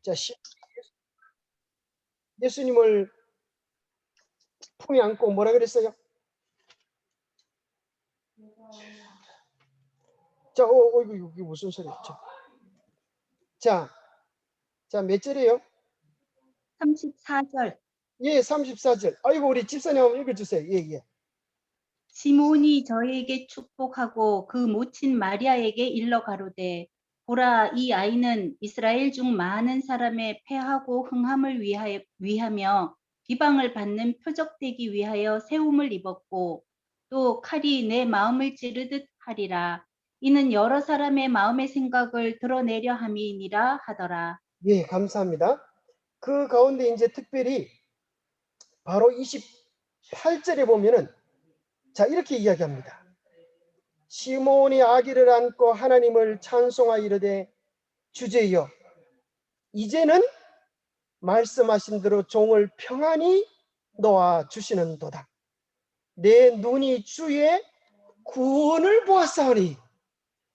자, 예수님을 품에 안고 뭐라 그랬어요? 자, 이게 무슨 소리였죠? 자, 몇 절이에요? 34절. 예, 34절. 아이고, 우리 집사님 한번 읽어주세요. 예. 시몬이 저에게 축복하고 그 모친 마리아에게 일러 가로되 보라, 이 아이는 이스라엘 중 많은 사람의 패하고 흥함을 위하며 비방을 받는 표적되기 위하여 세움을 입었고 또 칼이 내 마음을 찌르듯 하리라. 이는 여러 사람의 마음의 생각을 드러내려 함이니라 하더라. 예, 감사합니다. 그 가운데 이제 특별히 바로 28절에 보면은 자, 이렇게 이야기합니다. 시몬이 아기를 안고 하나님을 찬송하여 이르되 주제여, 이제는 말씀하신 대로 종을 평안히 놓아 주시는도다. 내 눈이 주의 구원을 보았사오니.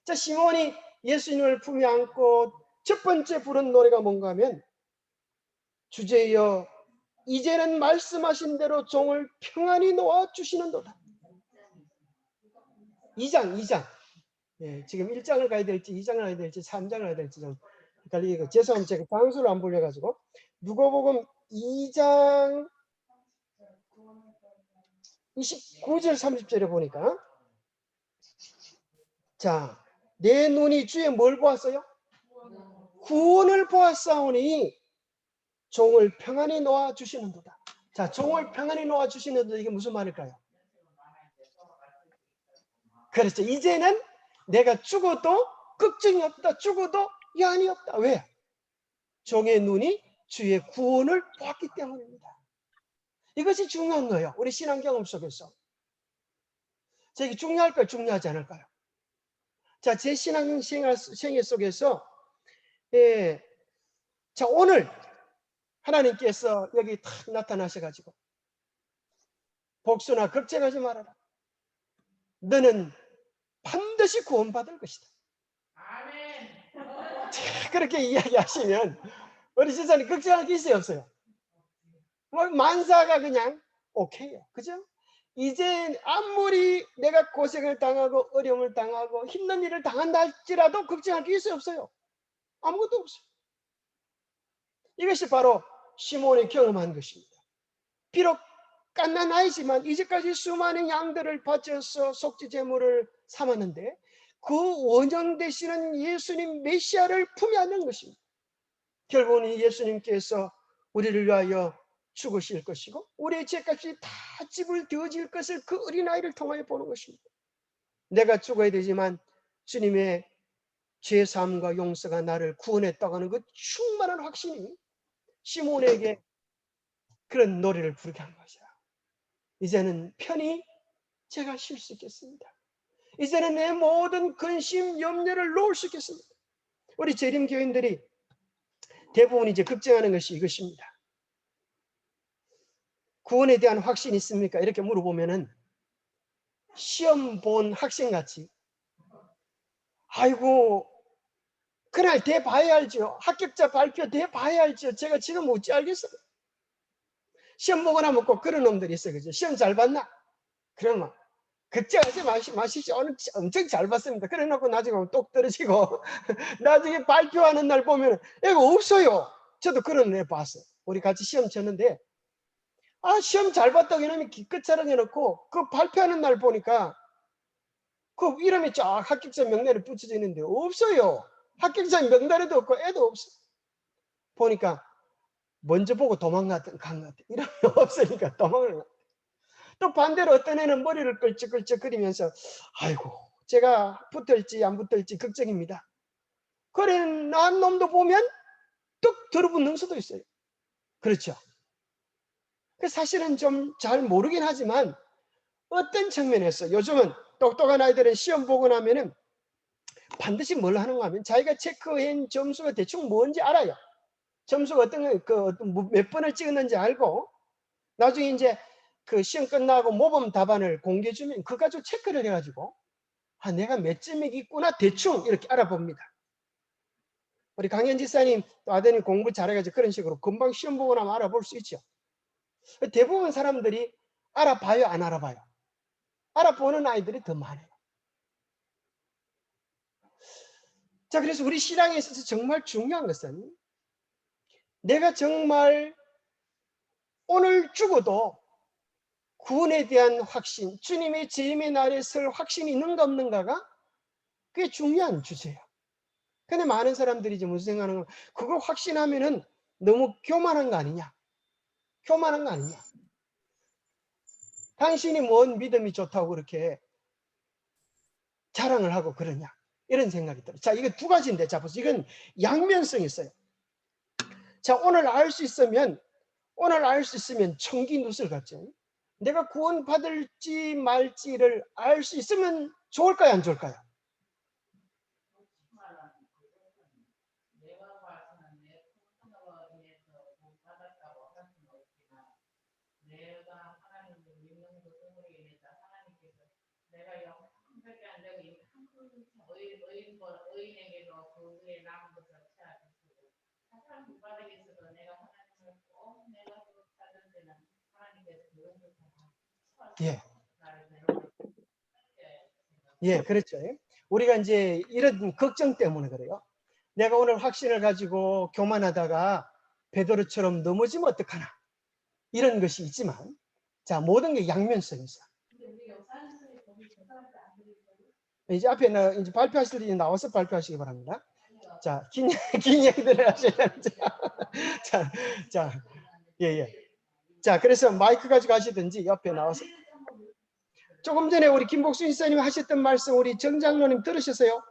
자, 시몬이 예수님을 품에 안고 첫 번째 부른 노래가 뭔가 하면 주제여, 이제는 말씀하신 대로 종을 평안히 놓아 주시는도다. 2장. 예, 지금 1장을 가야 될지 2장을 가야 될지 3장을 가야 될지 좀 헷갈리고, 죄송합니다. 제가 방수를 안 불려가지고. 누가복음 2장 29절 30절에 보니까 자, 내 눈이 주의 뭘 보았어요? 구원을 보았사오니 종을 평안히 놓아 주시는도다. 자, 종을 평안히 놓아 주시는도다. 이게 무슨 말일까요? 그렇죠. 이제는 내가 죽어도 걱정이 없다. 죽어도 여한이 없다. 왜? 종의 눈이 주의 구원을 보았기 때문입니다. 이것이 중요한 거예요. 우리 신앙 경험 속에서. 자, 이게 중요할까요? 중요하지 않을까요? 자, 제 신앙 생활 속에서 자, 오늘 하나님께서 여기 탁 나타나셔가지고 복수나 걱정하지 말아라. 너는 반드시 구원받을 것이다. 자, 그렇게 이야기하시면 우리 집사님 걱정할 게 있어요, 없어요? 뭐 만사가 그냥 오케이요. 그죠? 이제 아무리 내가 고생을 당하고 어려움을 당하고 힘든 일을 당한다 할지라도 걱정할 게 있어요, 없어요? 아무것도 없어요. 이것이 바로 시몬이 경험한 것입니다. 비록 갓난 아이지만 이제까지 수많은 양들을 바쳐서 속죄 제물을 삼았는데 그 원형 되시는 예수님 메시아를 품에 안는 것입니다. 결국은 예수님께서 우리를 위하여 죽으실 것이고 우리의 죄값이 다 지불되어질 것을 그 어린아이를 통하여 보는 것입니다. 내가 죽어야 되지만 주님의 죄사함과 용서가 나를 구원했다고 하는 그 충만한 확신이 시몬에게 그런 노래를 부르게 한 것이야. 이제는 편히 제가 쉴 수 있겠습니다. 이제는 내 모든 근심, 염려를 놓을 수 있겠습니다. 우리 재림 교인들이 대부분 이제 걱정하는 것이 이것입니다. 구원에 대한 확신이 있습니까? 이렇게 물어보면은 시험 본 학생같이 아이고 그날 대봐야 알죠. 합격자 발표 대봐야 알죠. 제가 지금 어찌 알겠어요. 시험 보고 나면 꼭 그런 놈들이 있어요. 그죠? 시험 잘 봤나? 그러면 걱정하지 마시죠. 오늘 엄청 잘 봤습니다. 그래 놓고 나중에 똑 떨어지고 나중에 발표하는 날 보면 이거 없어요. 저도 그런 애 봤어요. 우리 같이 시험 쳤는데 시험 잘 봤다고 이놈이 기껏 자랑해놓고 그 발표하는 날 보니까 그 이름이 쫙 합격자 명단에 붙여져 있는데 없어요. 합격자 명단에도 없고 애도 없어. 보니까 먼저 보고 도망간 것 같아. 이름이 없으니까 도망을 갔다. 또 반대로 어떤 애는 머리를 끌적끌적거리면서 아이고 제가 붙을지 안 붙을지 걱정입니다. 그래 난 놈도 보면 뚝 들어붙는 수도 있어요. 그렇죠. 사실은 좀 잘 모르긴 하지만 어떤 측면에서 요즘은 똑똑한 아이들은 시험 보고 나면은 반드시 뭘 하는가 하면 자기가 체크한 점수가 대충 뭔지 알아요. 점수가 어떤 몇 번을 찍었는지 알고 나중에 이제 그 시험 끝나고 모범 답안을 공개해 주면 그거 가지고 체크를 해가지고 내가 몇 점이 있구나 대충 이렇게 알아봅니다. 우리 강현 지사님 또 아드님 공부 잘해가지고 그런 식으로 금방 시험 보고 나면 알아볼 수 있죠. 대부분 사람들이 알아봐요, 안 알아봐요? 알아보는 아이들이 더 많아요. 자, 그래서 우리 신앙에 있어서 정말 중요한 것은 내가 정말 오늘 죽어도 구원에 대한 확신, 주님의 재림의 날에 설 확신이 있는가 없는가가 꽤 중요한 주제예요. 근데 많은 사람들이 이제 무슨 생각하는 거, 그걸 확신하면은 너무 교만한 거 아니냐? 교만한 거 아니냐? 당신이 뭔 믿음이 좋다고 그렇게 자랑을 하고 그러냐? 이런 생각이 들어요. 자, 이거 두 가지인데, 자, 보세요. 이건 양면성이 있어요. 자, 오늘 알 수 있으면 청기 누슬 같죠? 내가 구원 받을지 말지를 알 수 있으면 좋을까요, 안 좋을까요? 예. 예, 그렇죠. 우리가 이제 이런 걱정 때문에 그래요. 내가 오늘 확신을 가지고 교만하다가 베드로처럼 넘어지면 어떡하나. 이런 것이 있지만, 자, 모든 게 양면성이 있어. 이제 앞에 이제 발표하실 때 나와서 발표하시기 바랍니다. 자, 긴 얘기들을 하시는지. 자, 예. 자, 그래서 마이크 가지고 하시든지 옆에 나와서. 조금 전에 우리 김복수 인사님이 하셨던 말씀 우리 정 장로님 들으셨어요?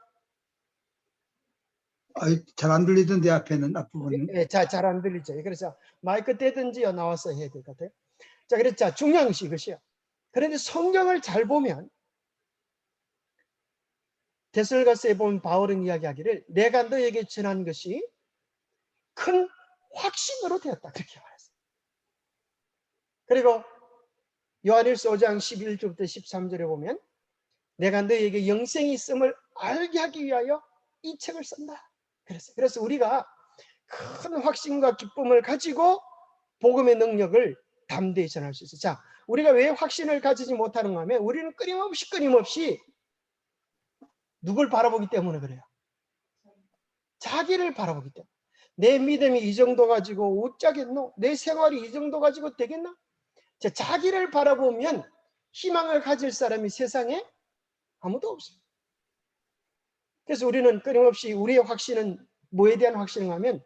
잘 안 들리던데 앞에는 앞부분은. 예, 잘 안 들리죠. 그래서 마이크 떼든지 나와서 해야 될 것 같아요. 자, 그래서 자, 중요한 것이 이것이요. 그런데 성경을 잘 보면 데살로니가서에 보면 바울은 이야기하기를 내가 너에게 전한 것이 큰 확신으로 되었다. 그렇게 말했어요. 그리고 요한일서 5장 11절부터 13절에 보면 내가 너에게 영생이 있음을 알게 하기 위하여 이 책을 쓴다. 그래서 우리가 큰 확신과 기쁨을 가지고 복음의 능력을 담대히 전할 수 있어요. 자, 우리가 왜 확신을 가지지 못하는가 하면 우리는 끊임없이 누굴 바라보기 때문에 그래요. 자기를 바라보기 때문에. 내 믿음이 이 정도 가지고 어쩌겠노? 내 생활이 이 정도 가지고 되겠나? 자, 자기를 바라보면 희망을 가질 사람이 세상에 아무도 없어요. 그래서 우리는 끊임없이 우리의 확신은 뭐에 대한 확신을 하면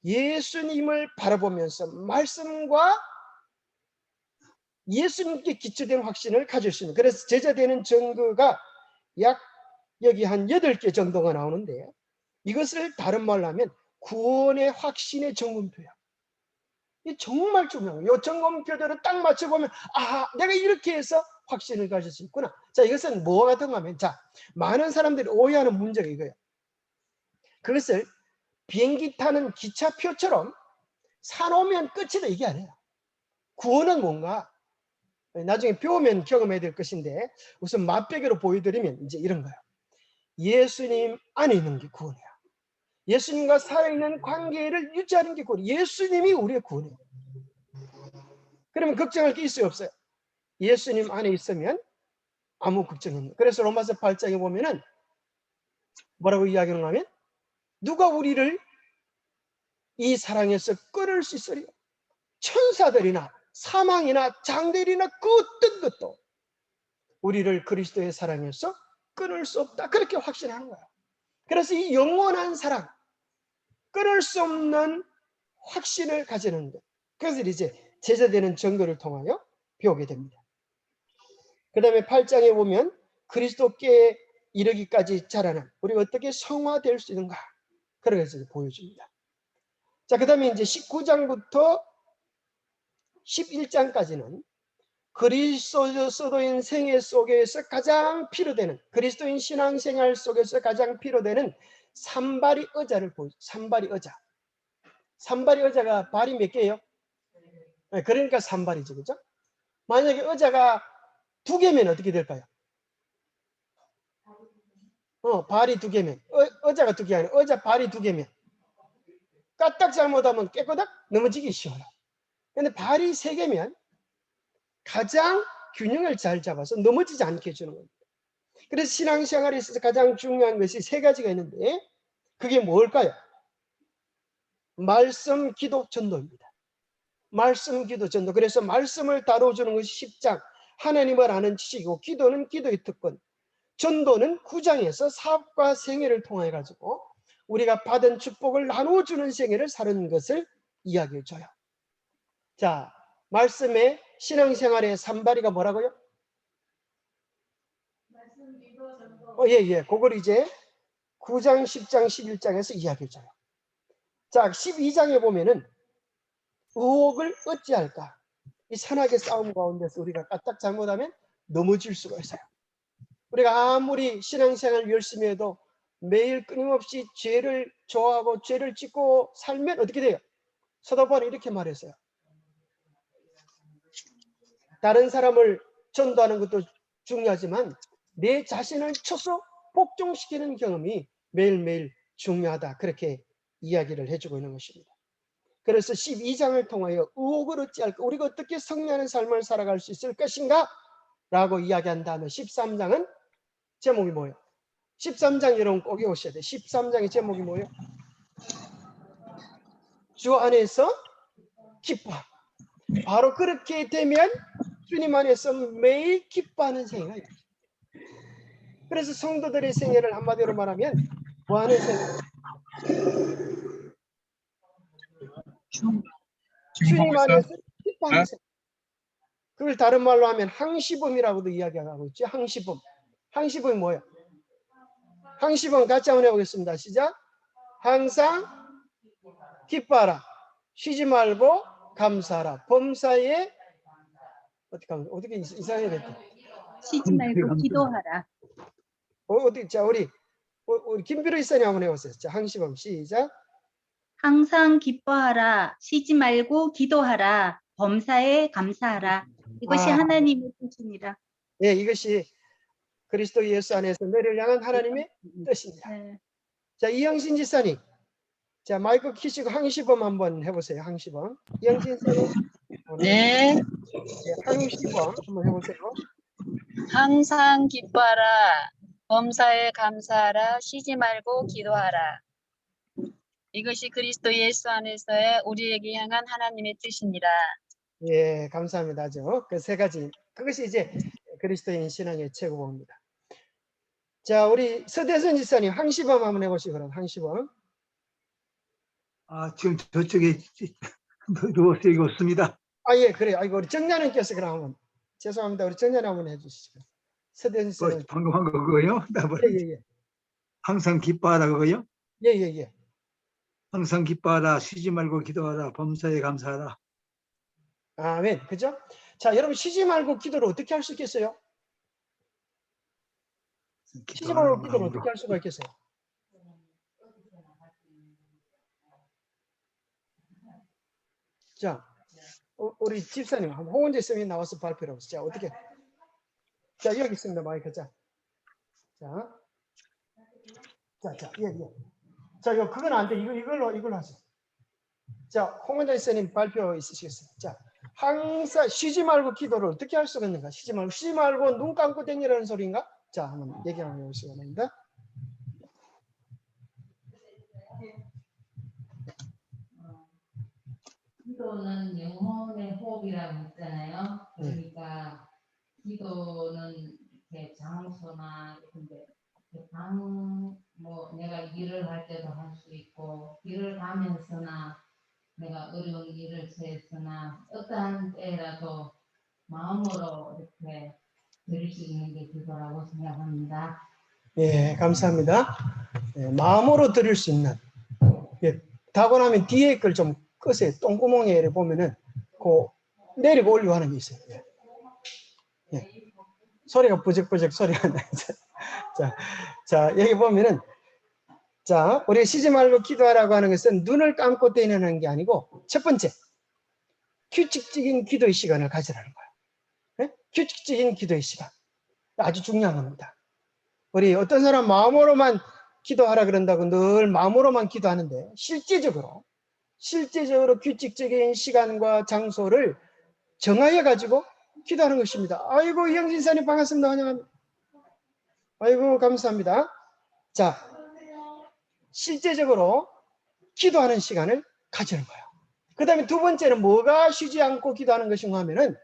예수님을 바라보면서 말씀과 예수님께 기초된 확신을 가질 수 있는, 그래서 제자되는 증거가 약 여기 한 8개 정도가 나오는데 이것을 다른 말로 하면 구원의 확신의 정금표야. 이 정말 중요한 거예요. 이 정금표대로 딱 맞춰보면 내가 이렇게 해서 확신을 가질 수 있구나. 자, 이것은 뭐가 같은가 하면, 자, 많은 사람들이 오해하는 문제가 이거예요. 그것을 비행기 타는 기차표처럼 사놓으면 끝이다, 이게 아니에요. 구원은 뭔가 나중에 배우면 경험해야 될 것인데 우선 맛배기로 보여드리면 이제 이런 거예요. 예수님 안에 있는 게 구원이야. 예수님과 살아있는 관계를 유지하는 게 구원이에요. 예수님이 우리의 구원이에요. 그러면 걱정할 게 있어요, 없어요? 예수님 안에 있으면 아무 걱정이 없는. 그래서 로마서 8장에 보면은 뭐라고 이야기하는가 하면 누가 우리를 이 사랑에서 끊을 수 있으리요? 천사들이나 사망이나 장대리나 그 어떤 것도 우리를 그리스도의 사랑에서 끊을 수 없다. 그렇게 확신하는 거예요. 그래서 이 영원한 사랑, 끊을 수 없는 확신을 가지는 것. 그래서 이제 제자되는 증거를 통하여 배우게 됩니다. 그 다음에 8장에 보면 그리스도께 이르기까지 자라는 우리가 어떻게 성화될 수 있는가, 그래서 보여줍니다. 자, 그 다음에 이제 19장부터 11장까지는 그리스도인 생애 속에서 가장 필요되는, 그리스도인 신앙생활 속에서 가장 필요되는 산발이 의자를 보여줘요. 산발이 의자. 산발이 의자가 발이 몇 개예요? 네, 그러니까 산발이죠, 그죠? 만약에 의자가 2개면 어떻게 될까요? 발이 2개면, 의자가 2개 아니라 의자 발이 2개면 까딱 잘못하면 깨꼬닥 넘어지기 쉬워요. 근데 발이 3개면 가장 균형을 잘 잡아서 넘어지지 않게 해주는 겁니다. 그래서 신앙생활에 있어서 가장 중요한 것이 3가지가 있는데 그게 뭘까요? 말씀, 기도, 전도입니다. 말씀, 기도, 전도. 그래서 말씀을 다뤄주는 것이 10장, 하나님을 아는 지식이고, 기도는 기도의 특권, 전도는 9장에서 사업과 생애를 통해 가지고 우리가 받은 축복을 나눠주는 생애를 사는 것을 이야기해줘요. 자, 말씀의 신앙생활의 산발이가 뭐라고요? 예. 그걸 이제 9장, 10장, 11장에서 이야기해줘요. 자, 12장에 보면은 의혹을 어찌할까? 이 산악의 싸움 가운데서 우리가 까딱 잘못하면 넘어질 수가 있어요. 우리가 아무리 신앙생활 열심히 해도 매일 끊임없이 죄를 좋아하고 죄를 짓고 살면 어떻게 돼요? 사도 바울이 이렇게 말했어요. 다른 사람을 전도하는 것도 중요하지만 내 자신을 쳐서 복종시키는 경험이 매일매일 중요하다. 그렇게 이야기를 해주고 있는 것입니다. 그래서 12장을 통하여 의혹을 어찌할까? 우리가 어떻게 승리하는 삶을 살아갈 수 있을 것인가? 라고 이야기한 다음에 13장은 제목이 뭐예요? 13장 여러분 꼭 외우셔야 돼요. 13장의 제목이 뭐예요? 주 안에서 기뻐. 바로 그렇게 되면 주님 안에서 매일 기뻐하는 생애가 있어요. 그래서 성도들의 생애를 한마디로 말하면 뭐 하는 생애? 주님 안에서 기뻐하는 생애. 그걸 다른 말로 하면 항시범이라고도 이야기하고 있죠. 항시범. 항시범이 뭐예요? 항시범 같이 한번 해보겠습니다. 시작. 항상 기뻐하라. 쉬지 말고 감사하라. 범사에 어떻게 이상해야 될까? 쉬지 말고 기도하라. 자, 우리 김비로 이사님 한번 해보세요. 자, 항시범 시작. 항상 기뻐하라. 쉬지 말고 기도하라. 범사에 감사하라. 이것이 하나님의 뜻입니다. 예, 이것이 그리스도 예수 안에서 너를 향한 하나님의 뜻입니다. 네. 자, 이영신 지사님. 자, 마이크 키시고 항시범 한번 해보세요. 항시범. 이영신 지사님. 네. 항시범 한번 해보세요. 항상 기뻐하라. 범사에 감사하라. 쉬지 말고 기도하라. 이것이 그리스도 예수 안에서의 우리에게 향한 하나님의 뜻입니다. 예, 감사합니다. 아주 그 3가지. 그것이 이제 그리스도인 신앙의 최고봉입니다. 자, 우리 서대선 지사님 항시범 한번 해보시고 그럼 항시범. 지금 저쪽에 누워서 읽었습니다. 예, 그래요. 아이고, 우리 정자님께서 그럼 한번. 죄송합니다. 우리 정자님 한번 해주시죠. 서대선 지사님. 방금 한 거 그거요? 예. 항상 기뻐하라 그거요? 예. 항상 기뻐하라. 쉬지 말고 기도하라. 범사에 감사하라. 아멘. 그죠? 자, 여러분 쉬지 말고 기도를 어떻게 할 수 있겠어요? 쉬지 말고 기도를 어떻게 할 수가 있겠어요? 자, 우리 집사님, 홍원재 선생님 나와서 발표를 하세요. 자, 어떻게? 자, 여기 있습니다. 마이크. 자, 예. 자, 이거 그건 안 돼. 이걸로 하세요. 자, 홍원재 선생님 발표 있으시겠어요? 자, 항상 쉬지 말고 기도를 어떻게 할 수가 있는가? 쉬지 말고 눈 감고 댕기라는 소리인가? 자, 한번 얘기 한번 해보시기 바랍니다. 기도는 영혼의 호흡이라고 있잖아요. 그러니까 기도는 이렇게 장소나 근데 뭐 내가 일을 할 때도 할 수 있고 일을 가면서나 내가 어려운 일을 처했으나 어떠한 때라도 마음으로 이렇게 드릴 수 있는 게 기도라고 생각합니다. 예, 감사합니다. 예, 마음으로 드릴 수 있는. 예, 다고 나면 뒤에 걸 좀 끄세요. 똥구멍에 보면은 그 내리고 올리고 하는 게 있어요. 예. 소리가 부적부적 소리가 나요. 자, 여기 보면은 자, 우리 쉬지 말고 기도하라고 하는 것은 눈을 감고 대면하는 게 아니고 첫 번째 규칙적인 기도의 시간을 가지라는 거예요. 네? 규칙적인 기도의 시간. 아주 중요한 겁니다. 우리 어떤 사람 마음으로만 기도하라 그런다고 늘 마음으로만 기도하는데 실제적으로 실제적으로 규칙적인 시간과 장소를 정하여 가지고 기도하는 것입니다. 아이고 이영진사님 반갑습니다. 환영합니다. 아이고 감사합니다. 자, 실제적으로 기도하는 시간을 가지는 거예요. 그 다음에 두 번째는 뭐가 쉬지 않고 기도하는 것인가 하면은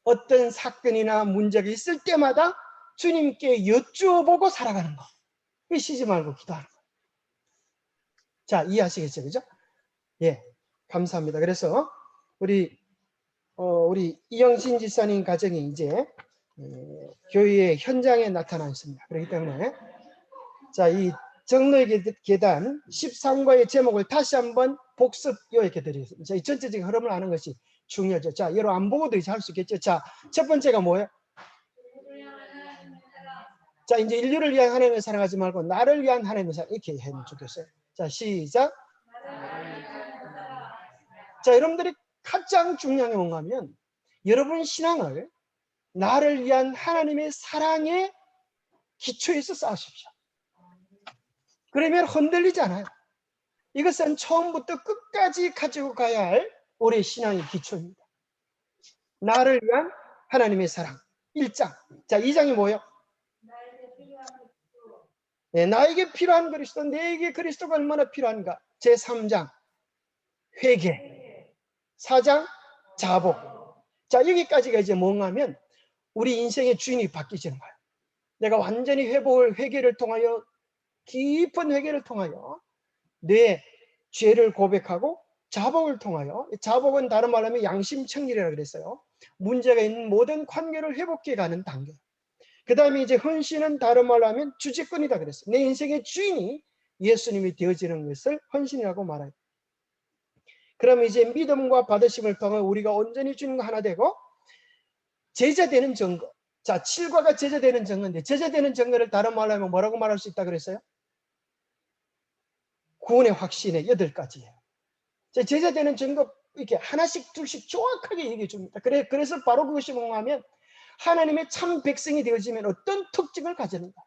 어떤 사건이나 문제가 있을 때마다 주님께 여쭈어보고 살아가는 거. 이 쉬지 말고 기도하는 거. 자, 이해하시겠죠? 그죠? 예, 감사합니다. 그래서 우리 이영신 지사님 가정이 이제 교회의 현장에 나타나 있습니다. 그렇기 때문에 자, 이 정로의 계단 13과의 제목을 다시 한번 복습 요약해 드리겠습니다. 이 전체적인 흐름을 아는 것이 중요하죠. 자, 여러분 안 보고도 이제 할 수 있겠죠. 자, 첫 번째가 뭐예요? 자, 이제 인류를 위한 하나님을 사랑하지 말고 나를 위한 하나님을 사랑, 이렇게 하면 좋겠어요. 자, 시작. 자, 여러분들이 가장 중요한 게 뭔가 하면 여러분 신앙을 나를 위한 하나님의 사랑의 기초에서 쌓으십시오. 그러면 흔들리지 않아요. 이것은 처음부터 끝까지 가지고 가야 할 우리의 신앙의 기초입니다. 나를 위한 하나님의 사랑. 1장. 자, 2장이 뭐예요? 네, 나에게 필요한 그리스도, 내게 그리스도가 얼마나 필요한가? 제3장. 회개. 4장. 자복. 자, 여기까지가 이제 뭔가 하면 우리 인생의 주인이 바뀌시는 거예요. 내가 완전히 회개를 통하여 깊은 회개를 통하여 내 죄를 고백하고 자복을 통하여, 자복은 다른 말로 하면 양심청결이라고 그랬어요. 문제가 있는 모든 관계를 회복해 가는 단계. 그 다음에 이제 헌신은 다른 말로 하면 주직권이다 그랬어요. 내 인생의 주인이 예수님이 되어지는 것을 헌신이라고 말해요. 그럼 이제 믿음과 받으심을 통해 우리가 온전히 주님과 하나 되고 제자되는 증거. 자, 7과가 제자되는 증거인데 제자되는 증거를 다른 말로 하면 뭐라고 말할 수 있다 그랬어요? 구원의 확신의 8가지예요. 제자되는 증거 이렇게 하나씩 둘씩 정확하게 얘기해 줍니다. 그래서 바로 그것이 뭔가 하면 하나님의 참 백성이 되어지면 어떤 특징을 가지는가.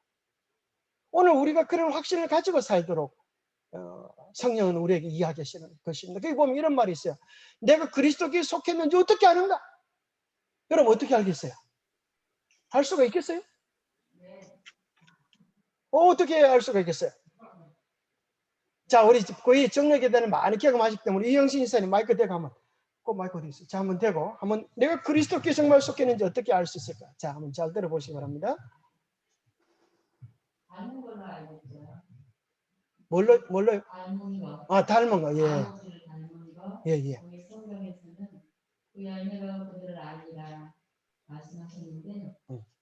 오늘 우리가 그런 확신을 가지고 살도록 성령은 우리에게 이야기하시는 것입니다. 거기 보면 이런 말이 있어요. 내가 그리스도께 속했는지 어떻게 아는가? 여러분 어떻게 알겠어요? 알 수가 있겠어요? 어떻게 알 수가 있겠어요? 자, 우리 거의 정력계단을 많이 경험하시기 때문에 이영신 이사님 마이크 대고 한번 꼭 마이크 어디 있어요? 자, 한번 대고 한번 내가 그리스도께 정말 속했는지 어떻게 알 수 있을까? 자, 한번 잘 들어보시기 바랍니다. 닮은 걸로 알고 있어요. 뭘로요? 닮은 거. 아, 닮은 거. 예. 아버지를 닮은 거. 예, 예. 우리 성경에서는 그 열매가 그들을 알리라 말씀하셨는데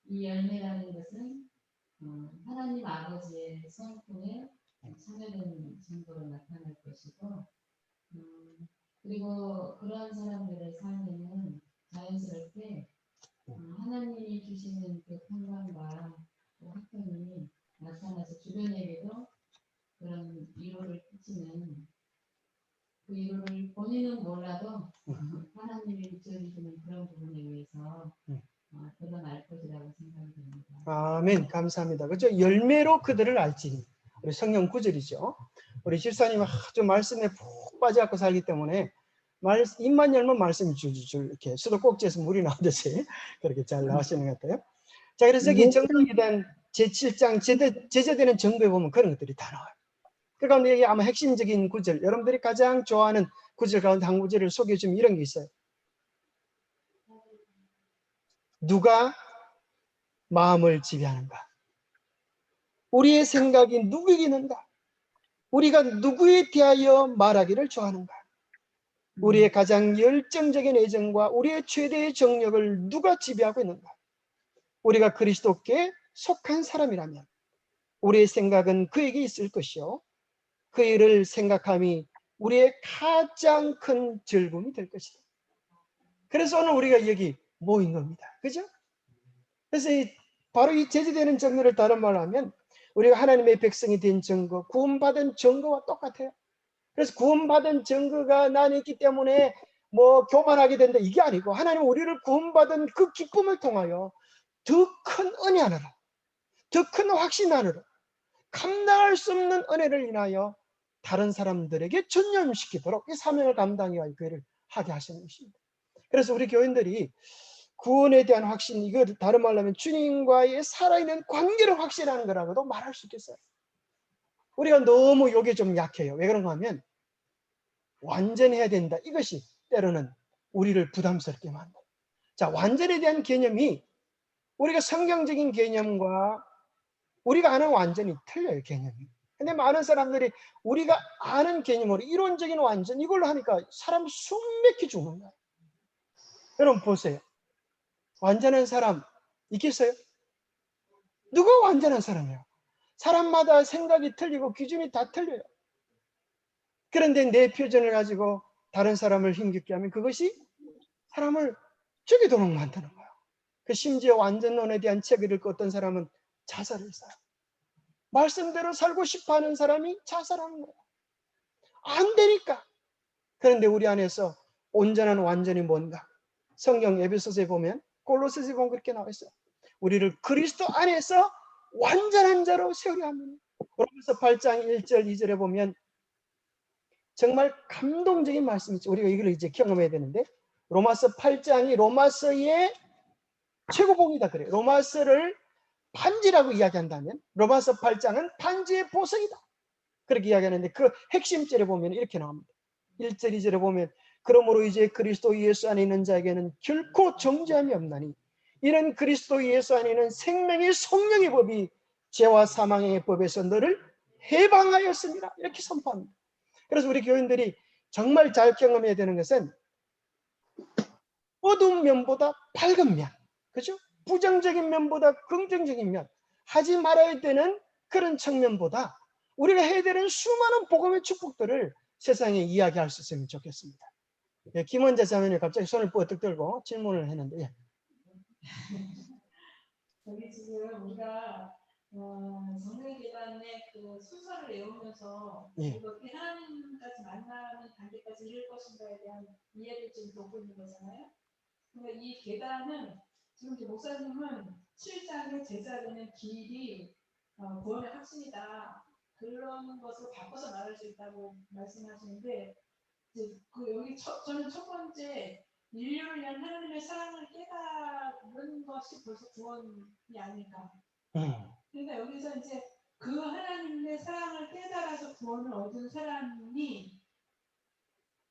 이 열매라는 것은 하나님 아버지의 성품에 참여된 증거로 나타날 것이고 그리고 그런 사람들의 삶에는 자연스럽게 하나님이 주시는 그 평강과 화평이 나타나서 주변에게도 그런 위로를 끼치는 그 위로를 본인은 몰라도 하나님이 비춰주시는 그런 부분에 의해서 드러날 것이라고 생각이 됩니다. 아멘. 감사합니다. 그죠? 열매로 그들을 알지니. 우리 성경 구절이죠. 우리 집사님 아주 말씀에 푹 빠져갖고 살기 때문에 입만 열면 말씀이 줄줄 이렇게 수도꼭지에서 물이 나오듯이 그렇게 잘 나오시는 것 같아요. 자, 그래서 여기 정리에 제7장 제자되는 정도에 보면 그런 것들이 다 나와요. 그 가운데 여기 아마 핵심적인 구절, 여러분들이 가장 좋아하는 구절 가운데 한 구절을 소개해주면 이런 게 있어요. 누가 마음을 지배하는가? 우리의 생각이 누구에게 있는가? 우리가 누구에 대하여 말하기를 좋아하는가? 우리의 가장 열정적인 애정과 우리의 최대의 정력을 누가 지배하고 있는가? 우리가 그리스도께 속한 사람이라면 우리의 생각은 그에게 있을 것이요 그 일을 생각함이 우리의 가장 큰 즐거움이 될 것이다. 그래서 오늘 우리가 여기 모인 겁니다. 그죠? 그래서 바로 이 제재되는 증거를 다른 말로 하면 우리가 하나님의 백성이 된 증거, 구원받은 증거와 똑같아요. 그래서 구원받은 증거가 나는 있기 때문에 뭐 교만하게 된다 이게 아니고 하나님은 우리를 구원받은 그 기쁨을 통하여 더 큰 은혜 안으로, 더 큰 확신 안으로 감당할 수 없는 은혜를 인하여 다른 사람들에게 전념시키도록 이 사명을 감당해 위하여 그 일을 하게 하시는 것입니다. 그래서 우리 교인들이 구원에 대한 확신, 이걸 다른 말로 하면 주님과의 살아있는 관계를 확신하는 거라고도 말할 수 있겠어요. 우리가 너무 이게 좀 약해요. 왜 그런가 하면 완전해야 된다. 이것이 때로는 우리를 부담스럽게 만들어요. 자, 완전에 대한 개념이 우리가 성경적인 개념과 우리가 아는 완전이 틀려요, 개념이. 근데 많은 사람들이 우리가 아는 개념으로 이론적인 완전 이걸로 하니까 사람 숨 막히 죽는 거예요. 여러분 보세요. 완전한 사람 있겠어요? 누가 완전한 사람이에요? 사람마다 생각이 틀리고 기준이 다 틀려요. 그런데 내 표준을 가지고 다른 사람을 힘겹게 하면 그것이 사람을 죽이도록 만드는 거예요. 그 심지어 완전론에 대한 책을 읽고 어떤 사람은 자살을 했어요. 말씀대로 살고 싶어하는 사람이 자살하는 거예요. 안 되니까. 그런데 우리 안에서 온전한 완전이 뭔가? 성경 에베소서에 보면, 골로새서에 보면 그렇게 나와 있어요. 우리를 그리스도 안에서 완전한 자로 세우려 합니다. 로마서 8장 1절 2절에 보면 정말 감동적인 말씀이죠. 우리가 이걸 이제 경험해야 되는데, 로마서 8장이 로마서의 최고봉이다 그래요. 로마서를 반지라고 이야기한다면 로마서 8장은 반지의 보석이다. 그렇게 이야기하는데 그 핵심절에 보면 이렇게 나옵니다. 1절 2절에 보면 그러므로 이제 그리스도 예수 안에 있는 자에게는 결코 정죄함이 없나니 이는 그리스도 예수 안에 있는 생명의 성령의 법이 죄와 사망의 법에서 너를 해방하였습니다. 이렇게 선포합니다. 그래서 우리 교인들이 정말 잘 경험해야 되는 것은 어두운 면보다 밝은 면, 그죠? 부정적인 면보다 긍정적인 면, 하지 말아야 되는 그런 측면보다 우리가 해야 되는 수많은 복음의 축복들을 세상에 이야기할 수 있으면 좋겠습니다. 예, 김원재 자매님 갑자기 손을 뻗뜩 들고 질문을 했는데, 예. 저기 지금 우리가 정례계단의 그 순서를 외우면서 예. 이렇게 하나님까지 만나는 단계까지 이룰 것인가에 대한 이해를 지금 돕고 있는 거잖아요. 그러니까 이 계단은 지금 이제 목사님은 7장에 제자되는 길이 구원의 확신이다. 그런 것으로 바꿔서 말할 수 있다고 말씀하시는데 이제 그 여기 저는 첫 번째 인류를 위한 하나님의 사랑을 깨달은 것이 벌써 구원이 아닐까. 그러니까 여기서 이제 그 하나님의 사랑을 깨달아서 구원을 얻은 사람이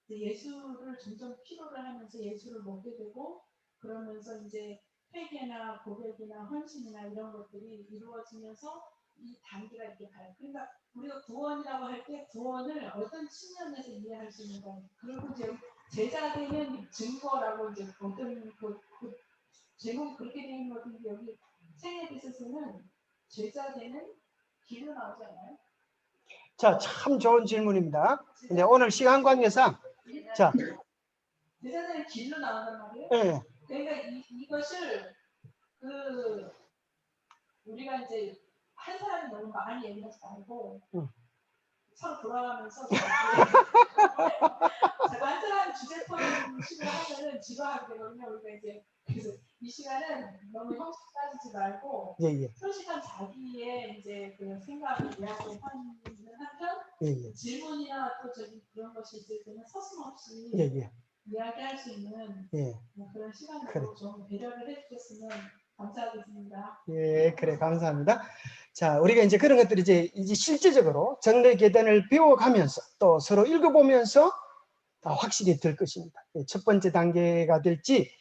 예수를 점점 필요로 하면서 예수를 먹게 되고 그러면서 이제 회개나 고백이나 헌신이나 이런 것들이 이루어지면서 이 단계가 이렇게 가요. 그러니까 우리가 구원이라고 할 때 구원을 어떤 측면에서 이해할 수 있는가. 그리고 이제 제자되는 증거라고 이제 어떤 그 제목이 그렇게 되어 있는 것인데 여기 생애비스에서는 제자되는 길로 나오잖아요. 자, 참 좋은 질문입니다. 근데 오늘 시간 관계상 자, 제자되는 길로 나온단 말이에요. 예. 그러니까 이것을 그 우리가 이제 한 사람이 너무 많이 얘기하지 말고 서로 돌아가면서 제가 한 사람 주제 토론식으로 하면은 지루하게 되거든요. 우리가 이제 그래서 이 시간은 너무 형식 따지지 말고 솔직한 자기의 이제 그 생각을 이야기하는 한편 질문이나 또 저기 그런 것이 있을 때는 서슴없이 이야기할 수 있는 그런 시간으로 좀 배려를 해주셨으면 감사하겠습니다. 예, 그래, 감사합니다. 자, 우리가 이제 그런 것들이 이제 실제적으로 정례계단을 배워가면서 또 서로 읽어보면서 확실히 될 것입니다. 첫 번째 단계가 될지,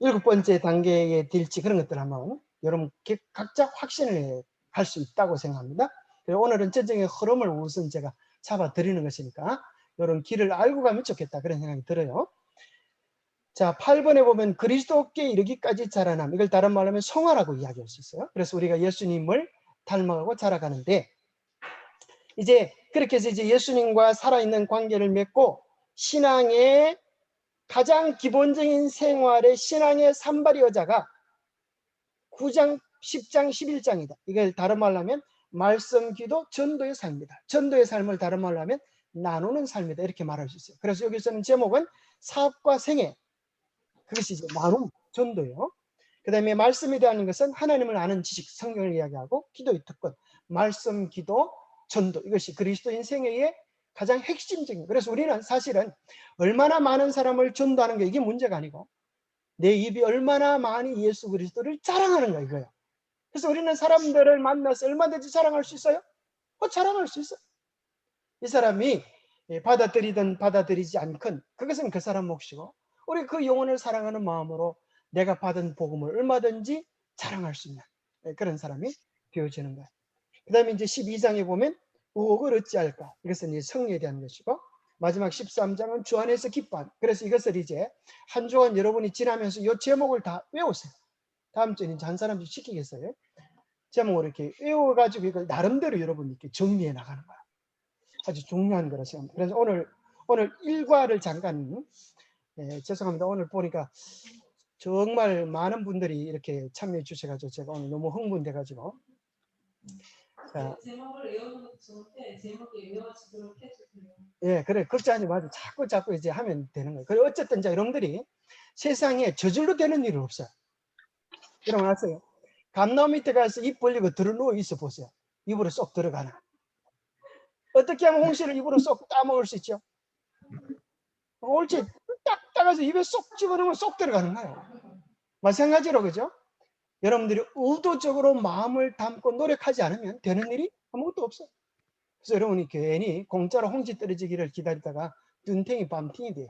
7번째 단계에 될지 그런 것들 한번 여러분 각자 확신을 할 수 있다고 생각합니다. 오늘은 전쟁의 흐름을 우선 제가 잡아드리는 것이니까 이런 길을 알고 가면 좋겠다 그런 생각이 들어요. 자, 8번에 보면 그리스도께 이르기까지 자라남. 이걸 다른 말로 하면 성화라고 이야기할 수 있어요. 그래서 우리가 예수님을 닮아가고 자라가는데 이제 그렇게 해서 이제 예수님과 살아있는 관계를 맺고 신앙의 가장 기본적인 생활의 신앙의 산발이 여자가 9장, 10장, 11장이다. 이걸 다른 말로 하면 말씀, 기도, 전도의 삶이다. 전도의 삶을 다른 말로 하면 나누는 삶이다. 이렇게 말할 수 있어요. 그래서 여기서는 제목은 사업과 생애. 그것이 이제 나눔, 전도예요. 그 다음에 말씀에 대한 것은 하나님을 아는 지식, 성경을 이야기하고 기도의 특권, 말씀, 기도, 전도. 이것이 그리스도인 생애의 가장 핵심적인. 그래서 우리는 사실은 얼마나 많은 사람을 전도하는 게 이게 문제가 아니고 내 입이 얼마나 많이 예수 그리스도를 자랑하는 거예요. 이거예요. 그래서 우리는 사람들을 만나서 얼마든지 자랑할 수 있어요? 자랑할 수 있어요. 이 사람이 받아들이든 받아들이지 않건 그것은 그 사람 몫이고 우리 그 영혼을 사랑하는 마음으로 내가 받은 복음을 얼마든지 자랑할 수 있는 그런 사람이 되어지는 거예요. 그 다음에 이제 12장에 보면 의혹을 어찌할까? 이것은 이제 성리에 대한 것이고 마지막 13장은 주 안에서 기뻐한. 그래서 이것을 이제 한 주간 여러분이 지나면서 이 제목을 다 외우세요. 다음 주에는 이제 한 사람씩 시키겠어요. 제목을 이렇게 외워가지고 이걸 나름대로 여러분이 이렇게 정리해 나가는 거야. 아주 중요한 거라 생각합니다. 그래서 오늘 일과를 잠깐 죄송합니다. 오늘 보니까 정말 많은 분들이 이렇게 참여해 주셔가지고 제가 오늘 너무 흥분돼가지고 제목을 외우는 것도 좋은데 제목이 외워지도록 해주세요. 예, 그래 걱정하지 마세요. 자꾸 이제 하면 되는 거예요. 그리고 어쨌든 이제 여러분들이 세상에 저절로 되는 일은 없어요. 여러분 아세요? 감나무 밑에 가서 입 벌리고 들어 누워 있어 보세요. 입으로 쏙 들어가나? 어떻게 하면 홍시를 입으로 쏙 따먹을 수 있죠? 옳지. 딱 따가서 입에 쏙 집어넣으면 쏙 들어가는 거예요. 마찬가지로 그죠? 여러분들이 의도적으로 마음을 담고 노력하지 않으면 되는 일이 아무것도 없어요. 그래서 여러분이 괜히 공짜로 홍시 떨어지기를 기다리다가 눈탱이 밤탱이 돼요.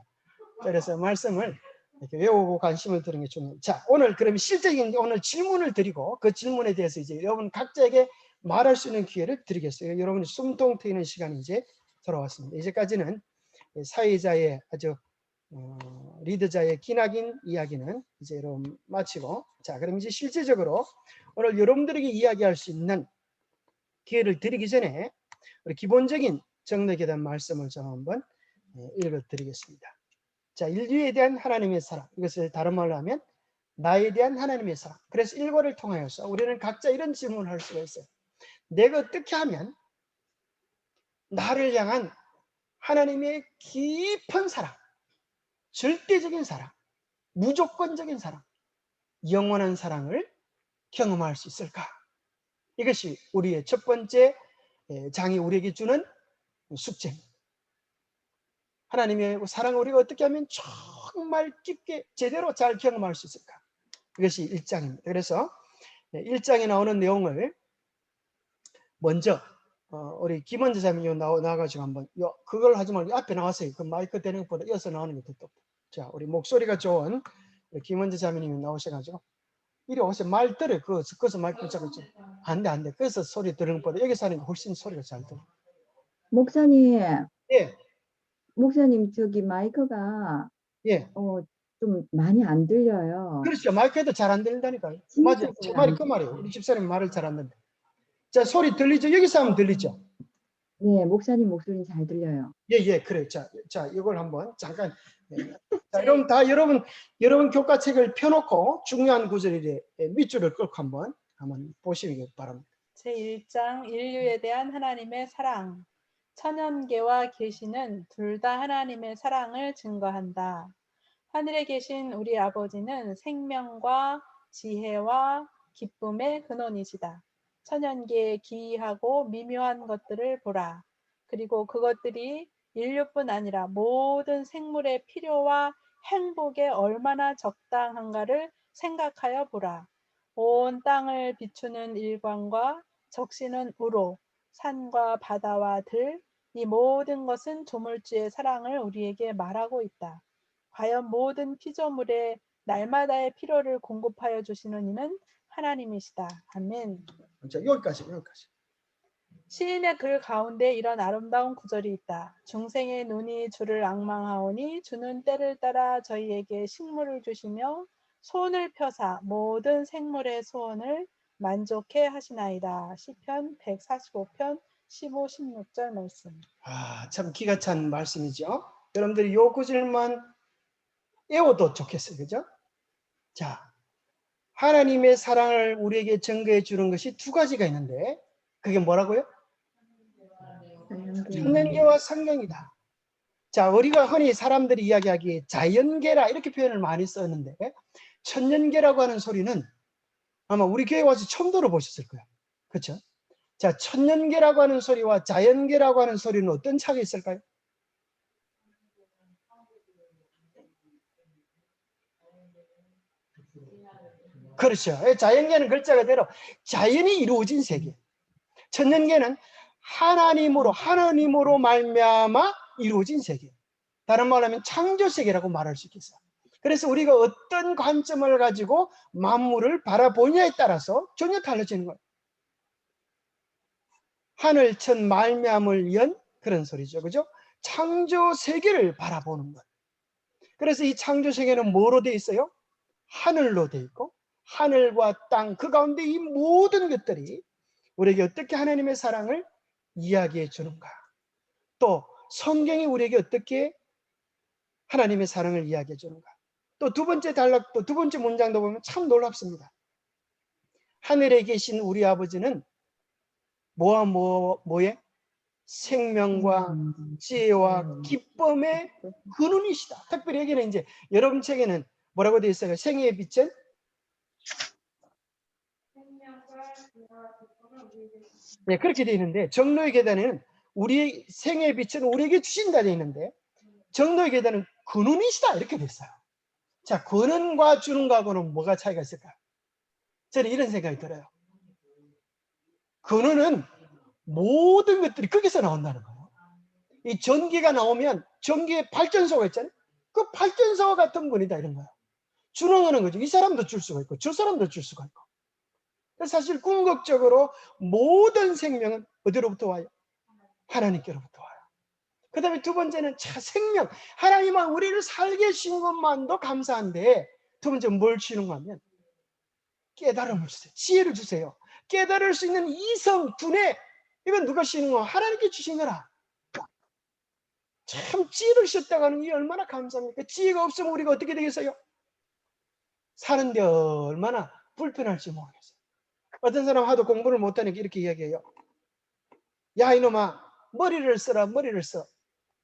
그래서 말씀을 이렇게 외우고 관심을 드는 게 중요해요. 자, 오늘 그럼 실제적인 오늘 질문을 드리고 그 질문에 대해서 이제 여러분 각자에게 말할 수 있는 기회를 드리겠어요. 여러분이 숨통 트이는 시간이 이제 돌아왔습니다. 이제까지는 사회자의 아주 리더자의 기나긴 이야기는 이제 여러분 마치고, 자, 그럼 이제 실제적으로 오늘 여러분들에게 이야기할 수 있는 기회를 드리기 전에 우리 기본적인 정력에 대한 말씀을 좀 한번 읽어 드리겠습니다. 자, 인류에 대한 하나님의 사랑, 이것을 다른 말로 하면 나에 대한 하나님의 사랑. 그래서 일과를 통하여서 우리는 각자 이런 질문을 할 수가 있어요. 내가 어떻게 하면 나를 향한 하나님의 깊은 사랑, 절대적인 사랑, 무조건적인 사랑, 영원한 사랑을 경험할 수 있을까? 이것이 우리의 첫 번째 장이 우리에게 주는 숙제입니다. 하나님의 사랑을 우리가 어떻게 하면 정말 깊게 제대로 잘 경험할 수 있을까? 이것이 1장입니다. 그래서 1장에 나오는 내용을 먼저 우리 김원재 자매님 나와가지고 한번 그걸 하지 말고 앞에 나와서 그 마이크 대는 것보다 이어서 나오는 게 더 tốt. 자, 우리 목소리가 좋은 김원재 자매님이 나오셔가지고 이리 오세요. 말 들어. 그것서 마이크 붙잡고 있죠. 안 돼. 그래서 소리 들은 것보다 여기서 하는 게 훨씬 소리가 잘 들어. 목사님, 예, 목사님 저기 마이크가 예. 좀 많이 안 들려요. 그렇죠. 마이크에도 잘 안 들린다니까요. 진짜 맞아요. 제 말이 그 말이에요. 우리 집사님 말을 잘 안 듣는데. 자, 소리 들리죠? 여기서 하면 들리죠? 네, 목사님 목소리 잘 들려요. 예, 그래. 자, 이걸 한번 잠깐. 자, 여러분 다 여러분 교과책을 펴놓고 중요한 구절에 밑줄을 끌고 한번 보시기 바랍니다. 제1장 인류에 대한 하나님의 사랑. 천연계와 계시는 둘 다 하나님의 사랑을 증거한다. 하늘에 계신 우리 아버지는 생명과 지혜와 기쁨의 근원이시다. 천연계의 기이하고 미묘한 것들을 보라. 그리고 그것들이 인류뿐 아니라 모든 생물의 필요와 행복에 얼마나 적당한가를 생각하여 보라. 온 땅을 비추는 일광과 적시는 우로, 산과 바다와 들, 이 모든 것은 조물주의 사랑을 우리에게 말하고 있다. 과연 모든 피조물에 날마다의 필요를 공급하여 주시는 이는 하나님이시다. 아멘. 자, 여기까지. 시인의 글 가운데 이런 아름다운 구절이 있다. 중생의 눈이 주를 앙망하오니 주는 때를 따라 저희에게 식물을 주시며 손을 펴사 모든 생물의 소원을 만족해 하시나이다. 시편 145편 15, 16절 말씀. 참 기가 찬 말씀이죠. 여러분들이 이 구절만 외워도 좋겠어요. 그죠? 자, 하나님의 사랑을 우리에게 증거해 주는 것이 두 가지가 있는데 그게 뭐라고요? 천연계와 성경이다. 자, 우리가 흔히 사람들이 이야기하기에 자연계라 이렇게 표현을 많이 썼는데 천연계라고 하는 소리는 아마 우리 교회 와서 처음 들어보셨을 거예요. 그렇죠? 자, 천년계라고 하는 소리와 자연계라고 하는 소리는 어떤 차이가 있을까요? 그렇죠. 자연계는 글자 그대로 자연이 이루어진 세계. 천년계는 하나님으로 말미암아 이루어진 세계. 다른 말로 하면 창조 세계라고 말할 수 있겠어요. 그래서 우리가 어떤 관점을 가지고 만물을 바라보냐에 따라서 전혀 달라지는 거예요. 하늘 천 말미암을 연 그런 소리죠. 그죠? 창조 세계를 바라보는 것. 그래서 이 창조 세계는 뭐로 돼 있어요? 하늘로 돼 있고, 하늘과 땅 그 가운데 이 모든 것들이 우리에게 어떻게 하나님의 사랑을 이야기해 주는가. 또 성경이 우리에게 어떻게 하나님의 사랑을 이야기해 주는가. 또 두 번째 단락도, 두 번째 문장도 보면 참 놀랍습니다. 하늘에 계신 우리 아버지는 뭐에? 생명과 지혜와 기쁨의 근원이시다. 특별히 여기는 이제 여러분 책에는 뭐라고 되어 있어요? 생애의 빛은 네, 그렇게 되어 있는데, 정로의 계단에는 우리의 생애의 빛은 우리에게 주신다 되어 있는데, 정로의 계단은 근원이시다 이렇게 됐어요. 자, 근원과 주는 거하고는 뭐가 차이가 있을까요? 저는 이런 생각이 들어요. 근원은 모든 것들이 거기서 나온다는 거예요. 이 전기가 나오면 전기의 발전소가 있잖아요. 그 발전소와 같은 분이다 이런 거예요. 주는 거는 거죠. 이 사람도 줄 수가 있고 저 사람도 줄 수가 있고. 그래서 사실 궁극적으로 모든 생명은 어디로부터 와요? 하나님께로부터 와요. 그 다음에 두 번째는 생명. 하나님은 우리를 살게 해주신 것만도 감사한데, 두 번째 뭘 주는가 하면 깨달음을 주세요. 지혜를 주세요. 깨달을 수 있는 이성, 두뇌. 이건 누가 주시는 거? 하나님께 주신 거라. 참 지혜를 주셨다고 하는 게 얼마나 감사합니까? 지혜가 없으면 우리가 어떻게 되겠어요? 사는데 얼마나 불편할지 모르겠어요. 어떤 사람 하도 공부를 못하니까 이렇게 이야기해요. 야 이놈아 머리를 써라, 머리를 써.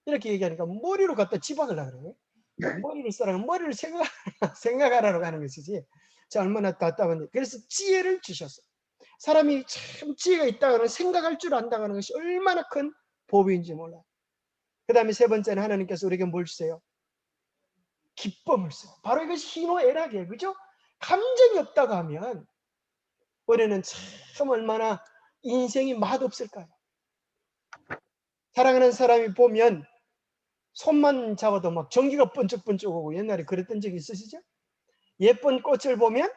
이렇게 얘기하니까 머리로 갖다 집어넣으려고 그래요. 머리를 써라, 머리를 생각하라고 하는 것이지. 자, 얼마나 답답한데. 그래서 지혜를 주셨어요. 사람이 참 지혜가 있다는 생각할 줄 안다고 하는 것이 얼마나 큰 보배인지 몰라요. 그 다음에 세 번째는 하나님께서 우리에게 뭘 주세요? 기쁨을 써요. 바로 이것이 희노애락이에요. 그죠? 감정이 없다고 하면 우리는 참 얼마나 인생이 맛없을까요? 사랑하는 사람이 보면 손만 잡아도 막 전기가 번쩍번쩍 오고, 옛날에 그랬던 적이 있으시죠? 예쁜 꽃을 보면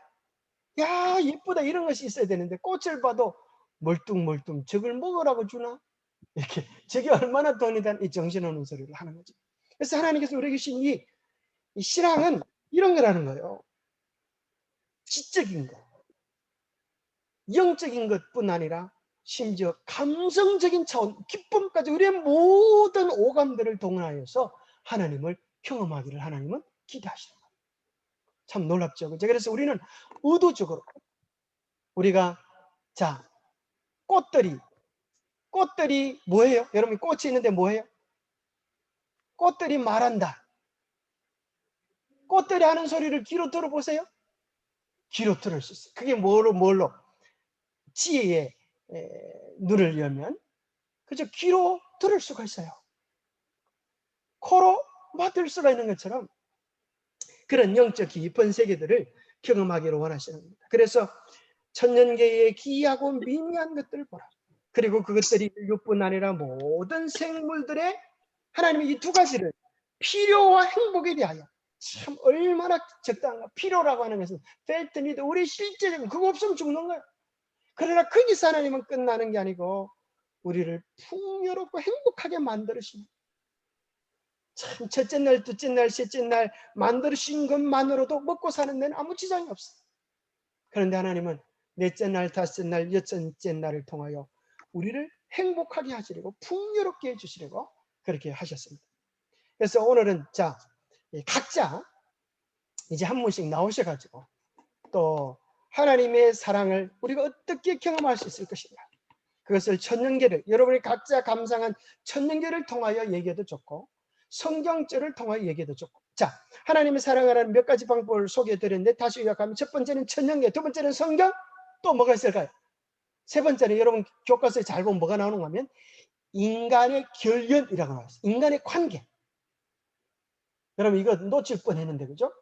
야 예쁘다 이런 것이 있어야 되는데, 꽃을 봐도 멀뚱멀뚱 저걸 먹으라고 주나? 이렇게 저게 얼마나 돈이다, 이 정신없는 소리를 하는 거죠. 그래서 하나님께서 우리에게 주신 이 신앙은 이런 거라는 거예요. 지적인 것, 영적인 것뿐 아니라 심지어 감성적인 차원, 기쁨까지 우리의 모든 오감들을 동원하여서 하나님을 경험하기를 하나님은 기대하시는 거예요. 참 놀랍죠. 그렇죠? 그래서 우리는 의도적으로 우리가, 자, 꽃들이 뭐예요? 여러분 꽃이 있는데 뭐예요? 꽃들이 말한다. 꽃들이 하는 소리를 귀로 들어보세요. 귀로 들을 수 있어요. 그게 뭘로? 지혜의 눈을 열면 그저 귀로 들을 수가 있어요. 코로 맡을 수가 있는 것처럼 그런 영적 깊은 세계들을 경험하기를 원하시는 겁니다. 그래서 천년계의 기이하고 미미한 것들을 보라. 그리고 그것들이 인류뿐 아니라 모든 생물들의 하나님의 이 두 가지를, 필요와 행복에 대하여, 참 얼마나 적당한가. 필요라고 하는 것은 felt need, 우리 실제적인 그거 없으면 죽는 거예요. 그러나 거기서 하나님은 끝나는 게 아니고 우리를 풍요롭고 행복하게 만들으십니다. 참 첫째 날, 둘째 날, 셋째 날 만들으신 것만으로도 먹고 사는 데는 아무 지장이 없어요. 그런데 하나님은 넷째 날, 다섯째 날, 여섯째 날을 통하여 우리를 행복하게 하시려고, 풍요롭게 해주시려고 그렇게 하셨습니다. 그래서 오늘은 자, 각자 이제 한 분씩 나오셔가지고 또 하나님의 사랑을 우리가 어떻게 경험할 수 있을 것인가, 그것을 천년계를, 여러분이 각자 감상한 천년계를 통하여 얘기해도 좋고 성경절을 통하여 얘기해도 좋고. 자, 하나님의 사랑을 하는 몇 가지 방법을 소개해 드렸는데, 다시 요약하면 첫 번째는 천년계, 두 번째는 성경, 또 뭐가 있을까요? 세 번째는 여러분 교과서에 잘 보면 뭐가 나오는가 하면 인간의 결연이라고 나와요. 인간의 관계. 여러분 이거 놓칠 뻔했는데 그죠?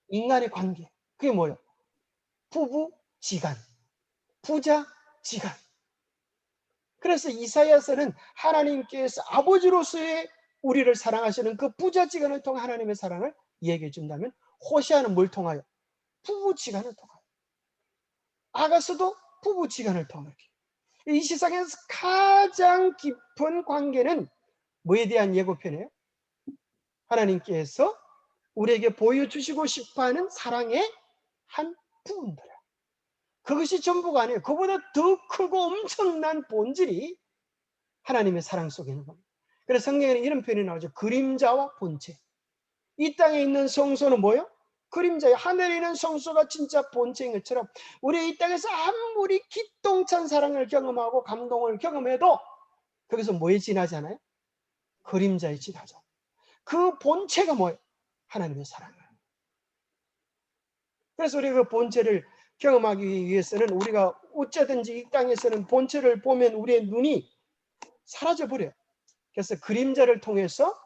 인간의 관계. 그게 뭐예요? 부부 지간, 부자 지간. 그래서 이사야서는 하나님께서 아버지로서의 우리를 사랑하시는 그 부자 지간을 통해 하나님의 사랑을 얘기해 준다면 호시아는 뭘 통하여? 부부 지간을 통하여. 아가서도 부부 지간을 통하여. 이 세상에서 가장 깊은 관계는 뭐에 대한 예고편이에요? 하나님께서 우리에게 보여주시고 싶어하는 사랑의 한 부분들. 그것이 전부가 아니에요. 그보다 더 크고 엄청난 본질이 하나님의 사랑 속에 있는 겁니다. 그래서 성경에는 이런 표현이 나오죠. 그림자와 본체. 이 땅에 있는 성소는 뭐예요? 그림자예요. 하늘에 있는 성소가 진짜 본체인 것처럼 우리 이 땅에서 아무리 기똥찬 사랑을 경험하고 감동을 경험해도 거기서 뭐에 지나잖아요? 그림자에 지나죠. 그 본체가 뭐예요? 하나님의 사랑이에요. 그래서 우리가 그 본체를 경험하기 위해서는 우리가 어쩌든지 이 땅에서는 본체를 보면 우리의 눈이 사라져버려요. 그래서 그림자를 통해서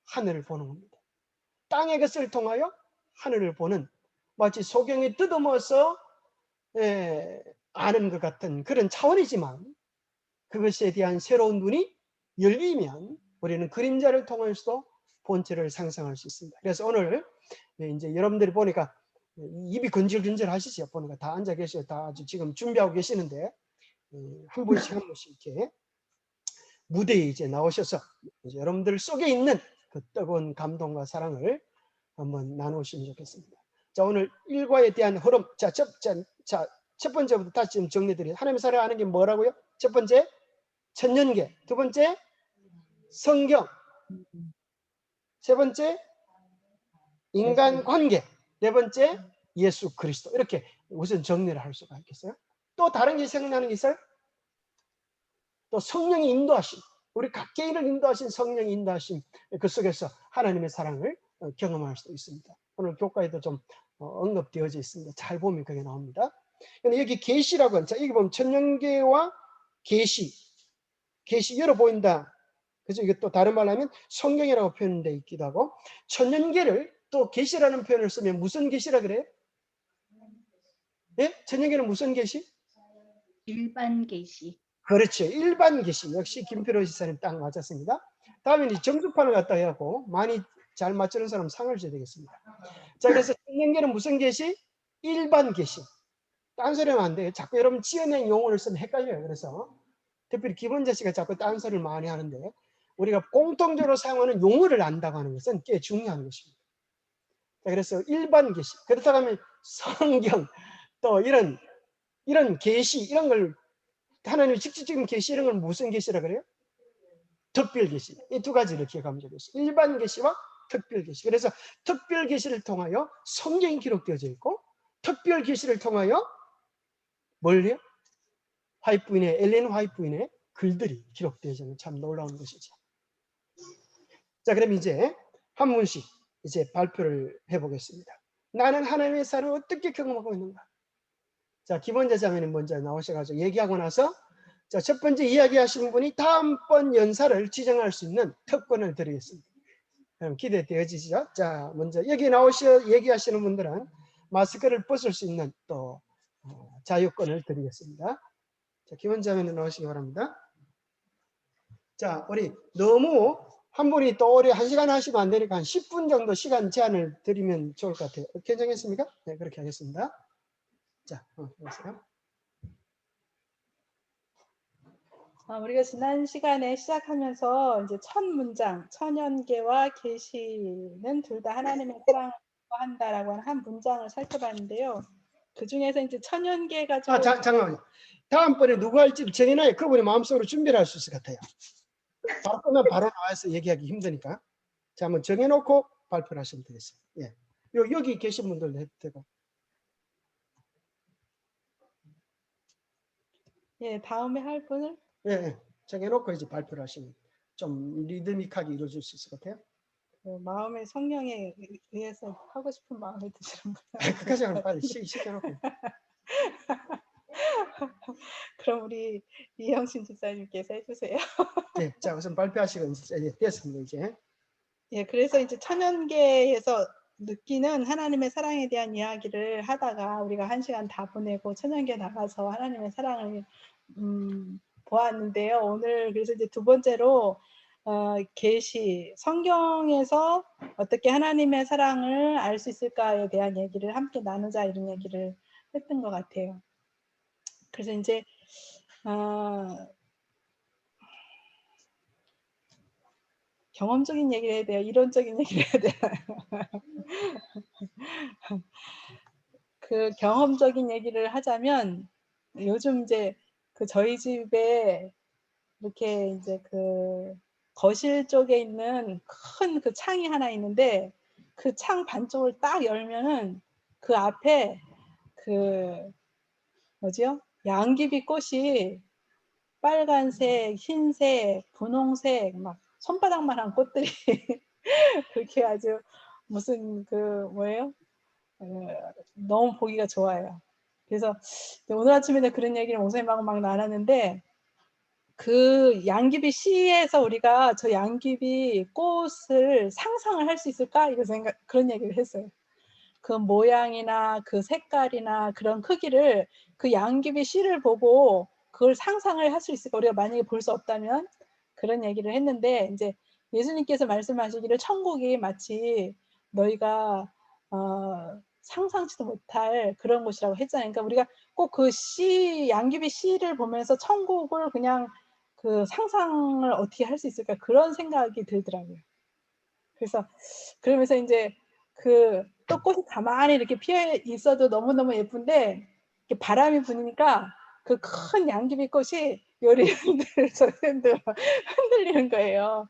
하늘을 보는 겁니다. 땅의 것을 통하여 하늘을 보는 마치 소경이 뜯어먹어서 아는 것 같은 그런 차원이지만 그것에 대한 새로운 눈이 열리면 우리는 그림자를 통해서도 본체를 상상할 수 있습니다. 그래서 오늘 이제 여러분들이 보니까 입이 근질근질 하시죠. 보니까 다 앉아 계셔. 다 아주 지금 준비하고 계시는데 한 분씩 이렇게 무대에 이제 나오셔서 이제 여러분들 속에 있는 그 뜨거운 감동과 사랑을 한번 나누시면 좋겠습니다. 자, 오늘 일과에 대한 흐름. 첫 번째부터 다시 좀 정리드려요. 하나님의 사랑을 아는 게 뭐라고요? 첫 번째, 천년계. 두 번째, 성경. 세 번째, 인간관계. 네 번째, 예수 그리스도. 이렇게 우선 정리를 할 수가 있겠어요? 또 다른 게 생각나는 게 있어요? 또 성령이 인도하심. 우리 각개인을 인도하신 성령이 인도하심. 그 속에서 하나님의 사랑을 경험할 수도 있습니다. 오늘 교과에도 좀 언급되어져 있습니다. 잘 보면 그게 나옵니다. 근데 여기 계시라고 하는, 자, 여기 보면 천년계와 계시 열어 보인다. 그래서 이게 또 다른 말로 하면 성경이라고 표현되어 있기도 하고, 천년계를 또 계시라는 표현을 쓰면 무슨 계시라 그래요? 예? 천년계는 무슨 계시? 일반 계시. 그렇죠. 일반 계시. 역시 김필호 지사님 딱 맞았습니다. 다음에 이제 정수판을 갖다 해갖고 많이 잘 맞추는 사람 상을 줘야 되겠습니다. 자, 그래서 천년계는 무슨 계시? 일반 계시. 딴소리는 안 돼요. 자꾸 여러분 지어낸 용어를 쓰면 헷갈려요. 그래서 특별히 기본자 씨가 자꾸 딴소리를 많이 하는데 우리가 공통적으로 사용하는 용어를 안다고 하는 것은 꽤 중요한 것입니다. 자, 그래서 일반 계시. 그렇다고 하면 성경 또 이런 계시 이런 걸 하나님의 직접적인 계시 이런 걸 무슨 계시라 그래요? 특별 계시. 이 두 가지를 기억하면 되겠어요. 일반 계시와 특별 계시. 그래서 특별 계시를 통하여 성경이 기록되어져 있고 특별 계시를 통하여 뭘 해요? 엘렌 화이트 부인의 글들이 기록되어져 있는 참 놀라운 것이죠. 자, 그럼 이제 한 분씩 이제 발표를 해보겠습니다. 나는 하나님의 사랑을 어떻게 경험하고 있는가? 자, 기본자 자매님 먼저 나오셔가지고 얘기하고 나서 자, 첫 번째 이야기하시는 분이 다음번 연사를 지정할 수 있는 특권을 드리겠습니다. 그럼 기대되어지죠? 자, 먼저 여기 얘기하시는 분들은 마스크를 벗을 수 있는 또 자유권을 드리겠습니다. 자, 기본자매님 나오시기 바랍니다. 자, 우리 너무 한 분이 또 오래 1시간 하시면 안 되니까 한 10분 정도 시간 제한을 드리면 좋을 것 같아요. 괜찮겠습니까? 네, 그렇게 하겠습니다. 자, 보세요. 우리가 지난 시간에 시작하면서 이제 첫 문장, 천연계와 계시는 둘 다 하나님의 사랑을 한다라고 하는 한 문장을 살펴봤는데요. 그 중에서 이제 천연계가 좀 잠깐만요. 다음번에 누구 할지 정해놔야 그분이 마음속으로 준비를 할 수 있을 것 같아요. 바로 끝나면 바로 나와서 얘기하기 힘드니까. 자, 한번 정해놓고 발표를 하시면 되겠습니다. 예. 여기 계신 분들도 해도 되고. 예, 다음에 할 분을 예, 정해놓고 이제 발표를 하시면 좀 리드미크하게 이루어질 수 있을 것 같아요. 마음의 성령에 의해서 하고 싶은 마음을 드시는 분. 끝까지 하면 빨리 시켜놓고. 그럼 우리 이영신 집사님께서 해주세요. 네, 자 우선 발표하시고 이제 됐습니다 이제. 예, 그래서 이제 천연계에서 느끼는 하나님의 사랑에 대한 이야기를 하다가 우리가 1시간 다 보내고 천연계 나가서 하나님의 사랑을 보았는데요. 오늘 그래서 이제 두 번째로 계시 성경에서 어떻게 하나님의 사랑을 알 수 있을까에 대한 얘기를 함께 나누자 이런 얘기를 했던 것 같아요. 그래서 이제 경험적인 얘기를 해야 돼요. 이론적인 얘기를 해야 돼요. 그 경험적인 얘기를 하자면 요즘 이제 그 저희 집에 이렇게 이제 그 거실 쪽에 있는 큰 그 창이 하나 있는데 그 창 반쪽을 딱 열면은 그 앞에 그 뭐지요? 양귀비 꽃이 빨간색, 흰색, 분홍색 막 손바닥만한 꽃들이 그렇게 아주 무슨 그 뭐예요? 너무 보기가 좋아요. 그래서 오늘 아침에 그런 얘기를 목사님하고 막 나눴는데 그 양귀비 씨에서 우리가 저 양귀비 꽃을 상상을 할 수 있을까? 이런 그런 얘기를 했어요. 그 모양이나 그 색깔이나 그런 크기를 그 양귀비 씨를 보고 그걸 상상을 할 수 있을까? 우리가 만약에 볼 수 없다면 그런 얘기를 했는데 이제 예수님께서 말씀하시기를 천국이 마치 너희가 상상치도 못할 그런 곳이라고 했잖아요. 그러니까 우리가 꼭 그 씨, 양귀비 씨를 보면서 천국을 그냥 그 상상을 어떻게 할 수 있을까 그런 생각이 들더라고요. 그래서 그러면서 이제 그 또 꽃이 가만히 이렇게 피어 있어도 너무너무 예쁜데 이렇게 바람이 부니까 그 큰 양귀비 꽃이 요리 흔들리는 거예요.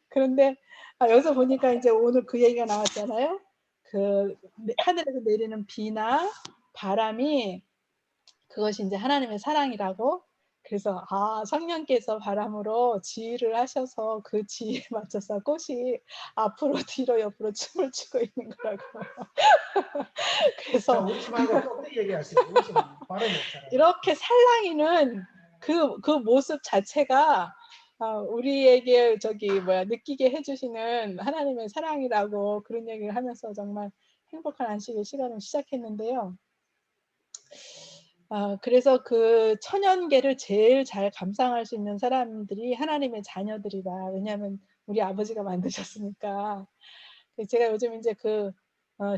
그런데 여기서 보니까 이제 오늘 그 얘기가 나왔잖아요. 그 하늘에서 내리는 비나 바람이 그것이 이제 하나님의 사랑이라고. 그래서 성령께서 바람으로 지휘를 하셔서 그 지휘에 맞춰서 꽃이 앞으로 뒤로 옆으로 춤을 추고 있는 거라고. 그래서 울지 말고 또 얘기하세요. 울지 말고 바로 먹잖아요. 이렇게 살랑이는 그 모습 자체가 우리에게 느끼게 해주시는 하나님의 사랑이라고 그런 얘기를 하면서 정말 행복한 안식의 시간을 시작했는데요. 그래서 그 천연계를 제일 잘 감상할 수 있는 사람들이 하나님의 자녀들이다. 왜냐하면 우리 아버지가 만드셨으니까. 제가 요즘 이제 그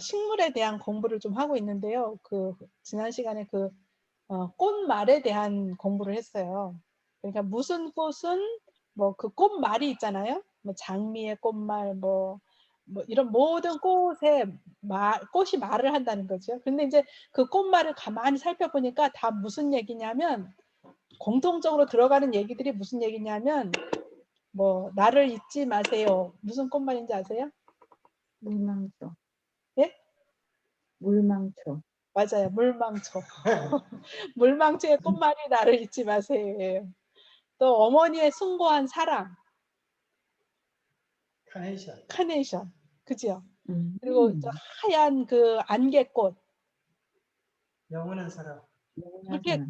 식물에 대한 공부를 좀 하고 있는데요. 그 지난 시간에 그 꽃말에 대한 공부를 했어요. 그러니까 무슨 꽃은 뭐 그 꽃말이 있잖아요. 뭐 장미의 꽃말, 뭐 이런 모든 꽃이 말을 한다는 거죠. 근데 이제 그 꽃말을 가만히 살펴보니까 다 무슨 얘기냐면 공통적으로 들어가는 얘기들이 무슨 얘기냐면 뭐 나를 잊지 마세요. 무슨 꽃말인지 아세요? 물망초. 예? 물망초. 맞아요. 물망초. 물망초의 꽃말이 나를 잊지 마세요. 또 어머니의 숭고한 사랑. 카네이션. 그죠? 그리고 저 하얀 그 안개꽃. 영원한 사랑. 그렇게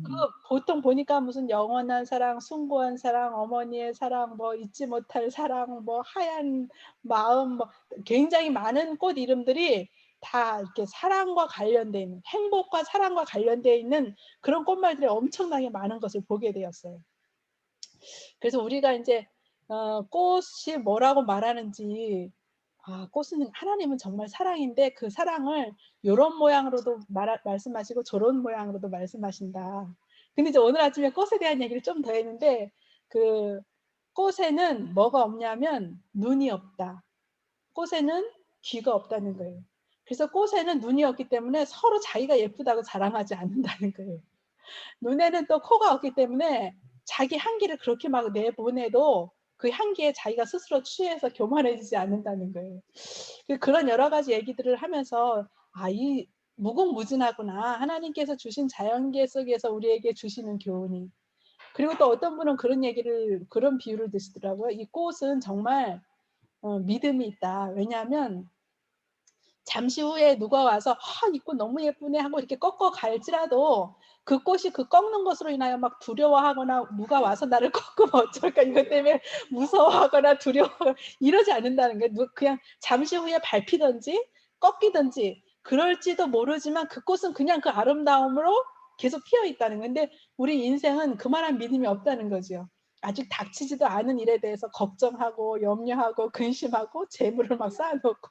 보통 보니까 무슨 영원한 사랑, 숭고한 사랑, 어머니의 사랑, 뭐 잊지 못할 사랑, 뭐 하얀 마음, 뭐 굉장히 많은 꽃 이름들이 다 이렇게 사랑과 관련돼 있는, 행복과 사랑과 관련돼 있는 그런 꽃말들이 엄청나게 많은 것을 보게 되었어요. 그래서 우리가 이제 꽃이 뭐라고 말하는지, 꽃은 하나님은 정말 사랑인데 그 사랑을 이런 모양으로도 말씀하시고 저런 모양으로도 말씀하신다. 근데 이제 오늘 아침에 꽃에 대한 얘기를 좀 더 했는데 그 꽃에는 뭐가 없냐면 눈이 없다. 꽃에는 귀가 없다는 거예요. 그래서 꽃에는 눈이 없기 때문에 서로 자기가 예쁘다고 자랑하지 않는다는 거예요. 눈에는 또 코가 없기 때문에 자기 향기를 그렇게 막 내보내도 그 향기에 자기가 스스로 취해서 교만해지지 않는다는 거예요. 그런 여러 가지 얘기들을 하면서 이 무궁무진하구나. 하나님께서 주신 자연계 속에서 우리에게 주시는 교훈이. 그리고 또 어떤 분은 그런 비유를 드시더라고요. 이 꽃은 정말 믿음이 있다. 왜냐하면 잠시 후에 누가 와서 이 꽃 너무 예쁘네 하고 이렇게 꺾어 갈지라도 그 꽃이 그 꺾는 것으로 인하여 막 두려워하거나 누가 와서 나를 꺾으면 어쩔까 이것 때문에 무서워하거나 두려워하거나 이러지 않는다는 거예요. 그냥 잠시 후에 밟히든지 꺾이든지 그럴지도 모르지만 그 꽃은 그냥 그 아름다움으로 계속 피어 있다는 거예요. 근데 우리 인생은 그만한 믿음이 없다는 거죠. 아직 닥치지도 않은 일에 대해서 걱정하고 염려하고 근심하고 재물을 막 쌓아놓고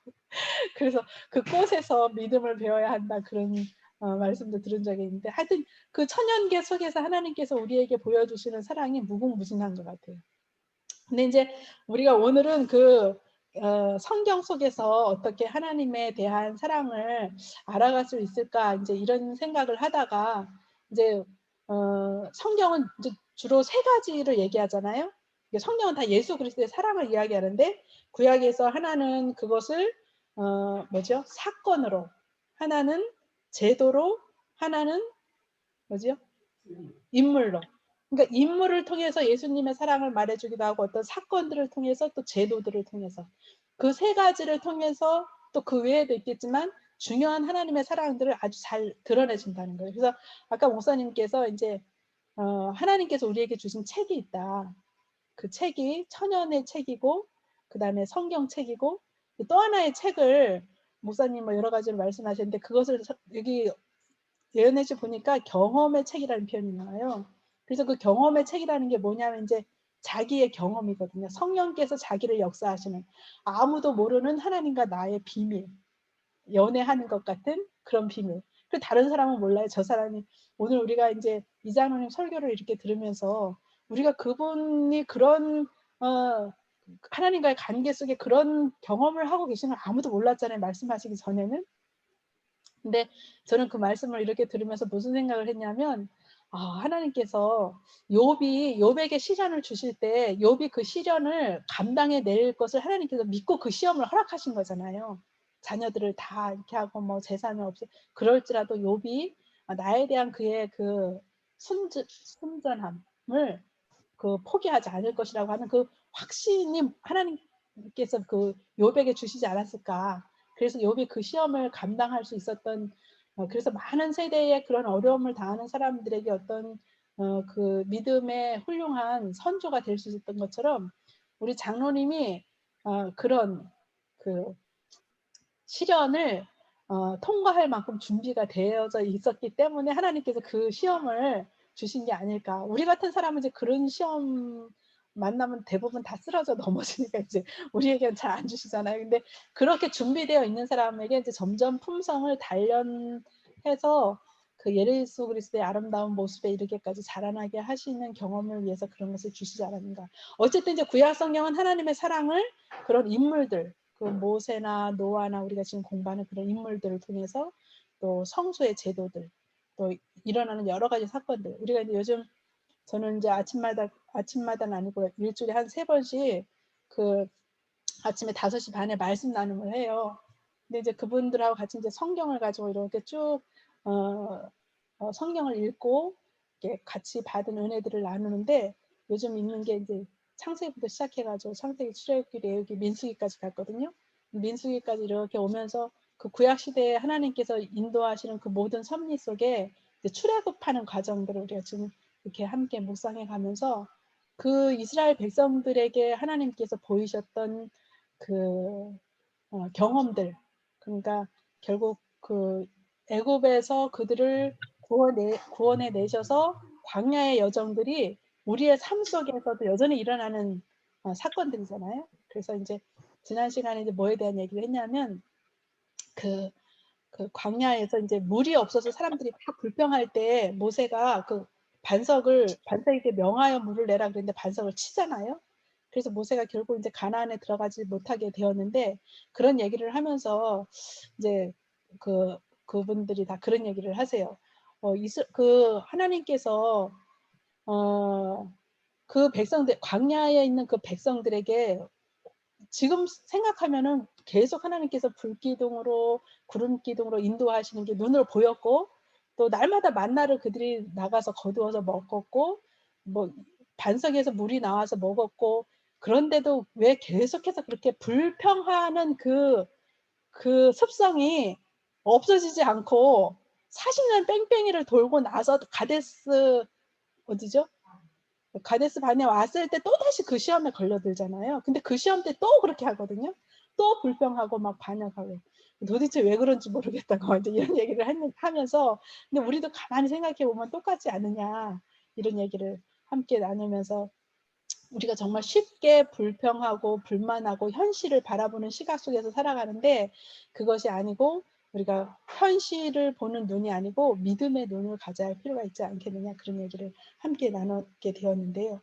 그래서 그 꽃에서 믿음을 배워야 한다 그런 말씀도 들은 적이 있는데 하여튼 그 천연계 속에서 하나님께서 우리에게 보여주시는 사랑이 무궁무진한 것 같아요. 근데 이제 우리가 오늘은 그 성경 속에서 어떻게 하나님에 대한 사랑을 알아갈 수 있을까 이제 이런 생각을 하다가 이제 성경은 이제 주로 3가지를 얘기하잖아요. 성경은 다 예수 그리스도의 사랑을 이야기하는데 구약에서 하나는 그것을 뭐죠? 사건으로, 하나는 제도로, 하나는 뭐죠? 인물로. 그러니까 인물을 통해서 예수님의 사랑을 말해주기도 하고 어떤 사건들을 통해서 또 제도들을 통해서 그 3가지를 통해서 또 그 외에도 있겠지만 중요한 하나님의 사랑들을 아주 잘 드러내준다는 거예요. 그래서 아까 목사님께서 이제 하나님께서 우리에게 주신 책이 있다. 그 책이 천연의 책이고 그 다음에 성경책이고 또 하나의 책을 목사님 뭐 여러 가지로 말씀하셨는데 그것을 여기 예언해주 보니까 경험의 책이라는 표현이 나와요. 그래서 그 경험의 책이라는 게 뭐냐면 이제 자기의 경험이거든요. 성령께서 자기를 역사하시는 아무도 모르는 하나님과 나의 비밀, 연애하는 것 같은 그런 비밀. 그 다른 사람은 몰라요. 저 사람이 오늘 우리가 이제 이장로님 설교를 이렇게 들으면서 우리가 그분이 그런 하나님과의 관계 속에 그런 경험을 하고 계시는 걸 아무도 몰랐잖아요. 말씀하시기 전에는. 근데 저는 그 말씀을 이렇게 들으면서 무슨 생각을 했냐면 하나님께서 욥에게 시련을 주실 때 욥이 그 시련을 감당해 낼 것을 하나님께서 믿고 그 시험을 허락하신 거잖아요. 자녀들을 다 이렇게 하고 뭐 재산을 없애 그럴지라도 욥이 나에 대한 그의 그 순전함을 그 포기하지 않을 것이라고 하는 그 확신이 하나님께서 그 욥에게 주시지 않았을까. 그래서 욥이 그 시험을 감당할 수 있었던 그래서 많은 세대의 그런 어려움을 당하는 사람들에게 어떤 그 믿음의 훌륭한 선조가 될 수 있었던 것처럼 우리 장로님이 그런 그 시련을 통과할 만큼 준비가 되어져 있었기 때문에 하나님께서 그 시험을 주신 게 아닐까. 우리 같은 사람은 이제 그런 시험 만나면 대부분 다 쓰러져 넘어지니까 이제 우리에게는 잘 안 주시잖아요. 근데 그렇게 준비되어 있는 사람에게 이제 점점 품성을 단련해서 그 예수 그리스도의 아름다운 모습에 이르게까지 자라나게 하시는 경험을 위해서 그런 것을 주시지 않았는가. 어쨌든 이제 구약 성경은 하나님의 사랑을 그런 인물들, 그 모세나 노아나 우리가 지금 공부하는 그런 인물들을 통해서 또 성소의 제도들, 또 일어나는 여러 가지 사건들. 우리가 이제 요즘 저는 이제 아침마다는 아니고 일주일에 한 3번씩 그 아침에 5시 반에 말씀 나눔을 해요. 근데 이제 그분들하고 같이 이제 성경을 가지고 이렇게 쭉 성경을 읽고 이렇게 같이 받은 은혜들을 나누는데 요즘 읽는 게 이제 창세기부터 시작해가지고 창세기, 출애굽기, 레위기, 민수기까지 갔거든요. 민수기까지 이렇게 오면서 그 구약 시대에 하나님께서 인도하시는 그 모든 섭리 속에 이제 출애굽하는 과정들을 우리가 지금 이렇게 함께 묵상해 가면서 그 이스라엘 백성들에게 하나님께서 보이셨던 그 경험들, 그러니까 결국 그 애굽에서 그들을 구원해 내셔서 광야의 여정들이 우리의 삶 속에서도 여전히 일어나는 사건들이잖아요. 그래서 이제 지난 시간에 이제 뭐에 대한 얘기를 했냐면 그 광야에서 이제 물이 없어서 사람들이 다 불평할 때 모세가 그 반석에게 명하여 물을 내라 그랬는데 반석을 치잖아요. 그래서 모세가 결국 이제 가나안에 들어가지 못하게 되었는데 그런 얘기를 하면서 이제 그분들이 다 그런 얘기를 하세요. 그 하나님께서 그 백성들 광야에 있는 그 백성들에게 지금 생각하면은 계속 하나님께서 불기둥으로 구름기둥으로 인도하시는 게 눈으로 보였고 또 날마다 만나를 그들이 나가서 거두어서 먹었고 뭐 반석에서 물이 나와서 먹었고 그런데도 왜 계속해서 그렇게 불평하는 그 그 습성이 없어지지 않고 40년 뺑뺑이를 돌고 나서 가데스 어디죠? 가데스 반에 왔을 때 또다시 그 시험에 걸려들잖아요. 근데 그 시험 때 또 그렇게 하거든요. 또 불평하고 막 반역하고 도대체 왜 그런지 모르겠다고 이제 이런 얘기를 하면서 근데 우리도 가만히 생각해 보면 똑같지 않느냐 이런 얘기를 함께 나누면서 우리가 정말 쉽게 불평하고 불만하고 현실을 바라보는 시각 속에서 살아가는데 그것이 아니고 우리가 현실을 보는 눈이 아니고 믿음의 눈을 가져야 할 필요가 있지 않겠느냐 그런 얘기를 함께 나누게 되었는데요.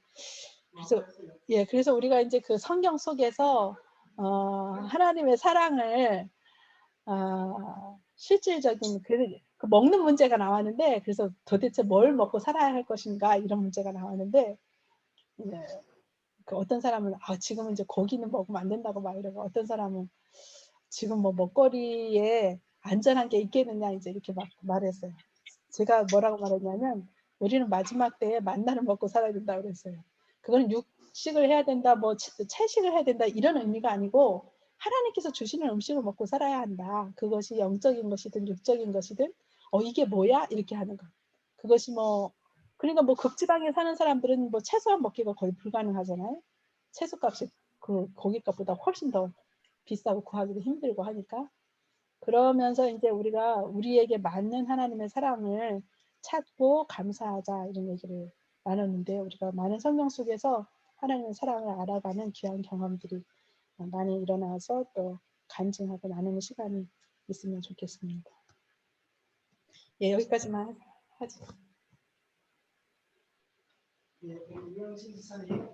그래서 우리가 이제 그 성경 속에서 하나님의 사랑을 실질적인 그 먹는 문제가 나왔는데 그래서 도대체 뭘 먹고 살아야 할 것인가 이런 문제가 나왔는데 그 어떤 사람은 지금은 이제 고기는 먹으면 안 된다고 막 이러고 어떤 사람은 지금 뭐 먹거리에 안전한 게 있겠느냐 이제 이렇게 막 말했어요. 제가 뭐라고 말했냐면 우리는 마지막 때에 만나를 먹고 살아야 된다고 그랬어요. 그건 육식을 해야 된다, 뭐 채식을 해야 된다 이런 의미가 아니고 하나님께서 주시는 음식을 먹고 살아야 한다. 그것이 영적인 것이든 육적인 것이든 이게 뭐야? 이렇게 하는 거. 그것이 뭐 그러니까 뭐 극지방에 사는 사람들은 뭐 채소만 먹기가 거의 불가능하잖아요. 채소값이 그 고기값보다 훨씬 더 비싸고 구하기도 힘들고 하니까 그러면서 이제 우리가 우리에게 맞는 하나님의 사랑을 찾고 감사하자 이런 얘기를 나눴는데 우리가 많은 성경 속에서 하나님의 사랑을 알아가는 귀한 경험들이 많이 일어나서 또 간증하고 나누는 시간이 있으면 좋겠습니다. 여기까지만 하죠. 이영진 지사님.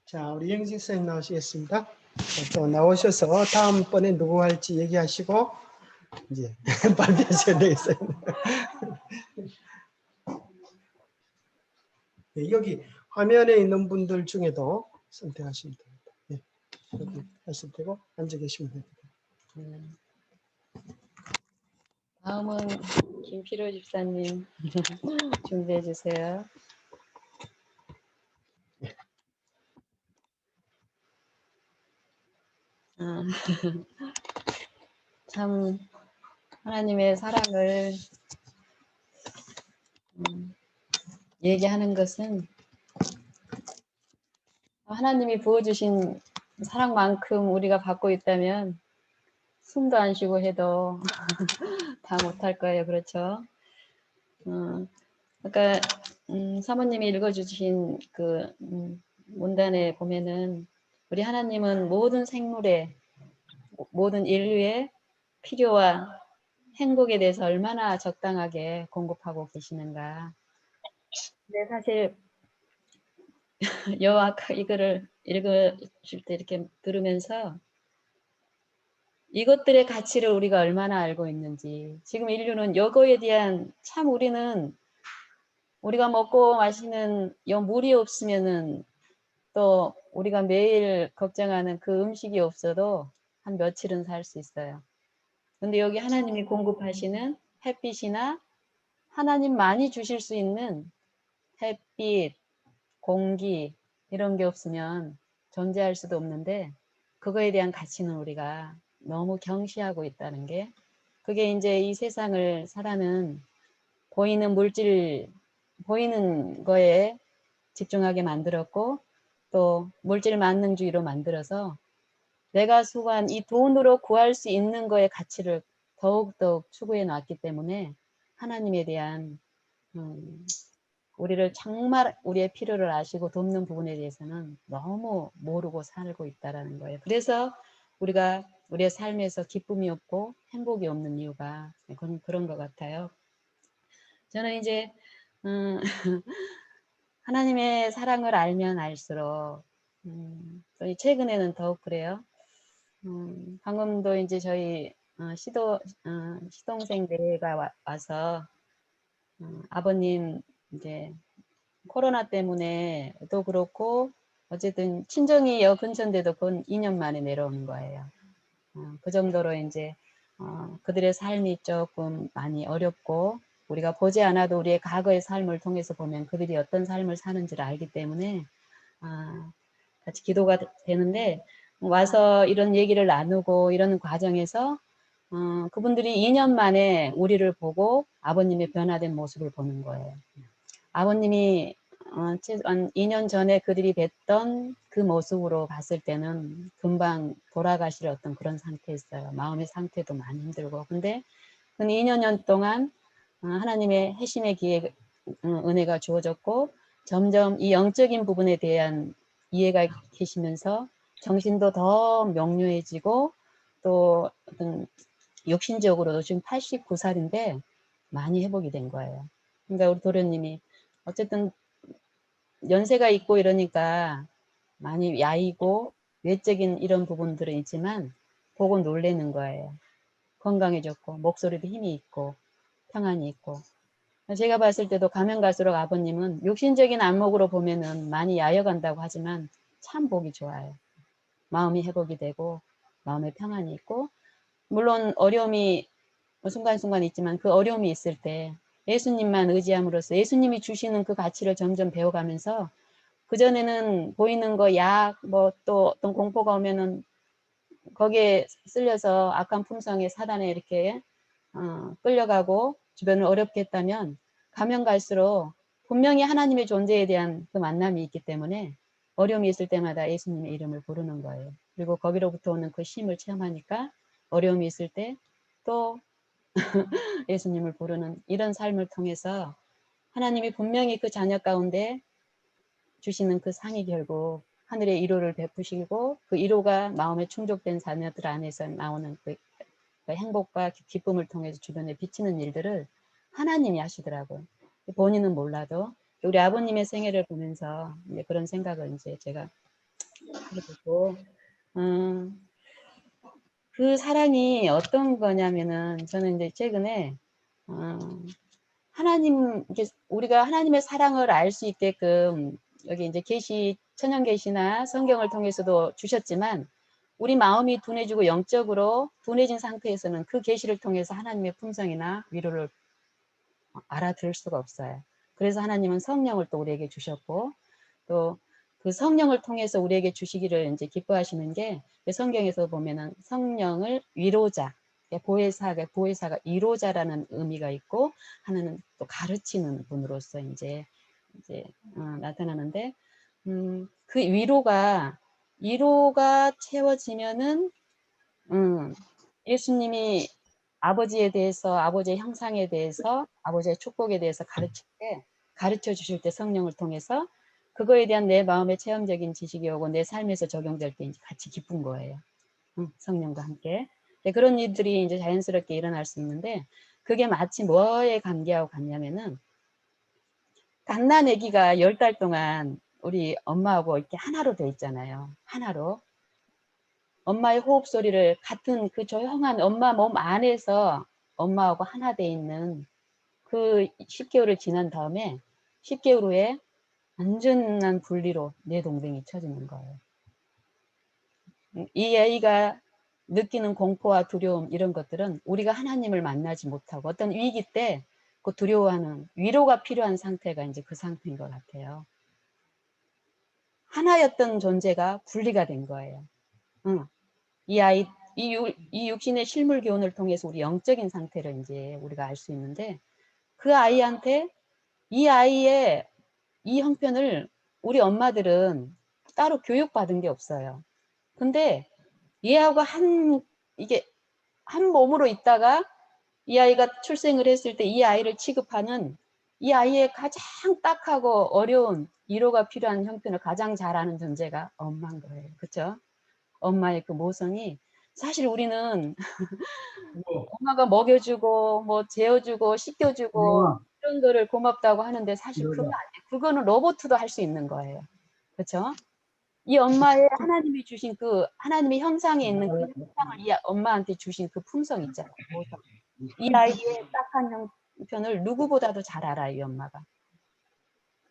자, 우리 이영진 지사님 나오시겠습니다. 또 나오셔서 다음번에 누구 할지 얘기하시고 이제 발표하셔야 되겠어요. 여기 화면에 있는 분들 중에도 선택하시면 됩니다. 여기 하실 테고 앉아 계시면 됩니다. 다음은 김필호 집사님 준비해 주세요. 참 하나님의 사랑을 얘기하는 것은 하나님이 부어주신 사랑만큼 우리가 받고 있다면 숨도 안 쉬고 해도 다 못할 거예요. 그렇죠? 그러니까 사모님이 읽어주신 그 문단에 보면은 우리 하나님은 모든 생물의 모든 인류의 필요와 행복에 대해서 얼마나 적당하게 공급하고 계시는가. 근데 사실 여호와 이거를 읽으실 때 이렇게 들으면서 이것들의 가치를 우리가 얼마나 알고 있는지 지금 인류는 이거에 대한 참 우리가 먹고 마시는 물이 없으면은 또 우리가 매일 걱정하는 그 음식이 없어도 한 며칠은 살 수 있어요. 근데 여기 하나님이 공급하시는 햇빛이나 하나님만이 주실 수 있는 햇빛, 공기 이런 게 없으면 존재할 수도 없는데 그거에 대한 가치는 우리가 너무 경시하고 있다는 게 그게 이제 이 세상을 살아는 보이는 물질, 보이는 거에 집중하게 만들었고 또 물질 만능주의로 만들어서 내가 수고한 이 돈으로 구할 수 있는 거의 가치를 더욱더욱 추구해 놨기 때문에 하나님에 대한 우리를 정말 우리의 필요를 아시고 돕는 부분에 대해서는 너무 모르고 살고 있다는 거예요. 그래서 우리가 우리의 삶에서 기쁨이 없고 행복이 없는 이유가 그런 것 같아요. 저는 이제 하나님의 사랑을 알면 알수록 또 최근에는 더욱 그래요. 방금도 이제 저희 시동생 내가 와서 아버님 이제 코로나 때문에도 그렇고 어쨌든 친정이 여 근처인데도 건 2년 만에 내려오는 거예요. 그 정도로 이제 그들의 삶이 조금 많이 어렵고 우리가 보지 않아도 우리의 과거의 삶을 통해서 보면 그들이 어떤 삶을 사는지를 알기 때문에 같이 기도가 되는데 와서 이런 얘기를 나누고 이러는 과정에서 그분들이 2년 만에 우리를 보고 아버님의 변화된 모습을 보는 거예요. 아버님이 최소한 2년 전에 그들이 뵀던 그 모습으로 봤을 때는 금방 돌아가실 어떤 그런 상태였어요. 마음의 상태도 많이 힘들고. 근데 그 2년 동안 하나님의 해심의 기회, 은혜가 주어졌고 점점 이 영적인 부분에 대한 이해가 계시면서 정신도 더 명료해지고 또 어떤 육신적으로도 지금 89살인데 많이 회복이 된 거예요. 그러니까 우리 도련님이 어쨌든 연세가 있고 이러니까 많이 야이고 외적인 이런 부분들은 있지만 보고 놀라는 거예요. 건강해졌고 목소리도 힘이 있고 평안이 있고. 제가 봤을 때도 가면 갈수록 아버님은 육신적인 안목으로 보면은 많이 야여간다고 하지만 참 보기 좋아요. 마음이 회복이 되고 마음에 평안이 있고 물론 어려움이 순간순간 있지만 그 어려움이 있을 때 예수님만 의지함으로써 예수님이 주시는 그 가치를 점점 배워가면서 그전에는 보이는 거 약 뭐 또 어떤 공포가 오면은 거기에 쓸려서 악한 품성에 사단에 이렇게 끌려가고 주변을 어렵게 했다면 가면 갈수록 분명히 하나님의 존재에 대한 그 만남이 있기 때문에 어려움이 있을 때마다 예수님의 이름을 부르는 거예요. 그리고 거기로부터 오는 그 쉼을 체험하니까 어려움이 있을 때 또 예수님을 부르는 이런 삶을 통해서 하나님이 분명히 그 자녀 가운데 주시는 그 상이 결국 하늘의 위로를 베푸시고 그 위로가 마음에 충족된 자녀들 안에서 나오는 그 행복과 기쁨을 통해서 주변에 비치는 일들을 하나님이 하시더라고요. 본인은 몰라도 우리 아버님의 생애를 보면서 이제 그런 생각을 이제 제가 하게 되고 그 사랑이 어떤 거냐면은 저는 이제 최근에 하나님 이게 우리가 하나님의 사랑을 알 수 있게끔 여기 이제 계시 천연 계시나 성경을 통해서도 주셨지만 우리 마음이 둔해지고 영적으로 둔해진 상태에서는 그 계시를 통해서 하나님의 품성이나 위로를 알아들을 수가 없어요. 그래서 하나님은 성령을 또 우리에게 주셨고 또 그 성령을 통해서 우리에게 주시기를 이제 기뻐하시는 게 성경에서 보면은 성령을 위로자, 보혜사가 위로자라는 의미가 있고 하나는 또 가르치는 분으로서 이제 나타나는데 그 위로가 채워지면은 예수님이 아버지에 대해서 아버지의 형상에 대해서 아버지의 축복에 대해서 가르쳐 주실 때 성령을 통해서 그거에 대한 내 마음의 체험적인 지식이 오고 내 삶에서 적용될 때 이제 같이 기쁜 거예요. 성령과 함께. 그런 일들이 이제 자연스럽게 일어날 수 있는데 그게 마치 뭐에 관계하고 같냐면은 갓난 아기가 10달 동안 우리 엄마하고 이렇게 하나로 돼 있잖아요. 하나로. 엄마의 호흡 소리를 같은 그 조용한 엄마 몸 안에서 엄마하고 하나 돼 있는 그 10개월을 지난 다음에 10개월 후에 완전한 분리로 내 동생이 쳐지는 거예요. 이 아이가 느끼는 공포와 두려움 이런 것들은 우리가 하나님을 만나지 못하고 어떤 위기 때 그 두려워하는 위로가 필요한 상태가 이제 그 상태인 것 같아요. 하나였던 존재가 분리가 된 거예요. 이 육신의 실물 교훈을 통해서 우리 영적인 상태를 이제 우리가 알 수 있는데 그 아이한테 이 아이의 이 형편을 우리 엄마들은 따로 교육받은 게 없어요. 근데 얘하고 이게 한 몸으로 있다가 이 아이가 출생을 했을 때 이 아이를 취급하는 이 아이의 가장 딱하고 어려운 위로가 필요한 형편을 가장 잘 아는 존재가 엄마인 거예요. 그렇죠? 엄마의 그 모성이 사실 우리는 엄마가 먹여주고 뭐 재워주고 씻겨주고 이런 거를 고맙다고 하는데 사실 그거 아니에요. 그거는 로봇도 할 수 있는 거예요. 그렇죠? 이 엄마의 하나님이 주신 그 하나님의 형상에 있는 그 형상을 이 엄마한테 주신 그 품성 있잖아요. 모성. 이 아이의 딱한 형편을 누구보다도 잘 알아요, 이 엄마가.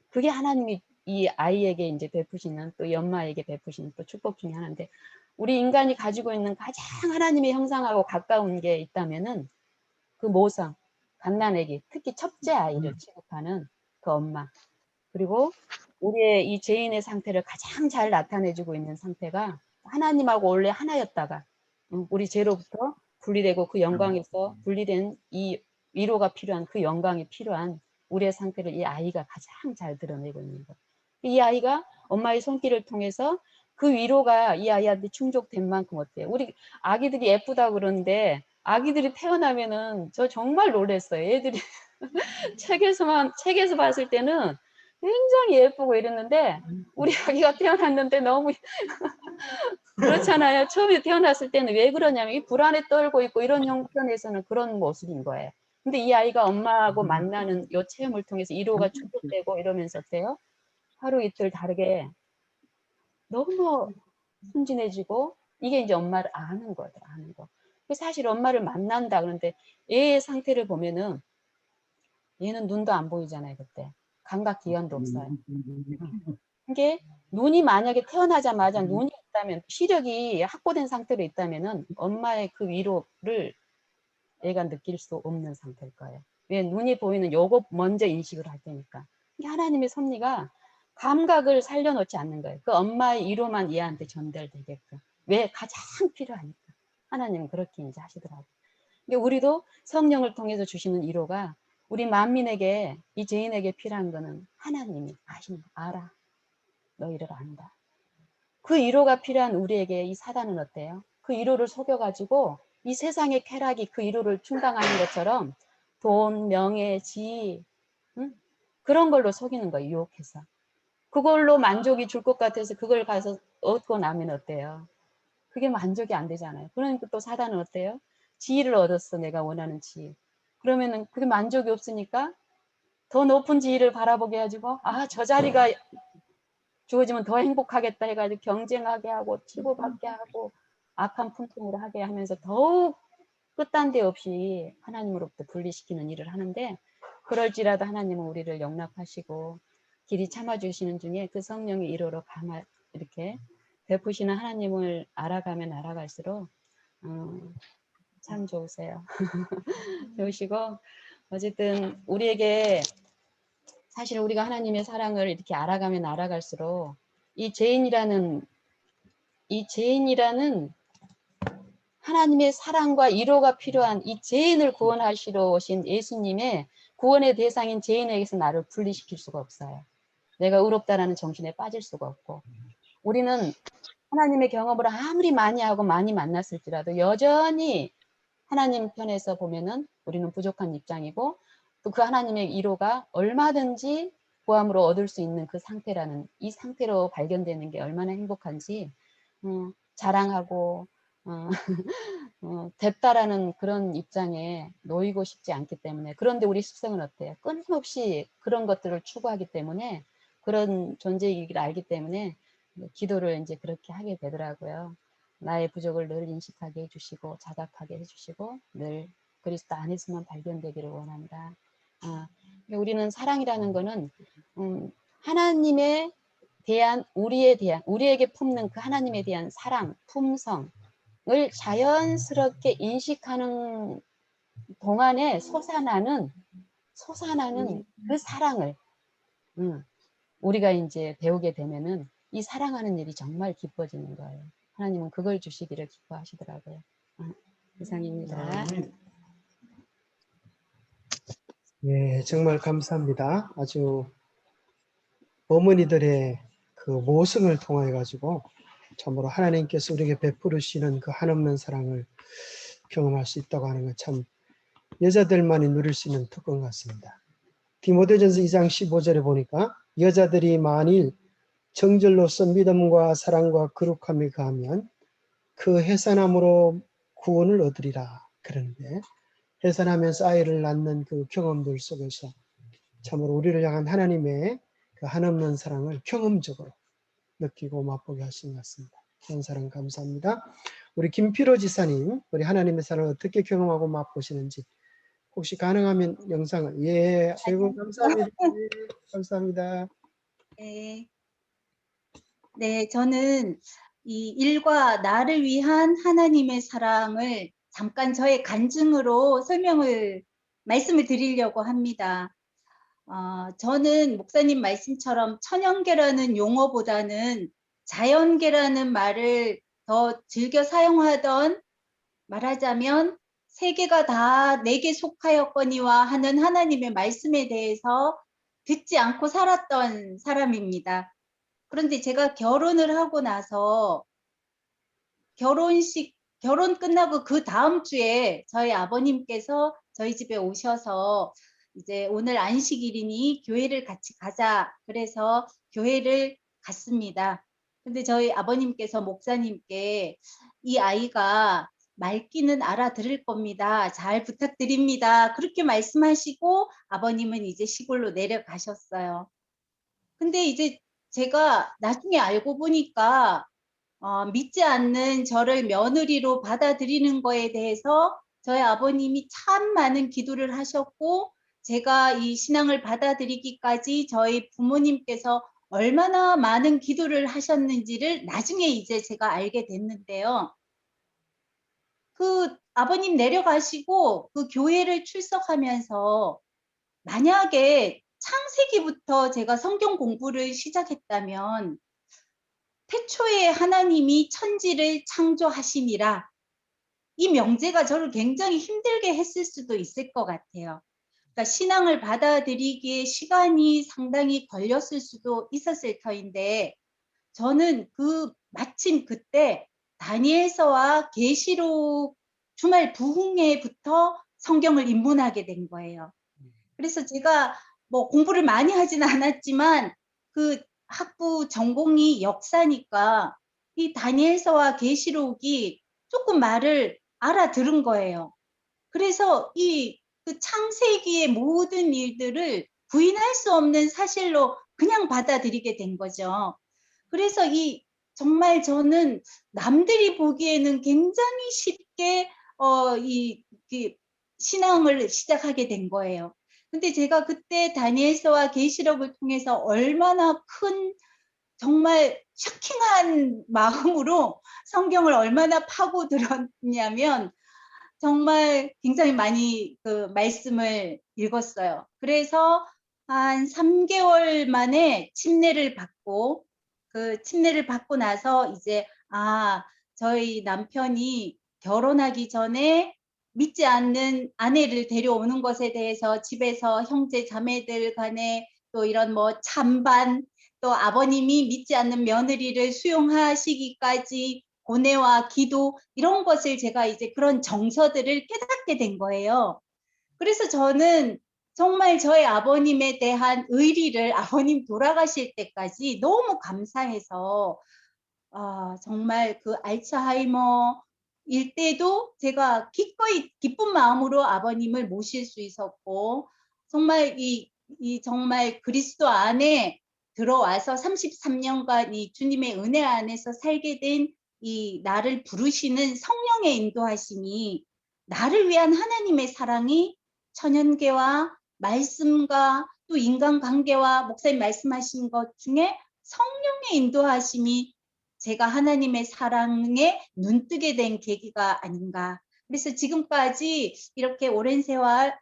그게 하나님이 이 아이에게 이제 베푸시는 또 이 엄마에게 베푸시는 또 축복 중에 하나인데 우리 인간이 가지고 있는 가장 하나님의 형상하고 가까운 게 있다면은 그 모성, 갓난아기, 특히 첫째 아이를 취급하는 그 엄마. 그리고 우리의 이 죄인의 상태를 가장 잘 나타내주고 있는 상태가 하나님하고 원래 하나였다가 우리 죄로부터 분리되고 그 영광에서 분리된 이 위로가 필요한 그 영광이 필요한 우리의 상태를 이 아이가 가장 잘 드러내고 있는 것. 이 아이가 엄마의 손길을 통해서 그 위로가 이 아이한테 충족된 만큼 어때요? 우리 아기들이 예쁘다고 그러는데 아기들이 태어나면은 저 정말 놀랐어요. 애들이 책에서 봤을 때는 굉장히 예쁘고 이랬는데 우리 아기가 태어났는데 너무 그렇잖아요. 처음에 태어났을 때는 왜 그러냐면 이 불안에 떨고 있고 이런 형편에서는 그런 모습인 거예요. 근데 이 아이가 엄마하고 만나는 요 체험을 통해서 위로가 충족되고 이러면서 어때요? 하루 이틀 다르게 너무 순진해지고 이게 이제 엄마를 아는 거죠. 아는 거. 사실 엄마를 만난다 그런데 얘의 상태를 보면은 얘는 눈도 안 보이잖아요. 그때 감각 기관도 없어요. 이게 눈이 만약에 태어나자마자 눈이 있다면 시력이 확보된 상태로 있다면은 엄마의 그 위로를 얘가 느낄 수 없는 상태일 거예요. 왜 눈이 보이는 요거 먼저 인식을 할 테니까. 이게 하나님의 섭리가 감각을 살려놓지 않는 거예요. 그 엄마의 위로만 얘한테 전달되게끔. 왜? 가장 필요하니까. 하나님은 그렇게 이제 하시더라고요. 그러니까 우리도 성령을 통해서 주시는 위로가 우리 만민에게 이 죄인에게 필요한 거는 하나님이 아시는 거 알아. 너희를 안다. 그 위로가 필요한 우리에게 이 사단은 어때요? 그 위로를 속여가지고 이 세상의 쾌락이 그 위로를 충당하는 것처럼 돈, 명예, 지위 그런 걸로 속이는 거예요. 유혹해서. 그걸로 만족이 줄 것 같아서 그걸 가서 얻고 나면 어때요? 그게 만족이 안 되잖아요. 그러니까 또 사단은 어때요? 지위를 얻었어. 내가 원하는 지위. 그러면은 그게 만족이 없으니까 더 높은 지위를 바라보게 해가지고 아, 저 자리가 주어지면 더 행복하겠다 해가지고 경쟁하게 하고 치고받게 하고 악한 품성으로 하게 하면서 더욱 끝단데 없이 하나님으로부터 분리시키는 일을 하는데 그럴지라도 하나님은 우리를 용납하시고 길이 참아주시는 중에 그 성령의 위로로 이렇게 베푸시는 하나님을 알아가면 알아갈수록 참 좋으세요. 좋으시고 어쨌든 우리에게 사실 우리가 하나님의 사랑을 이렇게 알아가면 알아갈수록 이 죄인이라는 하나님의 사랑과 위로가 필요한 이 죄인을 구원하시러 오신 예수님의 구원의 대상인 죄인에게서 나를 분리시킬 수가 없어요. 내가 의롭다라는 정신에 빠질 수가 없고 우리는 하나님의 경험을 아무리 많이 하고 많이 만났을지라도 여전히 하나님 편에서 보면은 우리는 부족한 입장이고 또 그 하나님의 위로가 얼마든지 구함으로 얻을 수 있는 그 상태라는 이 상태로 발견되는 게 얼마나 행복한지 자랑하고 됐다라는 그런 입장에 놓이고 싶지 않기 때문에 그런데 우리 습성은 어때요? 끊임없이 그런 것들을 추구하기 때문에 그런 존재이기를 알기 때문에 기도를 이제 그렇게 하게 되더라고요. 나의 부족을 늘 인식하게 해주시고 자각하게 해주시고 늘 그리스도 안에서만 발견되기를 원한다. 우리는 사랑이라는 거는 하나님에 대한 우리에게 품는 그 하나님에 대한 사랑, 품성을 자연스럽게 인식하는 동안에 솟아나는 그 사랑을 우리가 이제 배우게 되면은 이 사랑하는 일이 정말 기뻐지는 거예요. 하나님은 그걸 주시기를 기뻐하시더라고요. 이상입니다. 예, 정말 감사합니다. 아주 어머니들의 그 모성을 통해 가지고 참으로 하나님께서 우리에게 베푸시는 그 한없는 사랑을 경험할 수 있다고 하는 건 참 여자들만이 누릴 수 있는 특권 같습니다. 디모데전서 2장 15절에 보니까 여자들이 만일 정절로서 믿음과 사랑과 거룩함에 가하면 그 해산함으로 구원을 얻으리라 그러는데 해산하면서 아이를 낳는 그 경험들 속에서 참으로 우리를 향한 하나님의 그 한없는 사랑을 경험적으로 느끼고 맛보게 하신 것 같습니다. 그런 사랑 감사합니다. 우리 김필호 지사님, 우리 하나님의 사랑을 어떻게 경험하고 맛보시는지 혹시 가능하면 영상을 아이고 감사합니다. 감사합니다. 네, 저는 이 일과 나를 위한 하나님의 사랑을 잠깐 저의 간증으로 말씀을 드리려고 합니다. 저는 목사님 말씀처럼 천연계라는 용어보다는 자연계라는 말을 더 즐겨 사용하던, 말하자면 세계가 다 내게 속하였거니와 하는 하나님의 말씀에 대해서 듣지 않고 살았던 사람입니다. 그런데 제가 결혼을 하고 나서 결혼 끝나고 그 다음 주에 저희 아버님께서 저희 집에 오셔서 이제 오늘 안식일이니 교회를 같이 가자. 그래서 교회를 갔습니다. 근데 저희 아버님께서 목사님께 이 아이가 말귀는 알아들을 겁니다. 잘 부탁드립니다. 그렇게 말씀하시고 아버님은 이제 시골로 내려가셨어요. 근데 이제 제가 나중에 알고 보니까 믿지 않는 저를 며느리로 받아들이는 거에 대해서 저희 아버님이 참 많은 기도를 하셨고, 제가 이 신앙을 받아들이기까지 저희 부모님께서 얼마나 많은 기도를 하셨는지를 나중에 이제 제가 알게 됐는데요. 그 아버님 내려가시고 그 교회를 출석하면서 만약에 창세기부터 제가 성경 공부를 시작했다면 태초에 하나님이 천지를 창조하심이라, 이 명제가 저를 굉장히 힘들게 했을 수도 있을 것 같아요. 그러니까 신앙을 받아들이기에 시간이 상당히 걸렸을 수도 있었을 터인데, 저는 마침 그때 다니엘서와 계시록 주말 부흥회부터 성경을 입문하게 된 거예요. 그래서 제가 뭐 공부를 많이 하진 않았지만 그 학부 전공이 역사니까 이 다니엘서와 계시록이 조금 말을 알아들은 거예요. 그래서 그 창세기의 모든 일들을 부인할 수 없는 사실로 그냥 받아들이게 된 거죠. 그래서 정말 저는 남들이 보기에는 굉장히 쉽게 신앙을 시작하게 된 거예요. 근데 제가 그때 다니엘서와 계시록을 통해서 얼마나 큰, 정말 쇼킹한 마음으로 성경을 얼마나 파고들었냐면 정말 굉장히 많이 그 말씀을 읽었어요. 그래서 한 3개월 만에 침례를 받고, 그 침례를 받고 나서 이제 저희 남편이 결혼하기 전에 믿지 않는 아내를 데려오는 것에 대해서 집에서 형제 자매들 간에 또 이런 뭐 찬반, 또 아버님이 믿지 않는 며느리를 수용하시기까지 고뇌와 기도, 이런 것을 제가 이제 그런 정서들을 깨닫게 된 거예요. 그래서 저는 정말 저희 아버님에 대한 의리를 아버님 돌아가실 때까지 너무 감사해서 정말 그 알츠하이머 일 때도 제가 기꺼이 기쁜 마음으로 아버님을 모실 수 있었고, 정말 정말 그리스도 안에 들어와서 33년간 이 주님의 은혜 안에서 살게 된 이 나를 부르시는 성령의 인도하심이, 나를 위한 하나님의 사랑이 천연계와 말씀과 또 인간관계와 목사님 말씀하신 것 중에 성령의 인도하심이 제가 하나님의 사랑에 눈뜨게 된 계기가 아닌가. 그래서 지금까지 이렇게 오랜 세월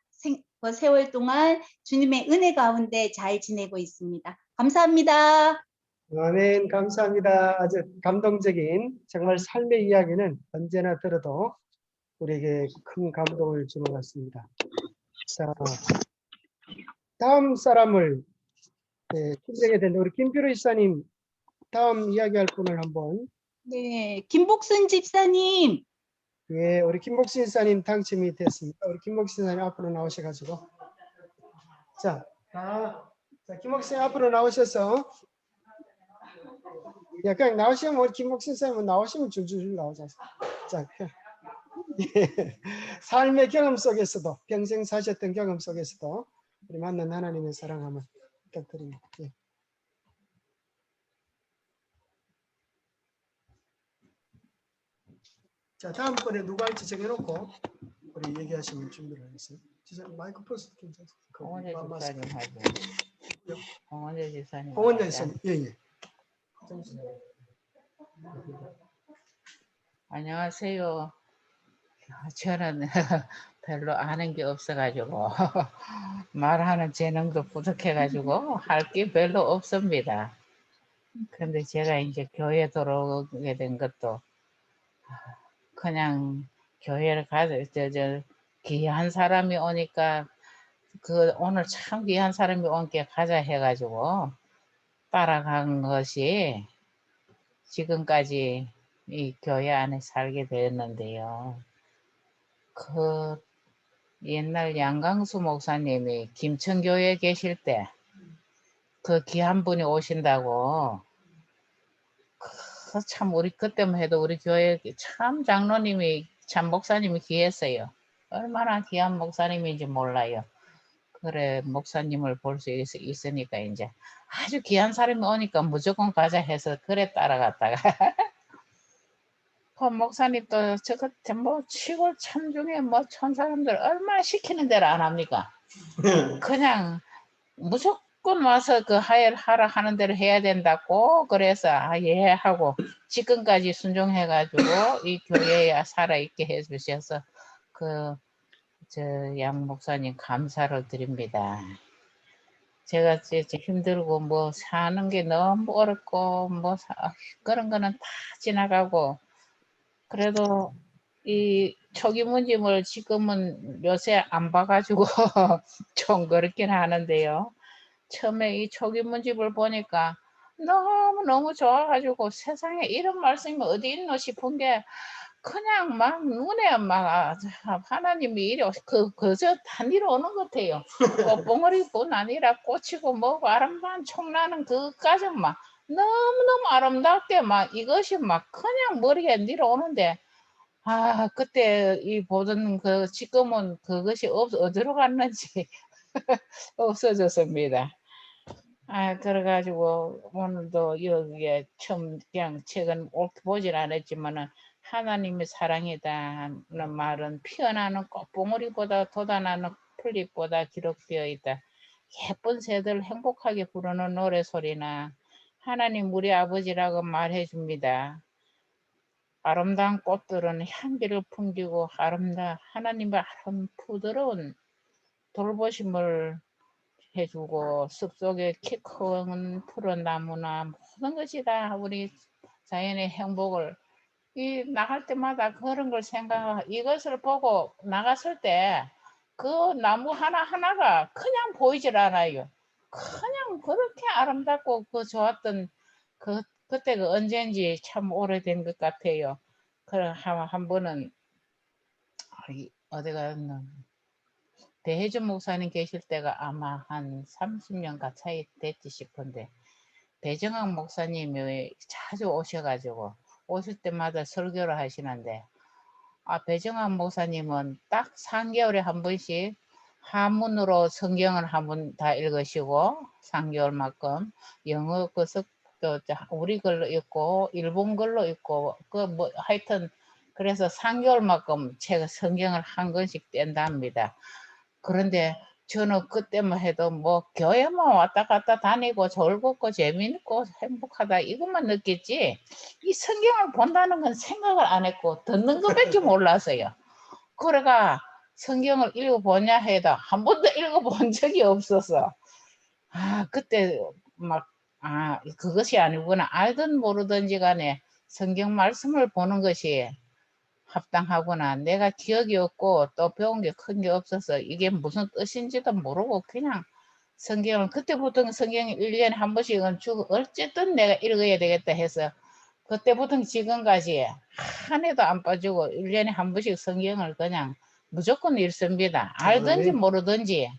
동안 주님의 은혜 가운데 잘 지내고 있습니다. 감사합니다. 아멘. 감사합니다. 아주 감동적인 정말 삶의 이야기는 언제나 들어도 우리에게 큰 감동을 주는 것 같습니다. 자, 다음 사람을 초대하게 되는데 우리 김필호 집사님 다음 이야기할 분을 한번. 네, 김복순 집사님. 예, 우리 김복순 집사님 당첨이 됐습니다. 우리 김복순 집사님 앞으로 나오셔가지고. 자, 김복순 앞으로 나오셔서. 야, 그냥 나오시면 우리 김복순 집사님 나오시면 줄줄 나오자. 자, 예. 삶의 경험 속에서도, 평생 사셨던 경험 속에서도 우리 만난 하나님의 사랑함을 부탁드립니다. 예. 자, 다음번에 누가 할지 정해놓고 우리 얘기하시면 준비를 하겠습니다. 마이크 포스트 괜찮습니까? 홍원재 집사님 하죠. 홍원재 집사님. 홍원재 집사님, 예. 안녕하세요. 저는 별로 아는 게 없어가지고 말하는 재능도 부족해가지고 할 게 별로 없습니다. 그런데 제가 이제 교회 들어오게 된 것도 그냥 교회를 가자. 저 귀한 사람이 오니까 그 오늘 참 귀한 사람이 온게 가자 해가지고 따라간 것이 지금까지 이 교회 안에 살게 되었는데요. 그 옛날 양강수 목사님이 김천교회에 계실 때 그 귀한 분이 오신다고 참 우리 그때만 해도 우리 교회 참 장로님이 참 목사님이 귀했어요. 얼마나 귀한 목사님인지 몰라요. 그래 목사님을 볼 수 있으니까 이제 아주 귀한 사람이 오니까 무조건 가자 해서 그래 따라갔다가 그 목사님 또 저거 뭐 시골 참 중에 뭐 천 사람들 얼마나 시키는 대로 안 합니까? 그냥 무조건 와서 그 하라 하는 대로 해야 된다고 그래서 예 하고 지금까지 순종해가지고 이 교회에 살아있게 해주셔서 그 저 양 목사님 감사를 드립니다. 제가 진짜 힘들고 뭐 사는 게 너무 어렵고 뭐 그런 거는 다 지나가고 그래도 이 초기문짐을 지금은 요새 안 봐가지고 좀 그렇긴 하는데요. 처음에 이 초기문집을 보니까 너무너무 좋아가지고 세상에 이런 말씀이 어디 있노 싶은 게 그냥 막 눈에 막 하나님이 이래 그저 단일 오는 것 같아요. 꽃봉오리뿐 아니라 꽃이고 뭐고 아름다운 총나는 그까지 막 너무너무 아름답게 막 이것이 막 그냥 머리에 내려오는데 그때 이 보던 그 지금은 그것이 어디로 갔는지 없어졌습니다. 그래가지고 오늘도 여기에 처음 그냥 책은 옳게 보질 않았지만은 하나님의 사랑이다는 말은 피어나는 꽃봉오리보다 돋아나는 풀잎보다 기록되어 있다. 예쁜 새들 행복하게 부르는 노래소리나 하나님 우리 아버지라고 말해 줍니다. 아름다운 꽃들은 향기를 풍기고 하나님의 부드러운 돌보심을 해주고 숲속에 키 큰 푸른 나무나 모든 것이 다 우리 자연의 행복을 나갈 때마다 그런 걸 이것을 보고 나갔을 때 그 나무 하나하나가 그냥 보이질 않아요. 그냥 그렇게 아름답고 좋았던 그때가 언제인지 참 오래된 것 같아요. 그래 한 번은 어디 갔나 대혜준 목사님 계실 때가 아마 한 30년 가까이 됐지 싶은데 배정학 목사님이 자주 오셔가지고 오실 때마다 설교를 하시는데 배정학 목사님은 딱 3개월에 한 번씩 한문으로 성경을 한 번 다 읽으시고 3개월만큼 영어 또 우리 글로 읽고 일본 글로 읽고 뭐 하여튼 그래서 3개월만큼 제가 성경을 한 권씩 뗀답니다. 그런데 저는 그때만 해도 뭐 교회만 왔다 갔다 다니고 즐겁고 재미있고 행복하다 이것만 느꼈지 이 성경을 본다는 건 생각을 안 했고 듣는 것밖에 몰랐어요. 그래가 성경을 읽어보냐 해도 한 번도 읽어본 적이 없어서 그때 막 그것이 아니구나 알든 모르든지 간에 성경 말씀을 보는 것이 합당하구나. 내가 기억이 없고 또 배운 게 큰 게 없어서 이게 무슨 뜻인지도 모르고 그냥 성경을 그때부터 성경 1년에 한 번씩은 어쨌든 내가 읽어야 되겠다 해서 그때부터 지금까지 한 해도 안 빠지고 1년에 한 번씩 성경을 그냥 무조건 읽습니다. 알든지 모르든지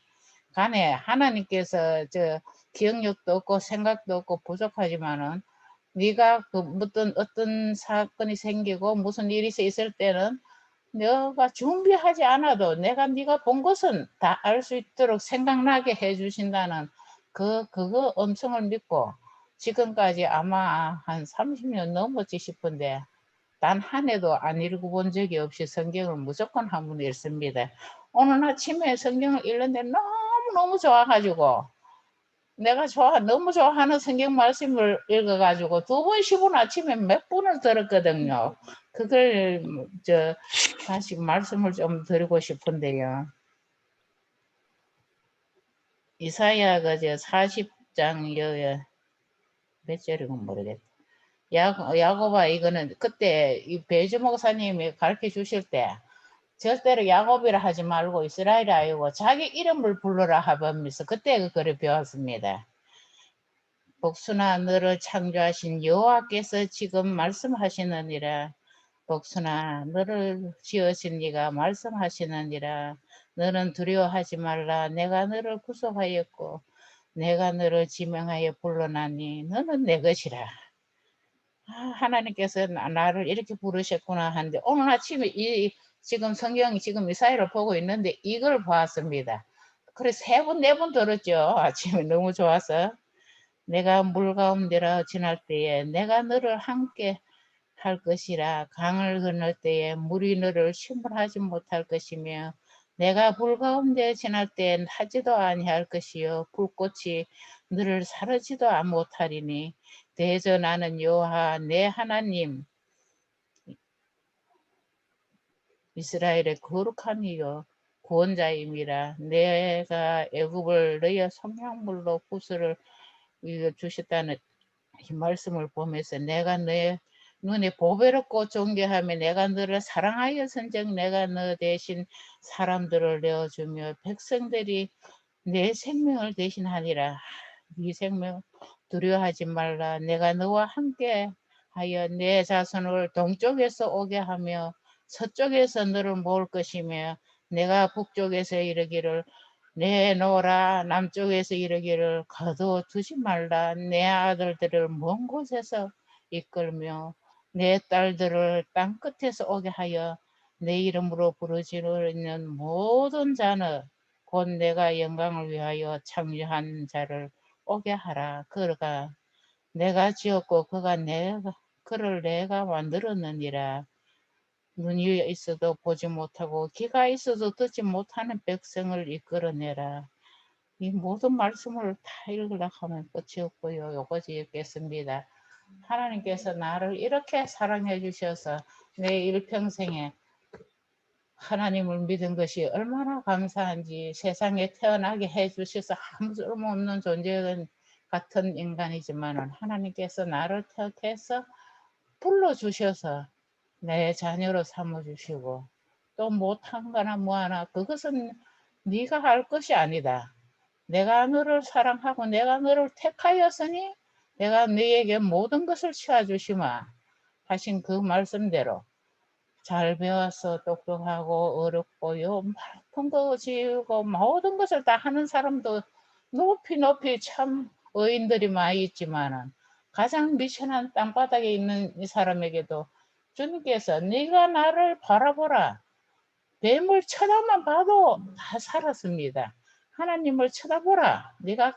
간에 하나님께서 기억력도 없고 생각도 없고 부족하지만은 네가 어떤 사건이 생기고 무슨 일이 있을 때는 너가 준비하지 않아도 네가 본 것은 다 알 수 있도록 생각나게 해주신다는 그거 엄청을 믿고 지금까지 아마 한 30년 넘었지 싶은데 단 한 해도 안 읽어본 적이 없이 성경을 무조건 한 번 읽습니다. 오늘 아침에 성경을 읽는데 너무너무 좋아가지고 내가 너무 좋아하는 성경 말씀을 읽어가지고 2번, 10분 아침에 몇 번을 들었거든요. 그걸 다시 말씀을 좀 드리고 싶은데요. 이사야 40장 몇 절이건 모르겠다. 야곱아, 이거는 그때 이 배주 목사님이 가르쳐 주실 때 절대로 야곱이라 하지 말고 이스라엘이 아니고 자기 이름을 불러라 하면서 그때 그를 배웠습니다. 복순아, 너를 창조하신 여호와께서 지금 말씀하시느니라. 복순아, 너를 지으신 네가 말씀하시느니라. 너는 두려워하지 말라. 내가 너를 구속하였고 내가 너를 지명하여 불러나니 너는 내 것이라. 하나님께서 나를 이렇게 부르셨구나 하는데 오늘 아침에 지금 성경이 지금 이사야를 보고 있는데 이걸 보았습니다. 그래 3번 4번 들었죠. 아침에 너무 좋아서. 내가 물 가운데라 지날 때에 내가 너를 함께 할 것이라. 강을 건널 때에 물이 너를 침몰하지 못할 것이며 내가 불 가운데 지날 때엔 타지도 아니할 것이요 불꽃이 너를 사르지도 못하리니 대저 나는 여호와 내 하나님 이스라엘의 거룩한 이요 구원자임이라. 내가 애굽을 너의 성량물로 구슬을 주셨다는 이 말씀을 보면서 내가 너의 눈에 보배롭고 존귀하며 내가 너를 사랑하여선즉 내가 너 대신 사람들을 내어주며 백성들이 내 생명을 대신하니라. 네 생명 두려워하지 말라. 내가 너와 함께 하여 내 자손을 동쪽에서 오게 하며 서쪽에서 너를 모을 것이며 내가 북쪽에서 이르기를 내놓으라. 남쪽에서 이르기를 거둬두지 말라. 내 아들들을 먼 곳에서 이끌며 내 딸들을 땅 끝에서 오게 하여 내 이름으로 부르짖는 모든 자는 곧 내가 영광을 위하여 창조한 자를 오게 하라. 그가 내가 지었고 그를 내가 만들었느니라. 눈이 있어도 보지 못하고 귀가 있어도 듣지 못하는 백성을 이끌어내라. 이 모든 말씀을 다 읽으려고 하면 끝이 없고요. 요거지 읽겠습니다. 하나님께서 나를 이렇게 사랑해 주셔서 내 일평생에 하나님을 믿은 것이 얼마나 감사한지. 세상에 태어나게 해주셔서 아무 쓸모없는 존재 같은 인간이지만 하나님께서 나를 택해서 불러주셔서 내 자녀로 삼아주시고 또 못한 거나 뭐하나 그것은 네가 할 것이 아니다. 내가 너를 사랑하고 내가 너를 택하였으니 내가 너에게 모든 것을 채워주시마 하신 그 말씀대로 잘 배워서 똑똑하고 어렵고요 많은 거 지우고 모든 것을 다 하는 사람도 높이 참 의인들이 많이 있지만 가장 미천한 땅바닥에 있는 이 사람에게도 주님께서 네가 나를 바라보라. 뱀을 쳐다만 봐도 다 살았습니다. 하나님을 쳐다보라. 네가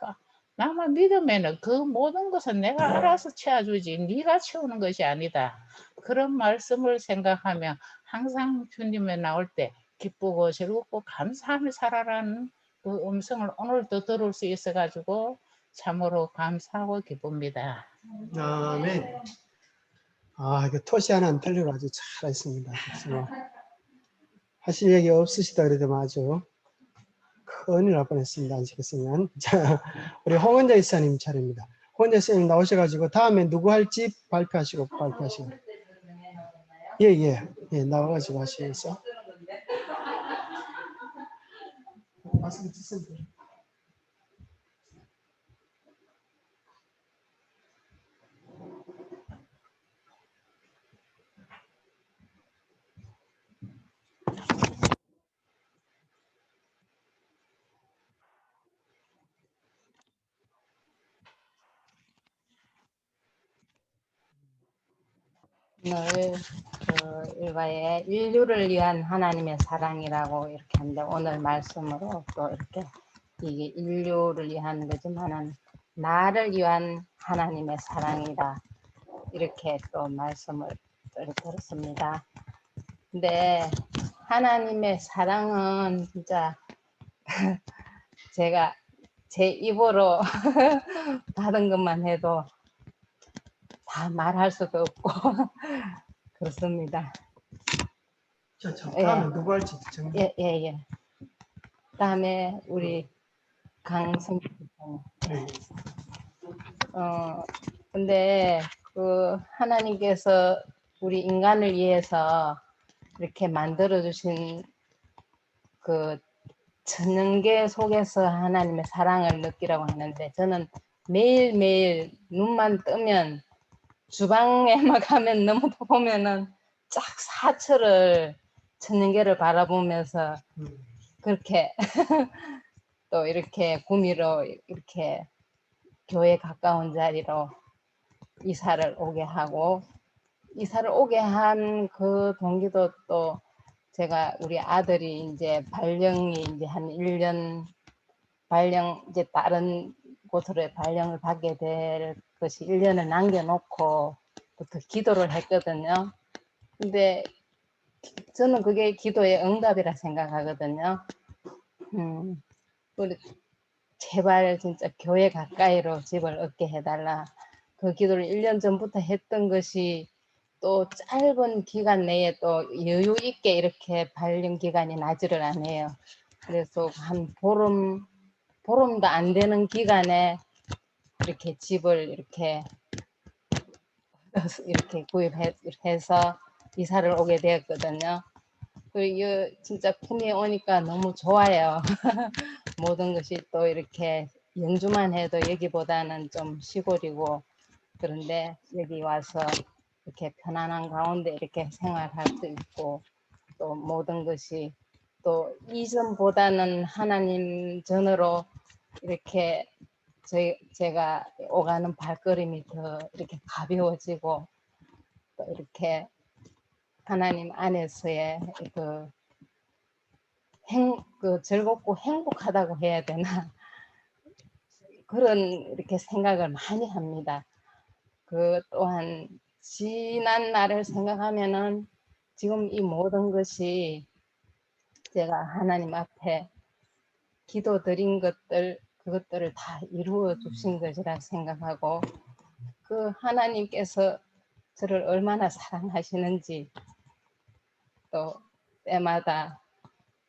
나만 믿으면 그 모든 것은 내가 알아서 채워주지 네가 채우는 것이 아니다. 그런 말씀을 생각하며 항상 주님에 나올 때 기쁘고 즐겁고 감사하며 살아라는 그 음성을 오늘도 들을 수 있어가지고 참으로 감사하고 기쁩니다. 아멘. 아, 이거 토시 하나 안 틀리고 아주 잘했습니다. 하실 얘기 없으시다 그래도 아주 큰일 날 뻔했습니다. 안 시켰으면. 자, 우리 홍은자 이사님 차례입니다. 홍은자 이사님 나오셔가지고 다음에 누구 할지 발표하시고. 예, 나와가지고 하시면서. 마스크 쓰세요. 오늘 일과에 인류를 위한 하나님의 사랑이라고 이렇게 하는데 오늘 말씀으로 또 이렇게 이게 인류를 위한 거지만은 나를 위한 하나님의 사랑이다 이렇게 또 말씀을 들었습니다. 근데 하나님의 사랑은 진짜 제가 제 입으로 받은 것만 해도 다 말할 수도 없고 그렇습니다. 자, 다음에 누구 할지 정해. 예. 다음에 우리 강성. 근데 그 하나님께서 우리 인간을 위해서 이렇게 만들어 주신 그 천연계 속에서 하나님의 사랑을 느끼라고 하는데, 저는 매일매일 눈만 뜨면 주방에만 가면 너무 보면은 쫙 사철을 천연계를 바라보면서 그렇게 또 이렇게 구미로 이렇게 교회 가까운 자리로 이사를 오게 하고, 이사를 오게 한 그 동기도 또 제가 우리 아들이 이제 발령이 이제 한 1년 발령, 이제 다른 곳으로 발령을 받게 될 것이 1년을 남겨놓고 부터 기도를 했거든요. 근데 저는 그게 기도의 응답이라 생각하거든요. 우리 제발 진짜 교회 가까이로 집을 얻게 해달라. 그 기도를 1년 전부터 했던 것이 또 짧은 기간 내에 또 여유 있게 이렇게 발령 기간이 나지를 않아요. 그래서 한 보름도 안 되는 기간에 이렇게 집을 이렇게 구입해서 이사를 오게 되었거든요. 진짜 꿈이 오니까 너무 좋아요. 모든 것이 또 이렇게 영주만 해도 여기보다는 좀 시골이고, 그런데 여기 와서 이렇게 편안한 가운데 이렇게 생활할 수 있고, 또 모든 것이 또 이전보다는 하나님 전으로 이렇게 제가 오가는 발걸음이 더 이렇게 가벼워지고, 또 이렇게 하나님 안에서의 그 즐겁고 행복하다고 해야 되나, 그런 이렇게 생각을 많이 합니다. 그 또한 지난 날을 생각하면은 지금 이 모든 것이 제가 하나님 앞에 기도드린 그것들을 다 이루어 주신 것이라 생각하고, 그 하나님께서 저를 얼마나 사랑하시는지, 또 때마다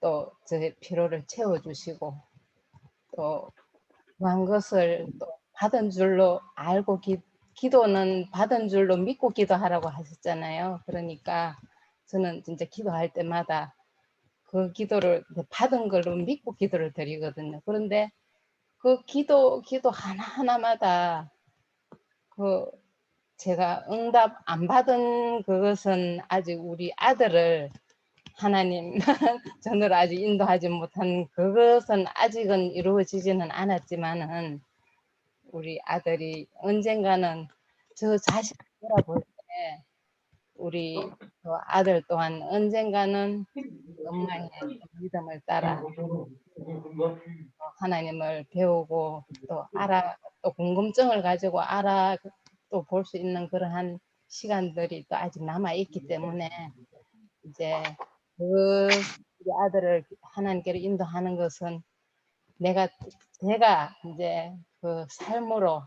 또 저의 필요를 채워주시고, 또 구한 것을 또 받은 줄로 알고 기도는 받은 줄로 믿고 기도하라고 하셨잖아요. 그러니까 저는 진짜 기도할 때마다 그 기도를 받은 걸로 믿고 기도를 드리거든요. 그런데 그 기도 하나하나마다 그 제가 응답 안 받은 그것은 아직 우리 아들을 하나님 전으로 아직 인도하지 못한 그것은 아직은 이루어지지는 않았지만은, 우리 아들이 언젠가는 저 자신을 돌아볼 때 우리 그 아들 또한 언젠가는 엄마의 믿음을 따라 하나님을 배우고 또 궁금증을 가지고 또 볼 수 있는 그러한 시간들이 또 아직 남아 있기 때문에, 이제 우리 아들을 하나님께로 인도하는 것은 제가 이제 그 삶으로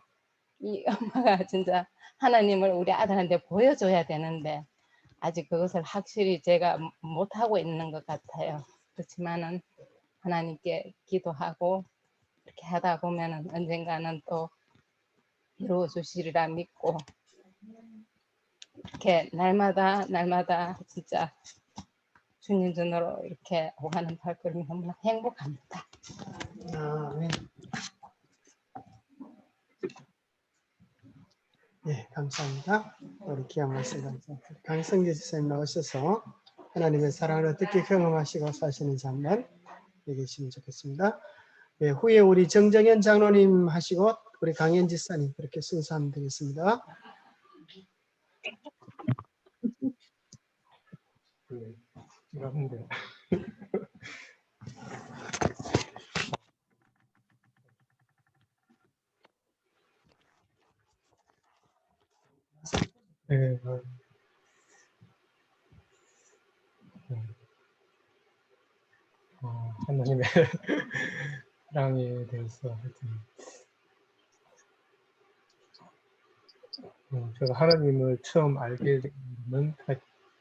이 엄마가 진짜 하나님을 우리 아들한테 보여줘야 되는데, 아직 그것을 확실히 제가 못하고 있는 것 같아요. 그렇지만은 하나님께 기도하고 이렇게 하다 보면은 언젠가는 또 이루어 주시리라 믿고, 이렇게 날마다 진짜 주님 전으로 이렇게 오가는 발걸음이 너무나 행복합니다. 아멘. 네, 감사합니다. 우리 귀한 말씀 감사합니다. 강성재 지사님 나오셔서 하나님의 사랑을 어떻게 경험하시고 사시는지 한번 얘기해 주시면 좋겠습니다. 네, 후에 우리 정정현 장로님 하시고 우리 강현 지사님 그렇게 순서하면 되겠습니다. 네, 하나님의 사랑에 대해서 하여튼 제가 하나님을 처음 알게 된 건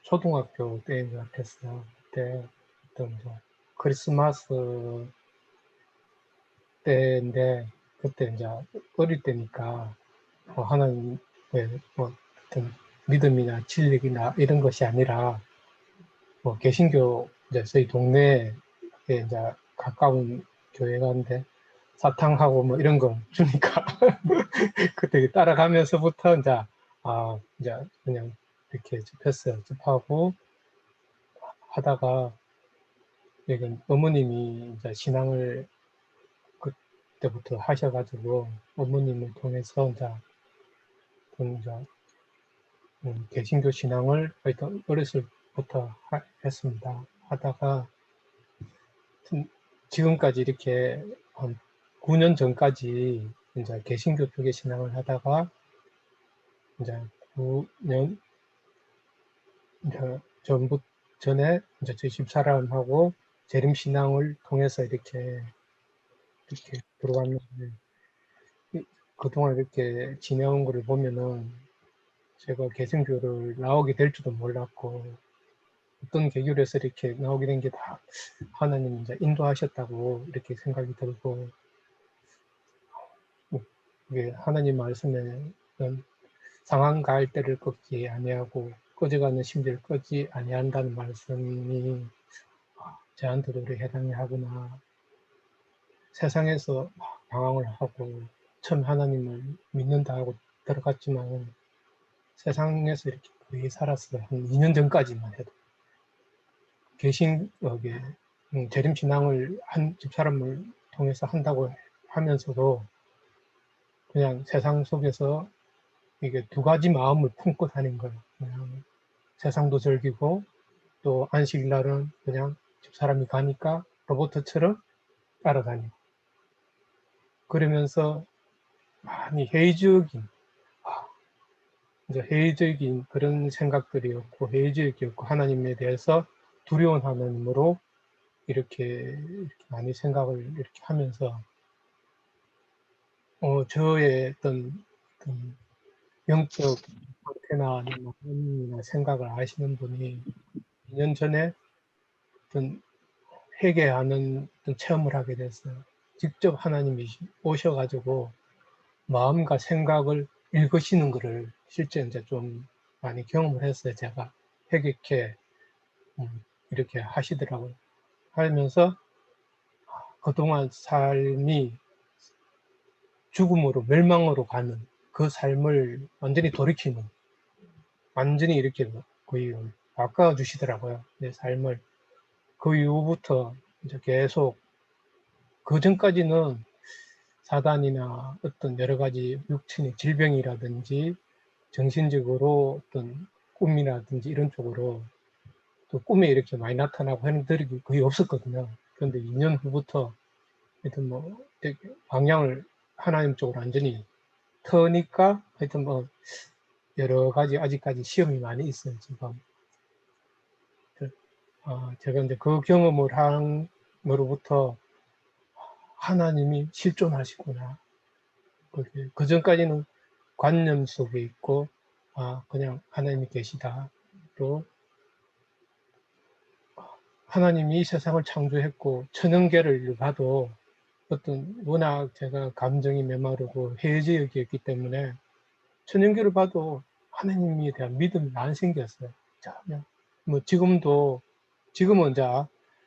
초등학교 때인 것 같았어요. 그때 어떤 크리스마스 때인데, 그때 이제 어릴 때니까 하나님의 어떤 믿음이나 진리나 이런 것이 아니라 뭐 개신교 이제 저희 동네에 이제 가까운 교회가 있는데 사탕하고 뭐 이런 거 주니까 그때 따라가면서부터 이제 이제 그냥 이렇게 접했어요. 접하고 하다가 여기 어머님이 이제 신앙을 그때부터 하셔가지고 어머님을 통해서 이제 개신교 신앙을 하여튼 어렸을 부터 했습니다. 하다가 지금까지 이렇게 한 9년 전까지 이제 개신교 쪽의 신앙을 하다가 이제 9년 전에 이제 저희 집사람하고 재림 신앙을 통해서 이렇게 들어왔는데 그동안 이렇게 지내온 거를 보면은 제가 개신교를 나오게 될 줄도 몰랐고 어떤 계기로서 이렇게 나오게 된 게 다 하나님 이제 인도하셨다고 이렇게 생각이 들고 이게 하나님 말씀에 상한 가할 때를 꺾지 아니하고 꺼져가는 심지를 끄지 아니한다는 말씀이 저한테도 그렇게 해당이 하구나. 세상에서 방황을 하고 처음 하나님을 믿는다 하고 들어갔지만 세상에서 이렇게 거의 살았어요. 한 2년 전까지만 해도. 재림신앙을 한 집사람을 통해서 한다고 하면서도 그냥 세상 속에서 이게 두 가지 마음을 품고 다닌 거예요. 그냥 세상도 즐기고 또 안식일날은 그냥 집사람이 가니까 로봇처럼 따라다니고 그러면서 많이 회의적인 그런 생각들이었고 회의적이었고 하나님에 대해서 두려운 하나님으로 이렇게 많이 생각을 이렇게 하면서 저의 어떤 영적 상태나 하나님이나 생각을 아시는 분이 2년 전에 어떤 회개하는 어떤 체험을 하게 됐어요. 직접 하나님이 오셔가지고 마음과 생각을 읽으시는 것을 실제 이제 좀 많이 경험을 했어요. 제가 회개케 이렇게 하시더라고요. 하면서 그동안 삶이 죽음으로 멸망으로 가는 그 삶을 완전히 돌이키는 완전히 이렇게 거의 바꿔 주시더라고요. 내 삶을. 그 이후부터 이제 계속 그 전까지는 사단이나 어떤 여러 가지 육신의 질병이라든지 정신적으로 어떤 꿈이라든지 이런 쪽으로 또 꿈에 이렇게 많이 나타나고 하는 들이 거의 없었거든요. 그런데 2년 후부터 하여튼 뭐 방향을 하나님 쪽으로 완전히 터니까 하여튼 뭐 여러 가지 아직까지 시험이 많이 있어요, 지금. 제가 이제 그 경험을 한 거로부터 하나님이 실존하시구나. 그 전까지는 관념 속에 있고, 그냥 하나님이 계시다. 또 하나님이 이 세상을 창조했고, 천연계를 봐도 어떤 워낙 제가 감정이 메마르고 회의적이었기 때문에 천연계를 봐도 하나님에 대한 믿음이 안 생겼어요. 자, 뭐 지금은 이제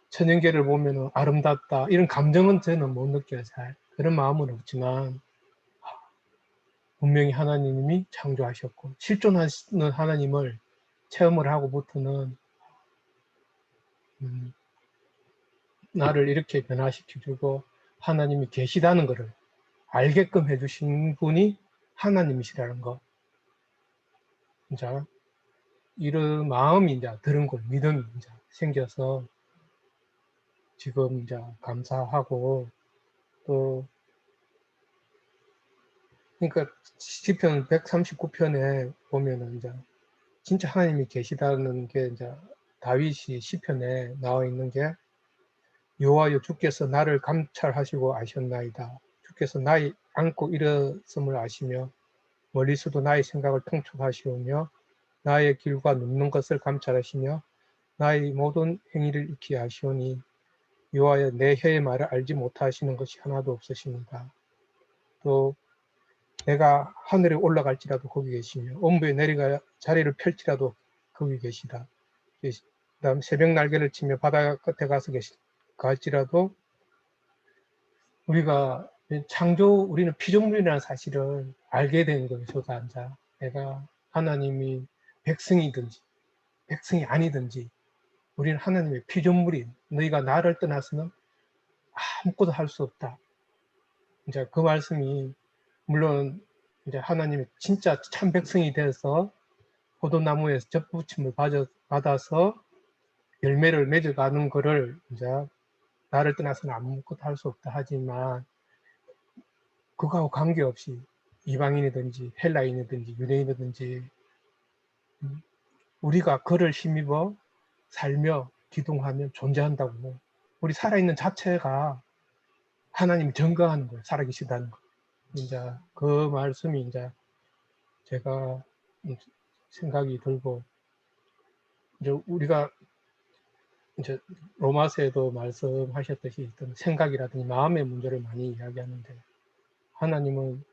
천연계를 보면 아름답다 이런 감정은 저는 못 느껴요. 잘 그런 마음은 없지만 분명히 하나님이 창조하셨고 실존하시는 하나님을 체험을 하고부터는 나를 이렇게 변화시켜주고 하나님이 계시다는 것을 알게끔 해주신 분이 하나님이시라는 거. 이제 이런 마음이 이제 들은 걸 믿음이 이제 생겨서 지금 이제 감사하고 또 그러니까 시편 139편에 보면은 이제 진짜 하나님이 계시다는 게 이제 다윗이 시편에 나와 있는 게 여호와여 주께서 나를 감찰하시고 아셨나이다. 주께서 나의 안고 일었음을 아시며 멀리서도 나의 생각을 통촉하시오며 나의 길과 눕는 것을 감찰하시며 나의 모든 행위를 익히 아시오니 여호와여 내 혀의 말을 알지 못하시는 것이 하나도 없으십니다. 또 내가 하늘에 올라갈지라도 거기 계시며 엄부에 내려가 자리를 펼치라도 거기 계시다. 그다음 새벽 날개를 치며 바다 끝에 가서 갈지라도 우리가 우리는 피조물이라는 사실을 알게 된 거예요. 저도 앉아. 내가 하나님이 백성이든지 백성이 아니든지 우리는 하나님의 피조물인, 너희가 나를 떠나서는 아무것도 할 수 없다. 이제 그 말씀이 물론 이제 하나님의 진짜 참 백성이 돼서 포도나무에서 접붙임을 받아서 열매를 맺어가는 거를 이제 나를 떠나서는 아무것도 할 수 없다 하지만 그거하고 관계없이 이방인이든지 헬라인이든지 유대인이든지 우리가 그를 힘입어 살며 기동하며 존재한다고. 우리 살아있는 자체가 하나님이 증거하는 거예요. 살아계시다는 거. 이제 그 말씀이 이제 제가 생각이 들고, 이제 우리가 이제 로마서에도 말씀하셨듯이 어떤 생각이라든지 마음의 문제를 많이 이야기하는데, 하나님은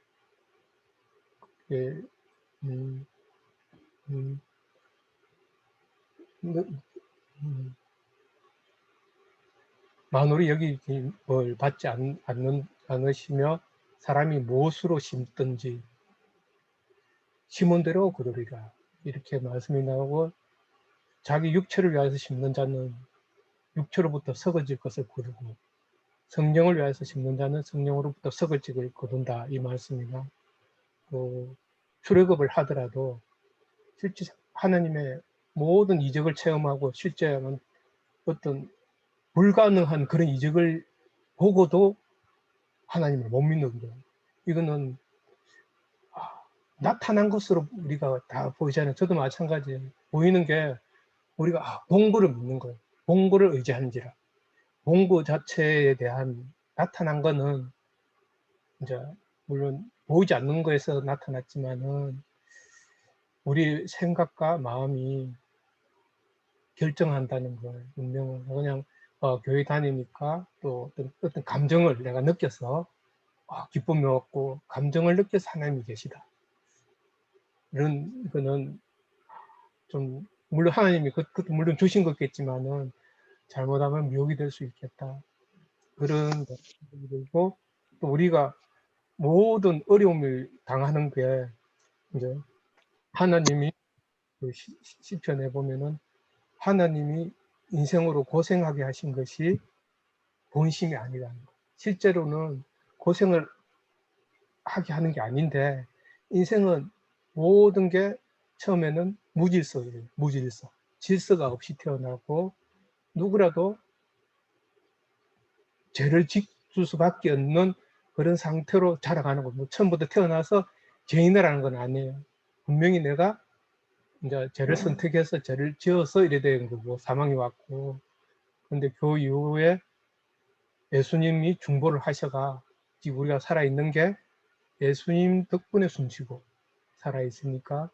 만물이 여김을 받지 않으시며 사람이 무엇으로 심든지 심은 대로 거두리라, 이렇게 말씀이 나오고, 자기 육체를 위하여서 심는 자는 육체로부터 썩어질 것을 거두고 성령을 위하여서 심는 자는 성령으로부터 썩어질 것을 거둔다, 이 말씀이나 또 출애굽을 하더라도 실제 하나님의 모든 이적을 체험하고 실제 어떤 불가능한 그런 이적을 보고도 하나님을 못 믿는 거예요. 이거는 나타난 것으로 우리가 다 보이잖아요. 저도 마찬가지예요. 보이는 게 우리가 본거를 믿는 거예요. 본거를 의지한지라. 본거 자체에 대한 나타난 거는 이제 물론 보이지 않는 거에서 나타났지만은 우리 생각과 마음이 결정한다는 거예요. 운명은 그냥 교회 다니니까 또 어떤 감정을 내가 느껴서 기쁨이 없고 감정을 느껴서 하나님이 계시다. 이런 거는 좀 물론 하나님이 그것도 물론 주신 거겠지만은 잘못하면 미혹이 될 수 있겠다. 그런 생각이 들고, 또 우리가 모든 어려움을 당하는 게 이제 하나님이 그 시편에 보면은 하나님이 인생으로 고생하게 하신 것이 본심이 아니라는 거. 실제로는 고생을 하게 하는 게 아닌데, 인생은 모든 게 처음에는 무질서예요. 무질서. 질서가 없이 태어나고 누구라도 죄를 짓을 수밖에 없는 그런 상태로 자라가는 거고, 처음부터 태어나서 죄인이라는 건 아니에요. 분명히 내가 이제 죄를 선택해서 죄를 지어서 이래 된 거고 사망이 왔고, 근데 그 이후에 예수님이 중보를 하셔가 지금 우리가 살아있는 게 예수님 덕분에 숨쉬고 살아있으니까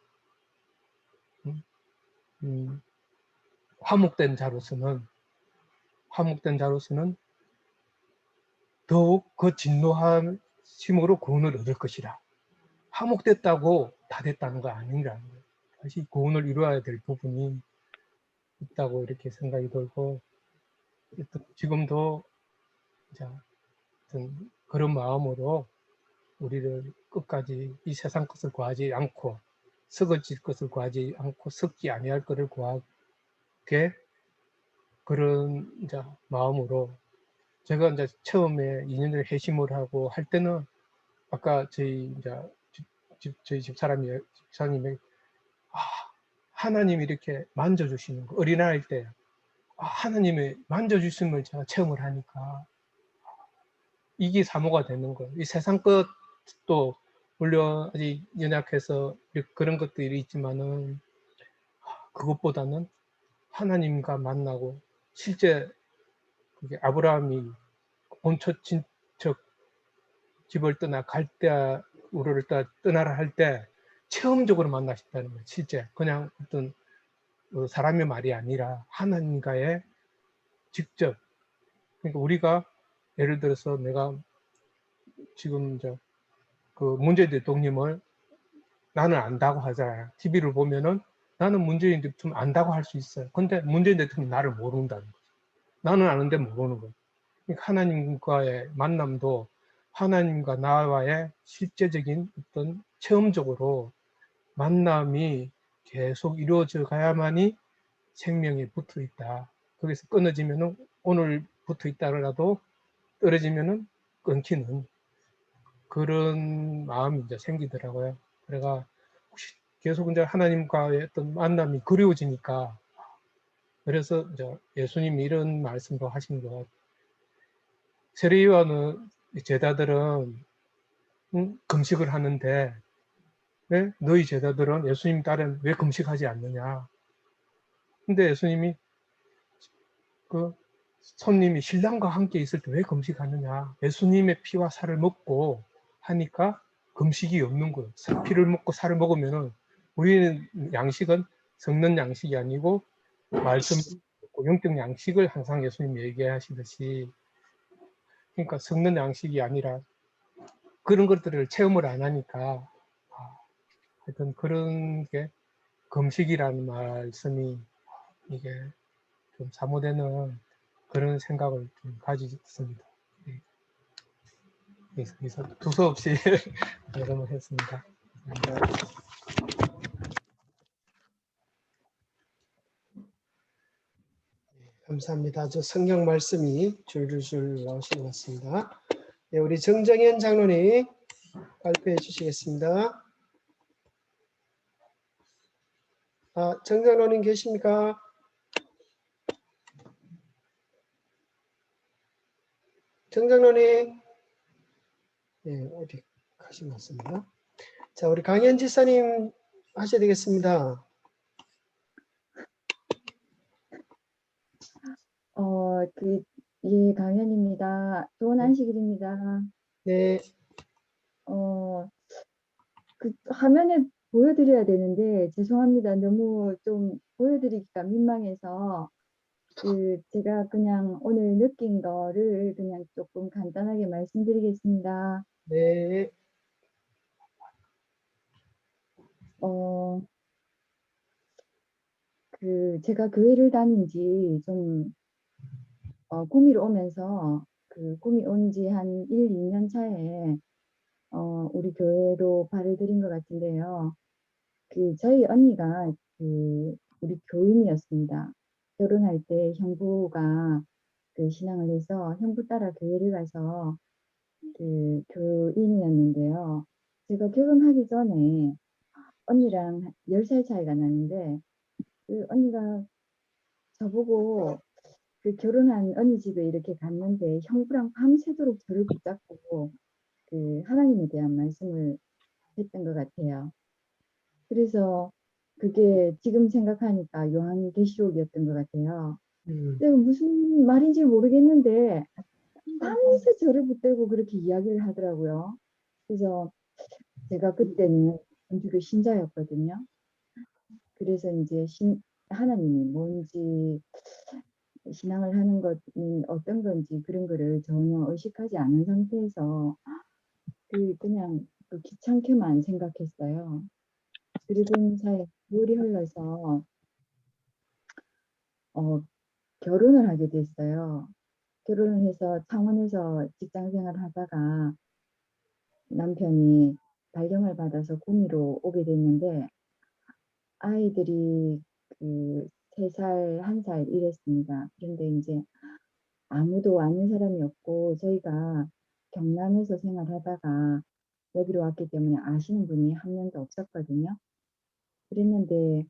화목된 자로서는 더욱 그 진노하심으로 구원을 얻을 것이라. 화목됐다고 다 됐다는 거 아니라는 거예요. 다시 구원을 이루어야 될 부분이 있다고 이렇게 생각이 들고, 지금도 그런 마음으로 우리를 끝까지 이 세상 것을 구하지 않고 썩어질 것을 구하지 않고 썩지 아니할 것을 구하게, 그런 이제 마음으로 제가 이제 처음에 2년 전에 회심을 하고 할 때는 아까 저희 집사님이 하나님이 이렇게 만져주시는 거, 어린아이일 때 하나님의 만져주심을 제가 체험을 하니까 이게 사모가 되는 거예요. 이 세상 것도 물론 아직 연약해서 그런 것들이 있지만은 그것보다는 하나님과 만나고, 실제 그게 아브라함이 본처 친척 집을 떠나 우르를 떠나라 할 때 체험적으로 만나셨다는 거예요. 실제 그냥 어떤 사람의 말이 아니라 하나님과의 직접. 그러니까 우리가 예를 들어서 내가 지금 그 문재인 대통령을 나는 안다고 하잖아요. TV를 보면은 나는 문재인 대통령 안다고 할 수 있어요. 근데 문재인 대통령 나를 모른다는 거죠. 나는 아는데 모르는 거예요. 그러니까 하나님과의 만남도 하나님과 나와의 실제적인 어떤 체험적으로 만남이 계속 이루어져 가야만이 생명이 붙어 있다. 거기서 끊어지면은 오늘 붙어 있다라도 떨어지면은 끊기는 그런 마음이 이제 생기더라고요. 그래가 혹시 계속 이제 하나님과의 어떤 만남이 그리워지니까 그래서 이제 예수님이 이런 말씀도 하신 것 세례요한은 제자들은 금식을 하는데 왜 너희 제자들은 예수님 딸은 왜 금식하지 않느냐? 근데 예수님이 그 손님이 신랑과 함께 있을 때 왜 금식하느냐? 예수님의 피와 살을 먹고 하니까 금식이 없는 거예요. 피를 먹고 살을 먹으면은 우리는 양식은 섞는 양식이 아니고 말씀 영적 양식을 항상 예수님 얘기하시듯이 그러니까 섞는 양식이 아니라 그런 것들을 체험을 안 하니까 하여튼 그런 게 금식이라는 말씀이 이게 좀 사모되는 그런 생각을 좀 가지습니다. 그래서 두서없이 여러분 했습니다. 감사합니다. 저 성경 말씀이 줄줄줄 나오시는 것 같습니다. 네, 우리 정정현 장로님 발표해 주시겠습니다. 정 장로님 계십니까? 정 장로님, 네, 어디 가신 것 같습니다. 자, 우리 강현 지사님 하셔야 되겠습니다. 예, 강연입니다. 좋은 안식일입니다. 네, 화면에 보여드려야 되는데, 죄송합니다. 너무 좀 보여드리기가 민망해서, 제가 그냥 오늘 느낀 거를 그냥 조금 간단하게 말씀드리겠습니다. 네, 제가 교회를 다닌 지 좀, 구미로 오면서, 구미 온 지 한 1, 2년 차에, 우리 교회로 발을 들인 것 같은데요. 저희 언니가 우리 교인이었습니다. 결혼할 때 형부가 신앙을 해서 형부 따라 교회를 가서 교인이었는데요. 제가 결혼하기 전에 언니랑 10살 차이가 나는데 언니가 저보고 결혼한 언니 집에 이렇게 갔는데 형부랑 밤새도록 저를 붙잡고 하나님에 대한 말씀을 했던 것 같아요. 그래서 그게 지금 생각하니까 요한계시록이었던 것 같아요. 내가 무슨 말인지 모르겠는데 밤새 저를 붙들고 그렇게 이야기를 하더라고요. 그래서 제가 그때는 전주교 신자였거든요. 그래서 이제 하나님이 뭔지 신앙을 하는 것이 어떤 건지 그런 거를 전혀 의식하지 않은 상태에서 그냥 귀찮게만 생각했어요. 그러던 사이에 세월이 흘러서 결혼을 하게 됐어요. 결혼을 해서 창원에서 직장 생활을 하다가 남편이 발령을 받아서 구미로 오게 됐는데 아이들이 3살, 1살 이랬습니다. 그런데 이제 아무도 아는 사람이 없고 저희가 경남에서 생활하다가 여기로 왔기 때문에 아시는 분이 한 명도 없었거든요. 그랬는데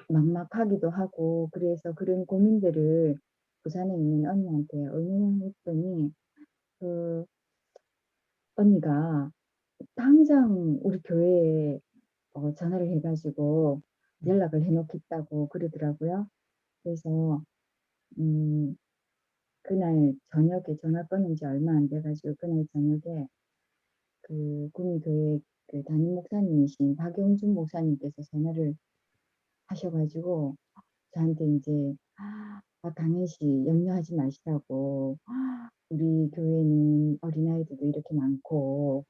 막막하기도 하고 그래서 그런 고민들을 부산에 있는 언니한테 의논을 했더니 언니가 당장 우리 교회에 전화를 해가지고 연락을 해놓겠다고 그러더라고요. 그래서 그날 저녁에 전화 끊은 지 얼마 안 돼가지고 그날 저녁에 구미교회 담임 목사님이신 박영준 목사님께서 전화를 하셔가지고 저한테 이제 강혜씨 염려하지 마시라고. 우리 교회는 어린아이들도 이렇게 많고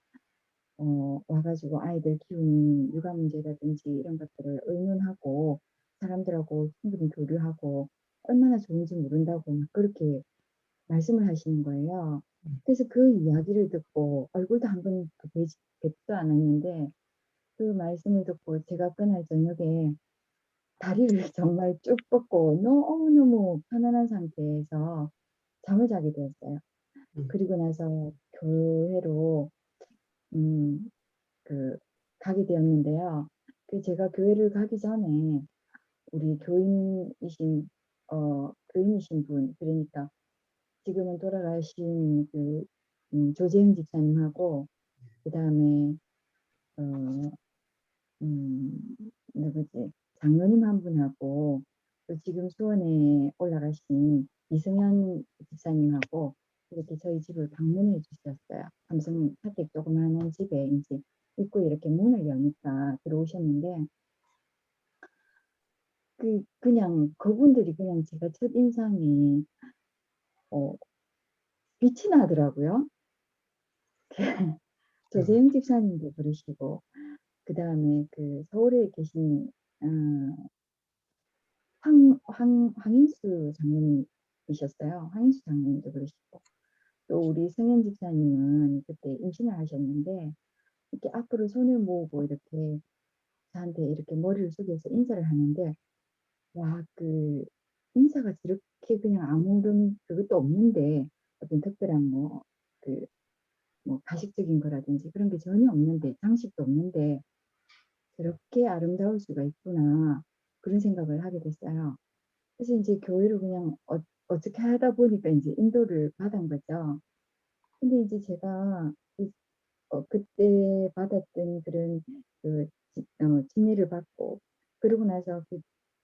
와가지고 아이들 키우는 육아 문제라든지 이런 것들을 의논하고 사람들하고 충분히 교류하고 얼마나 좋은지 모른다고 막 그렇게 말씀을 하시는 거예요. 그래서 그 이야기를 듣고 얼굴도 한번 뵙지도 않았는데 그 말씀을 듣고 제가 그날 저녁에 다리를 정말 쭉 뻗고 너무너무 편안한 상태에서 잠을 자게 되었어요. 그리고 나서 교회로 가게 되었는데요. 제가 교회를 가기 전에 우리 교인이신 분, 그러니까 지금은 돌아가신 조재영 집사님하고 그다음에 누구지? 장로님 한 분하고 또 지금 수원에 올라가신 이승현 집사님하고 이렇게 저희 집을 방문해 주셨어요. 삼성 사택 조그마한 집에 이제 입구 이렇게 문을 여니까 들어오셨는데 그냥 그분들이 그냥 제가 첫 인상이 빛이 나더라고요. 조재영 집사님도 그러시고 그다음에 서울에 계신 황인수 장로님이셨어요. 황인수 장로님도 그러시고 또 우리 승현 집사님은 그때 임신을 하셨는데 이렇게 앞으로 손을 모으고 이렇게 저한테 이렇게 머리를 숙여서 인사를 하는데 와, 인사가 저렇게 그냥 아무런 그것도 없는데 어떤 특별한 뭐 가식적인 거라든지 그런 게 전혀 없는데 장식도 없는데 저렇게 아름다울 수가 있구나 그런 생각을 하게 됐어요. 그래서 이제 교회를 그냥 어떻게 하다 보니까 이제 인도를 받은 거죠. 근데 이제 제가 그때 받았던 그런 진리를 받고 그러고 나서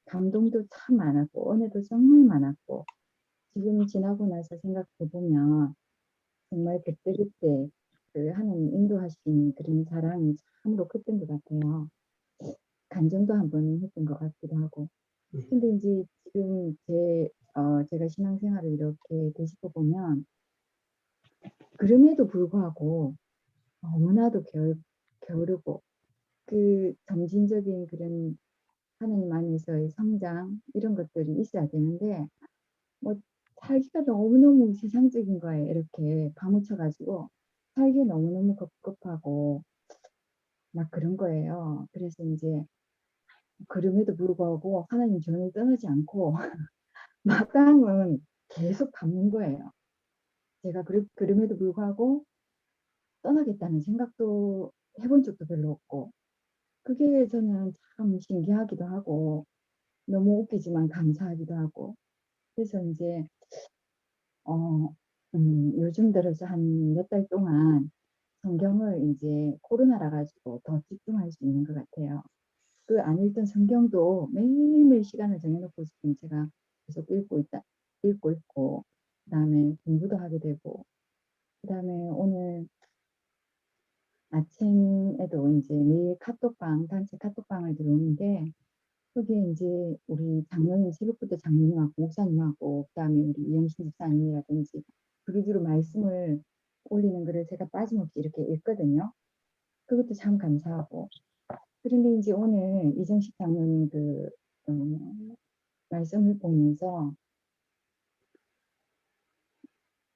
감동도 참 많았고 은혜도 정말 많았고 지금 지나고 나서 생각해 보면 정말 그때 하나님 인도하신 그런 사랑이 참으로 컸던 것 같아요. 간증도 한번 했던 것 같기도 하고. 근데 이제 지금 제가 신앙생활을 이렇게 되시고 보면 그럼에도 불구하고 너무나도 게으르고 점진적인 그런 하나님 안에서의 성장 이런 것들이 있어야 되는데 뭐 살기가 너무너무 세상적인 거에 이렇게 파묻혀 가지고 살기 너무너무 급급하고 막 그런 거예요. 그래서 이제 그럼에도 불구하고 하나님 저를 떠나지 않고 마땅은 계속 갚는 거예요. 제가 그럼에도 불구하고 떠나겠다는 생각도 해본 적도 별로 없고 그게 저는 참 신기하기도 하고 너무 웃기지만 감사하기도 하고 그래서 이제 요즘 들어서 한 몇 달 동안 성경을 이제 코로나라 가지고 더 집중할 수 있는 것 같아요. 안 읽던 성경도 매일매일 시간을 정해놓고 지금 제가 계속 읽고 있고 그다음에 공부도 하게 되고 그다음에 오늘 아침에도 이제 매일 단체 카톡방을 들어오는데 거기에 이제 우리 새벽부터 장로님하고 목사님하고 그다음에 우리 이영신 집사님이라든지 두루두루 말씀을 올리는 글을 제가 빠짐없이 이렇게 읽거든요. 그것도 참 감사하고 그런데 이제 오늘 이정식 장로님 말씀을 보면서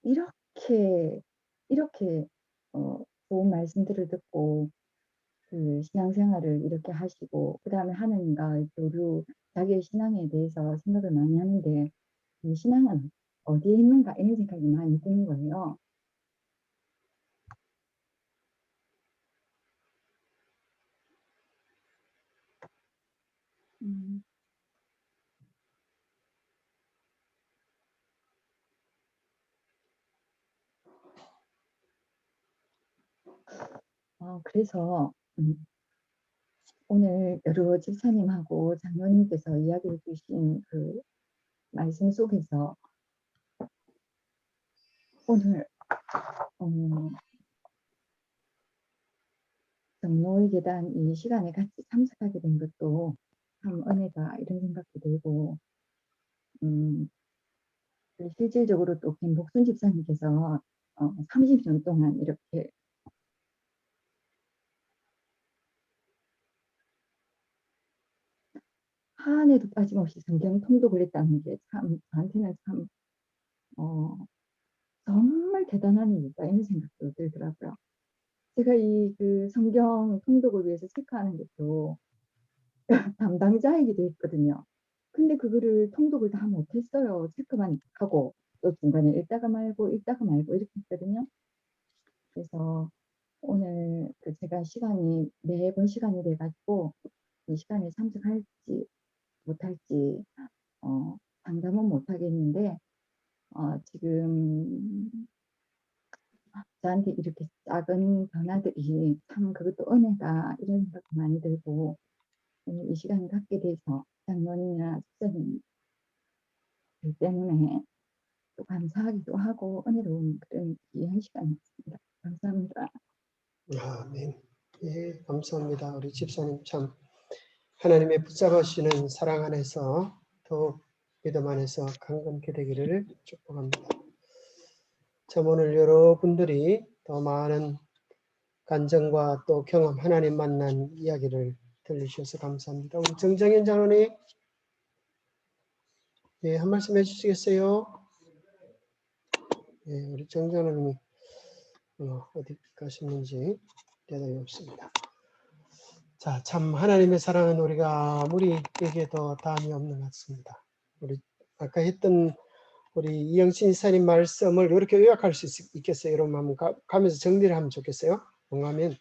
이렇게 좋은 말씀들을 듣고 신앙생활을 이렇게 하시고 그다음에 하나님과 교류 자기의 신앙에 대해서 생각을 많이 하는데 이 신앙은 어디에 있는가 이런 생각이 많이 드는 거예요. 그래서 오늘 여러 집사님하고 장로님께서 이야기해 주신 말씀 속에서 오늘 정로의 계단 이 시간에 같이 참석하게 된 것도 참 은혜다 이런 생각도 들고 실질적으로 또 김복순 집사님께서 30년 동안 이렇게 한 해도 빠짐없이 성경 통독을 했다는 게 참 저한테는 참 정말 대단한 일이다 이런 생각도 들더라고요. 제가 그 성경 통독을 위해서 체크하는 것도 담당자이기도 했거든요. 근데 그거를 통독을 다 못했어요. 체크만 하고 또 중간에 읽다가 말고 이렇게 했거든요. 그래서 오늘 제가 매번 시간이 돼가지고 이 시간에 참석할지 못할지 장담은 못하겠는데 지금 저한테 이렇게 작은 변화들이 참 그것도 은혜다 이런 생각도 많이 들고 오늘 이 시간을 갖게 돼서 장로님이나 집사님 때문에 또 감사하기도 하고 은혜로운 그런 귀한 시간이었습니다. 감사합니다. 아멘. 예, 감사합니다. 우리 집사님 참 하나님의 붙잡으시는 사랑 안에서 더욱 믿음 안에서 강건케 되기를 축복합니다. 참 오늘 여러분들이 더 많은 간증과 또 경험, 하나님 만난 이야기를 들려주셔서 감사합니다. 우리 정정현 장로님, 예, 한 말씀 해주시겠어요? 예, 우리 정장로님이 어디 가셨는지 대답이 없습니다. 자, 참 하나님의 사랑은 우리가 아무리 얘기해도 다함이 없는 것 같습니다. 우리 아까 했던 우리 이영신 이사님 말씀을 이렇게 요약할 수 있겠어요? 여러분 한번 가면서 정리를 하면 좋겠어요? 뭔가 하면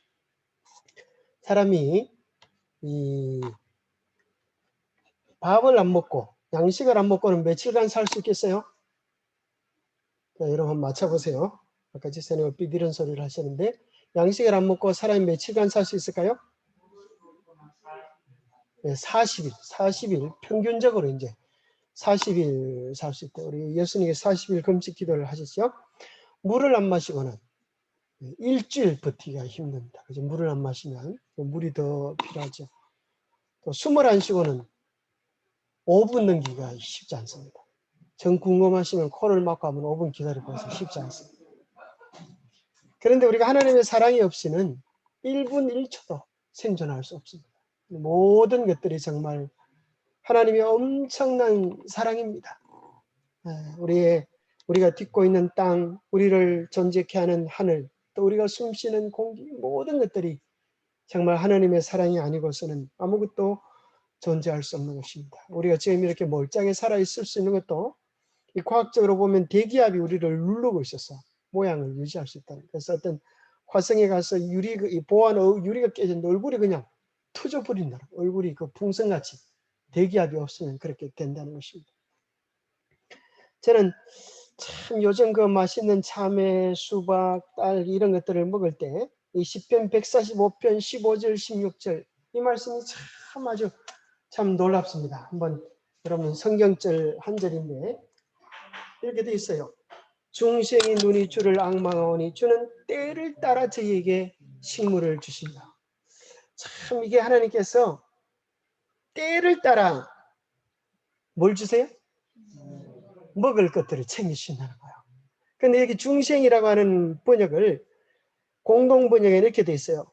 사람이 이 밥을 안 먹고 양식을 안 먹고는 며칠간 살 수 있겠어요? 자, 여러분 한번 맞춰보세요. 아까 지사님은 삐 이런 소리를 하셨는데 양식을 안 먹고 사람이 며칠간 살 수 있을까요? 네, 40일 평균적으로 이제 40일 살 수 있다. 우리 예수님께서 40일 금식 기도를 하셨죠. 물을 안 마시고는 일주일 버티기가 힘듭니다. 그죠? 물을 안 마시면 물이 더 필요하죠. 또 숨을 안 쉬고는 5분 넘기기가 쉽지 않습니다. 정 궁금하시면 코를 막고 하면 5분 기다려봐서 쉽지 않습니다. 그런데 우리가 하나님의 사랑이 없이는 1분 1초도 생존할 수 없습니다. 모든 것들이 정말 하나님의 엄청난 사랑입니다. 우리가 딛고 있는 땅, 우리를 존재케 하는 하늘, 또 우리가 숨쉬는 공기, 모든 것들이 정말 하나님의 사랑이 아니고서는 아무것도 존재할 수 없는 것입니다. 우리가 지금 이렇게 멀쩡하게 살아있을 수 있는 것도 이 과학적으로 보면 대기압이 우리를 누르고 있어서 모양을 유지할 수 있다. 그래서 어떤 화성에 가서 보안 유리가 깨졌는데 얼굴이 그냥 터져버린다. 얼굴이 그 풍선같이 대기압이 없으면 그렇게 된다는 것입니다. 저는 참 요즘 그 맛있는 참외, 수박, 딸 이런 것들을 먹을 때 이 시편 145편 15절 16절 이 말씀이 참 아주 참 놀랍습니다. 한번 여러분 성경절 한 절인데 이렇게 돼 있어요. 중생의 눈이 주를 앙망하오니 주는 때를 따라 저희에게 식물을 주신다. 참 이게 하나님께서 때를 따라 뭘 주세요? 먹을 것들을 챙기신다는 거예요. 근데 여기 중생이라고 하는 번역을 공동 번역에 이렇게 돼 있어요.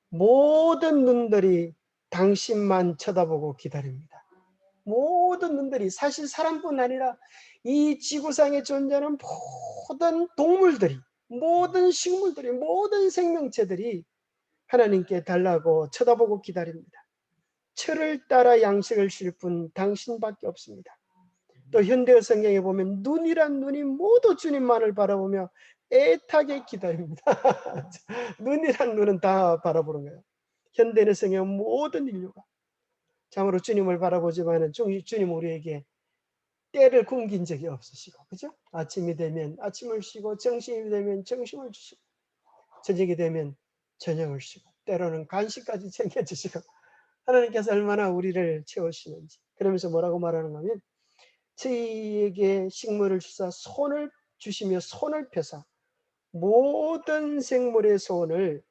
모든 눈들이 당신만 쳐다보고 기다립니다. 모든 눈들이 사실 사람뿐 아니라 이 지구상에 존재하는 모든 동물들이 모든 식물들이 모든 생명체들이 하나님께 달라고 쳐다보고 기다립니다. 철을 따라 양식을 쉴 뿐 당신밖에 없습니다. 또 현대어 성경에 보면 눈이란 눈이 모두 주님만을 바라보며 애타게 기다립니다. 눈이란 눈은 다 바라보는 거예요. 현대의 성경 모든 인류가 참으로 주님을 바라보지만은 주님 우리에게 때를 굶긴 적이 없으시고, 그죠? 아침이 되면 아침을 쉬고, 점심이 되면 점심을 주시고, 저녁이 되면 저녁을 쉬고, 때로는 간식까지 챙겨주시고, 하나님께서 얼마나 우리를 채우시는지. 그러면서 뭐라고 말하는가 하면, 저희에게 식물을 주사 손을 주시며 손을 펴사 모든 생물의 소원을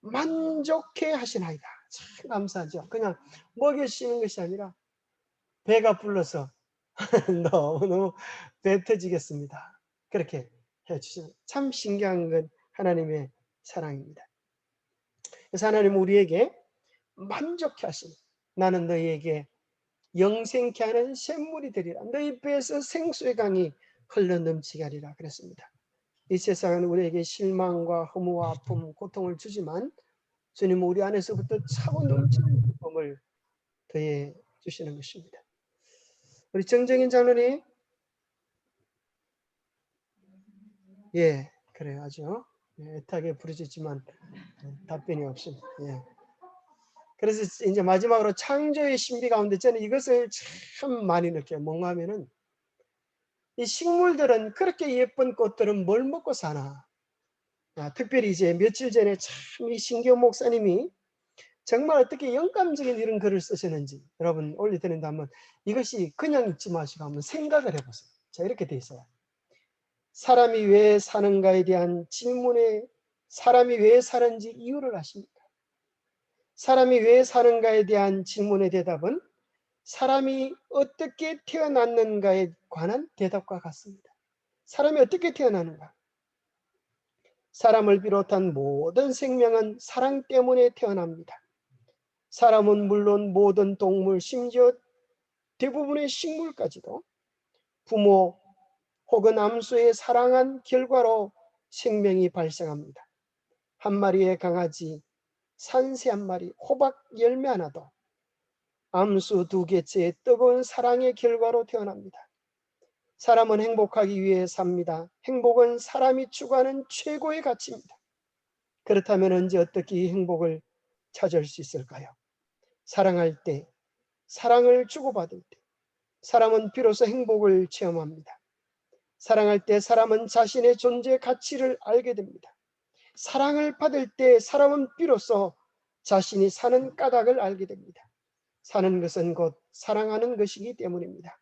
만족해 하시나이다. 참 감사하죠. 그냥 먹여주시는 것이 아니라 배가 불러서 너무너무 배 터지겠습니다. 그렇게 해주시는 참 신기한 건 하나님의 사랑입니다. 그래서 하나님 우리에게 만족해 하시는, 나는 너희에게 영생케 하는 샘물이 되리라. 너희 배에서 생수의 강이 흘러넘치게 하리라 그랬습니다. 이 세상은 우리에게 실망과 허무와 아픔, 고통을 주지만 주님은 우리 안에서부터 차고 넘치는 기쁨을 더해 주시는 것입니다. 우리 정정인 장로님, 예, 그래요, 아주 애타게 부르짖지만 답변이 없습니다. 예. 그래서 이제 마지막으로 창조의 신비 가운데 저는 이것을 참 많이 느껴요. 뭔가 하면은 이 식물들은, 그렇게 예쁜 꽃들은 뭘 먹고 사나. 특별히 이제 며칠 전에 참 이 신기호 목사님이 정말 어떻게 영감적인 이런 글을 쓰시는지 여러분 올려드린다 하면, 이것이 그냥 읽지 마시고 한번 생각을 해보세요. 자, 이렇게 돼 있어요. 사람이 왜 사는가에 대한 질문에 사람이 왜 사는지 이유를 아십니까? 사람이 왜 사는가에 대한 질문의 대답은 사람이 어떻게 태어났는가에 관한 대답과 같습니다. 사람이 어떻게 태어나는가? 사람을 비롯한 모든 생명은 사랑 때문에 태어납니다. 사람은 물론 모든 동물, 심지어 대부분의 식물까지도 부모 혹은 암수의 사랑한 결과로 생명이 발생합니다. 한 마리의 강아지, 산새 한 마리, 호박 열매 하나도 암수 2개째의 뜨거운 사랑의 결과로 태어납니다. 사람은 행복하기 위해 삽니다. 행복은 사람이 추구하는 최고의 가치입니다. 그렇다면 언제 어떻게 이 행복을 찾을 수 있을까요? 사랑할 때, 사랑을 주고받을 때 사람은 비로소 행복을 체험합니다. 사랑할 때 사람은 자신의 존재의 가치를 알게 됩니다. 사랑을 받을 때 사람은 비로소 자신이 사는 까닭을 알게 됩니다. 사는 것은 곧 사랑하는 것이기 때문입니다.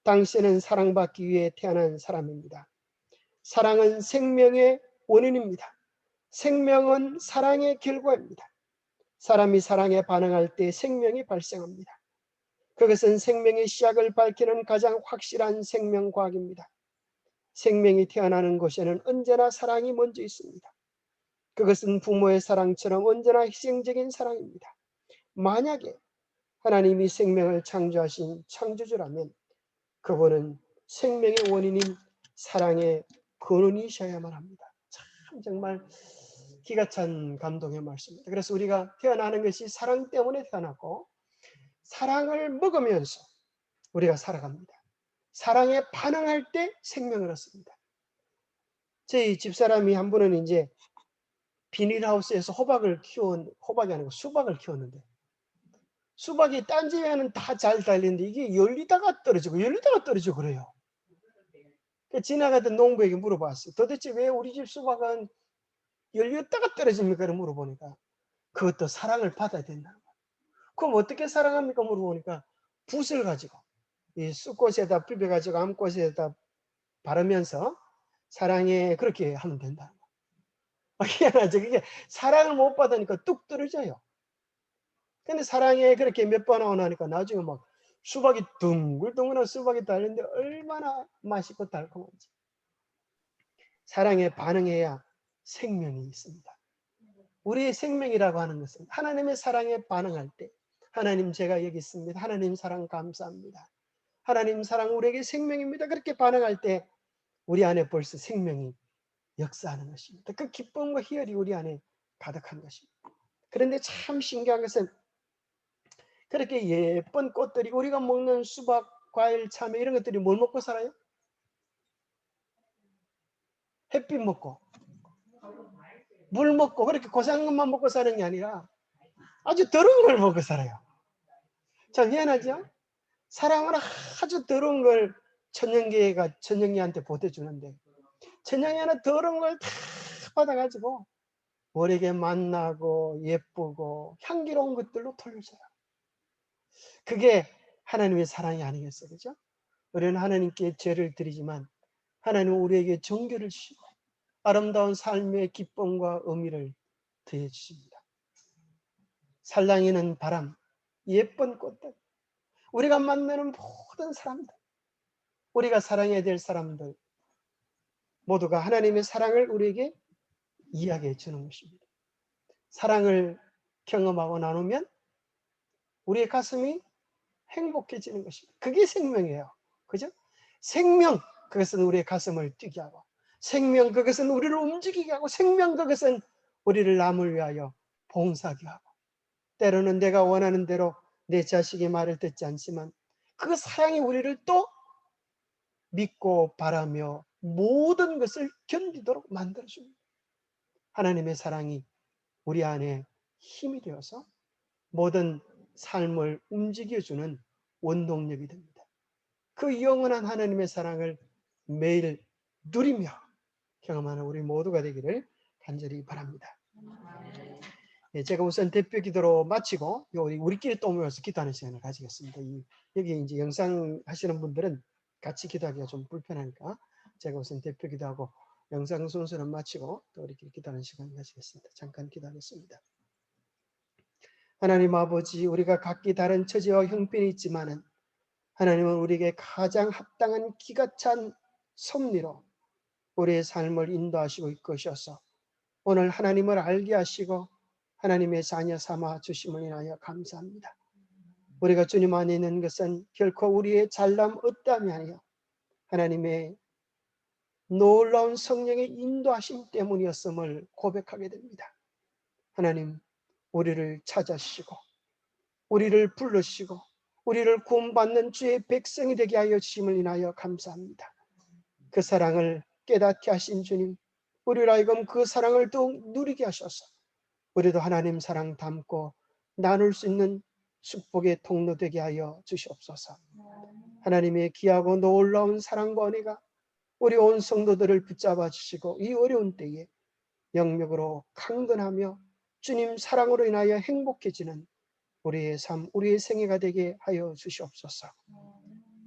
당신은 사랑받기 위해 태어난 사람입니다. 사랑은 생명의 원인입니다. 생명은 사랑의 결과입니다. 사람이 사랑에 반응할 때 생명이 발생합니다. 그것은 생명의 시작을 밝히는 가장 확실한 생명과학입니다. 생명이 태어나는 곳에는 언제나 사랑이 먼저 있습니다. 그것은 부모의 사랑처럼 언제나 희생적인 사랑입니다. 만약에 하나님이 생명을 창조하신 창조주라면 그분은 생명의 원인인 사랑의 근원이셔야만 합니다. 참 정말 기가 찬 감동의 말씀입니다. 그래서 우리가 태어나는 것이 사랑 때문에 태어났고 사랑을 먹으면서 우리가 살아갑니다. 사랑에 반응할 때 생명을 얻습니다. 저희 집사람이 한 분은 이제 비닐하우스에서 호박이 아니고 수박을 키웠는데, 수박이 딴 집에는 다 잘 달리는데 이게 열리다가 떨어지고 그래요. 지나가던 농부에게 물어봤어요. 도대체 왜 우리 집 수박은 열렸다가 떨어집니까? 물어보니까 그것도 사랑을 받아야 된다는 거예요. 그럼 어떻게 사랑합니까? 물어보니까 붓을 가지고 이 쑥꽃에다 비벼가지고 암꽃에다 바르면서 사랑해, 그렇게 하면 된다는 거예요. 희한하죠. 그게 사랑을 못 받으니까 뚝 떨어져요. 근데 사랑에 그렇게 몇 번 하고 나니까 나중에 막 수박이 둥글둥글한 수박이 달리는데 얼마나 맛있고 달콤한지. 사랑에 반응해야 생명이 있습니다. 우리의 생명이라고 하는 것은 하나님의 사랑에 반응할 때, 하나님 제가 여기 있습니다. 하나님 사랑 감사합니다. 하나님 사랑 우리에게 생명입니다. 그렇게 반응할 때 우리 안에 벌써 생명이 역사하는 것입니다. 그 기쁨과 희열이 우리 안에 가득한 것입니다. 그런데 참 신기한 것은 그렇게 예쁜 꽃들이, 우리가 먹는 수박, 과일, 참외 이런 것들이 뭘 먹고 살아요? 햇빛 먹고 물 먹고 그렇게 고상한 것만 먹고 사는 게 아니라 아주 더러운 걸 먹고 살아요. 참 희한하죠? 사랑은 아주 더러운 걸 천연기한테 보태주는데 천연기는 더러운 걸 다 받아가지고 우리에게 만나고 예쁘고 향기로운 것들로 돌려줘요. 그게 하나님의 사랑이 아니겠어요? 그죠? 우리는 하나님께 죄를 드리지만 하나님은 우리에게 정결을 주시고 아름다운 삶의 기쁨과 의미를 더해 주십니다. 살랑이는 바람, 예쁜 꽃들, 우리가 만나는 어떤 사람들, 우리가 사랑해야 될 사람들 모두가 하나님의 사랑을 우리에게 이야기해 주는 것입니다. 사랑을 경험하고 나누면 우리의 가슴이 행복해지는 것입니다. 그게 생명이에요. 그죠? 생명, 그것은 우리의 가슴을 뛰게 하고, 생명, 그것은 우리를 움직이게 하고, 생명, 그것은 우리를 남을 위하여 봉사하게 하고, 때로는 내가 원하는 대로 내 자식의 말을 듣지 않지만 그 사랑이 우리를 또 믿고 바라며 모든 것을 견디도록 만들어줍니다. 하나님의 사랑이 우리 안에 힘이 되어서 모든 삶을 움직여주는 원동력이 됩니다. 그 영원한 하나님의 사랑을 매일 누리며 경험하는 우리 모두가 되기를 간절히 바랍니다. 예, 제가 우선 대표 기도로 마치고 우리끼리 또 모여서 기도하는 시간을 가지겠습니다. 여기 이제 영상 하시는 분들은 같이 기도하기가 좀 불편하니까 제가 우선 대표 기도하고 영상 순서는 마치고 또 우리끼리 기도하는 시간을 가지겠습니다. 잠깐 기도하겠습니다. 하나님 아버지, 우리가 각기 다른 처지와 형편이 있지만은 하나님은 우리에게 가장 합당한 기가 찬 섭리로 우리의 삶을 인도하시고 이끄셔서 오늘 하나님을 알게 하시고 하나님의 자녀 삼아 주심을 인하여 감사합니다. 우리가 주님 안에 있는 것은 결코 우리의 잘남 어떠함이 아니요 하나님의 놀라운 성령의 인도하심 때문이었음을 고백하게 됩니다. 하나님, 우리를 찾아주시고 우리를 부르시고 우리를 구원받는 주의 백성이 되게 하여 주심을 인하여 감사합니다. 그 사랑을 깨닫게 하신 주님, 우리로 하여금 그 사랑을 더욱 누리게 하셔서 우리도 하나님 사랑 담고 나눌 수 있는 축복의 통로 되게 하여 주시옵소서. 하나님의 귀하고 놀라운 사랑과 은혜가 우리 온 성도들을 붙잡아 주시고 이 어려운 때에 영역으로 강건하며 주님 사랑으로 인하여 행복해지는 우리의 삶, 우리의 생애가 되게 하여 주시옵소서.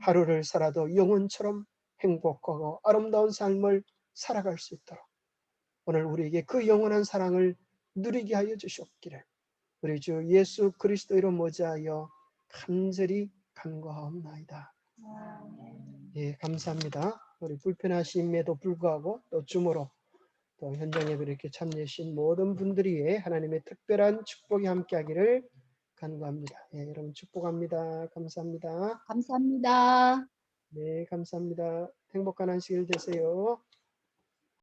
하루를 살아도 영혼처럼 행복하고 아름다운 삶을 살아갈 수 있도록 오늘 우리에게 그 영원한 사랑을 누리게 하여 주시옵기를 우리 주 예수 그리스도 이름 모자하여 간절히 간구하옵나이다. 예, 감사합니다. 우리 불편하심에도 불구하고 또 줌으로 또 현장에 이렇게 참여하신 모든 분들이 하나님의 특별한 축복이 함께하기를 간구합니다. 예, 여러분 축복합니다. 감사합니다. 감사합니다. 네, 감사합니다. 행복한 안식일 되세요.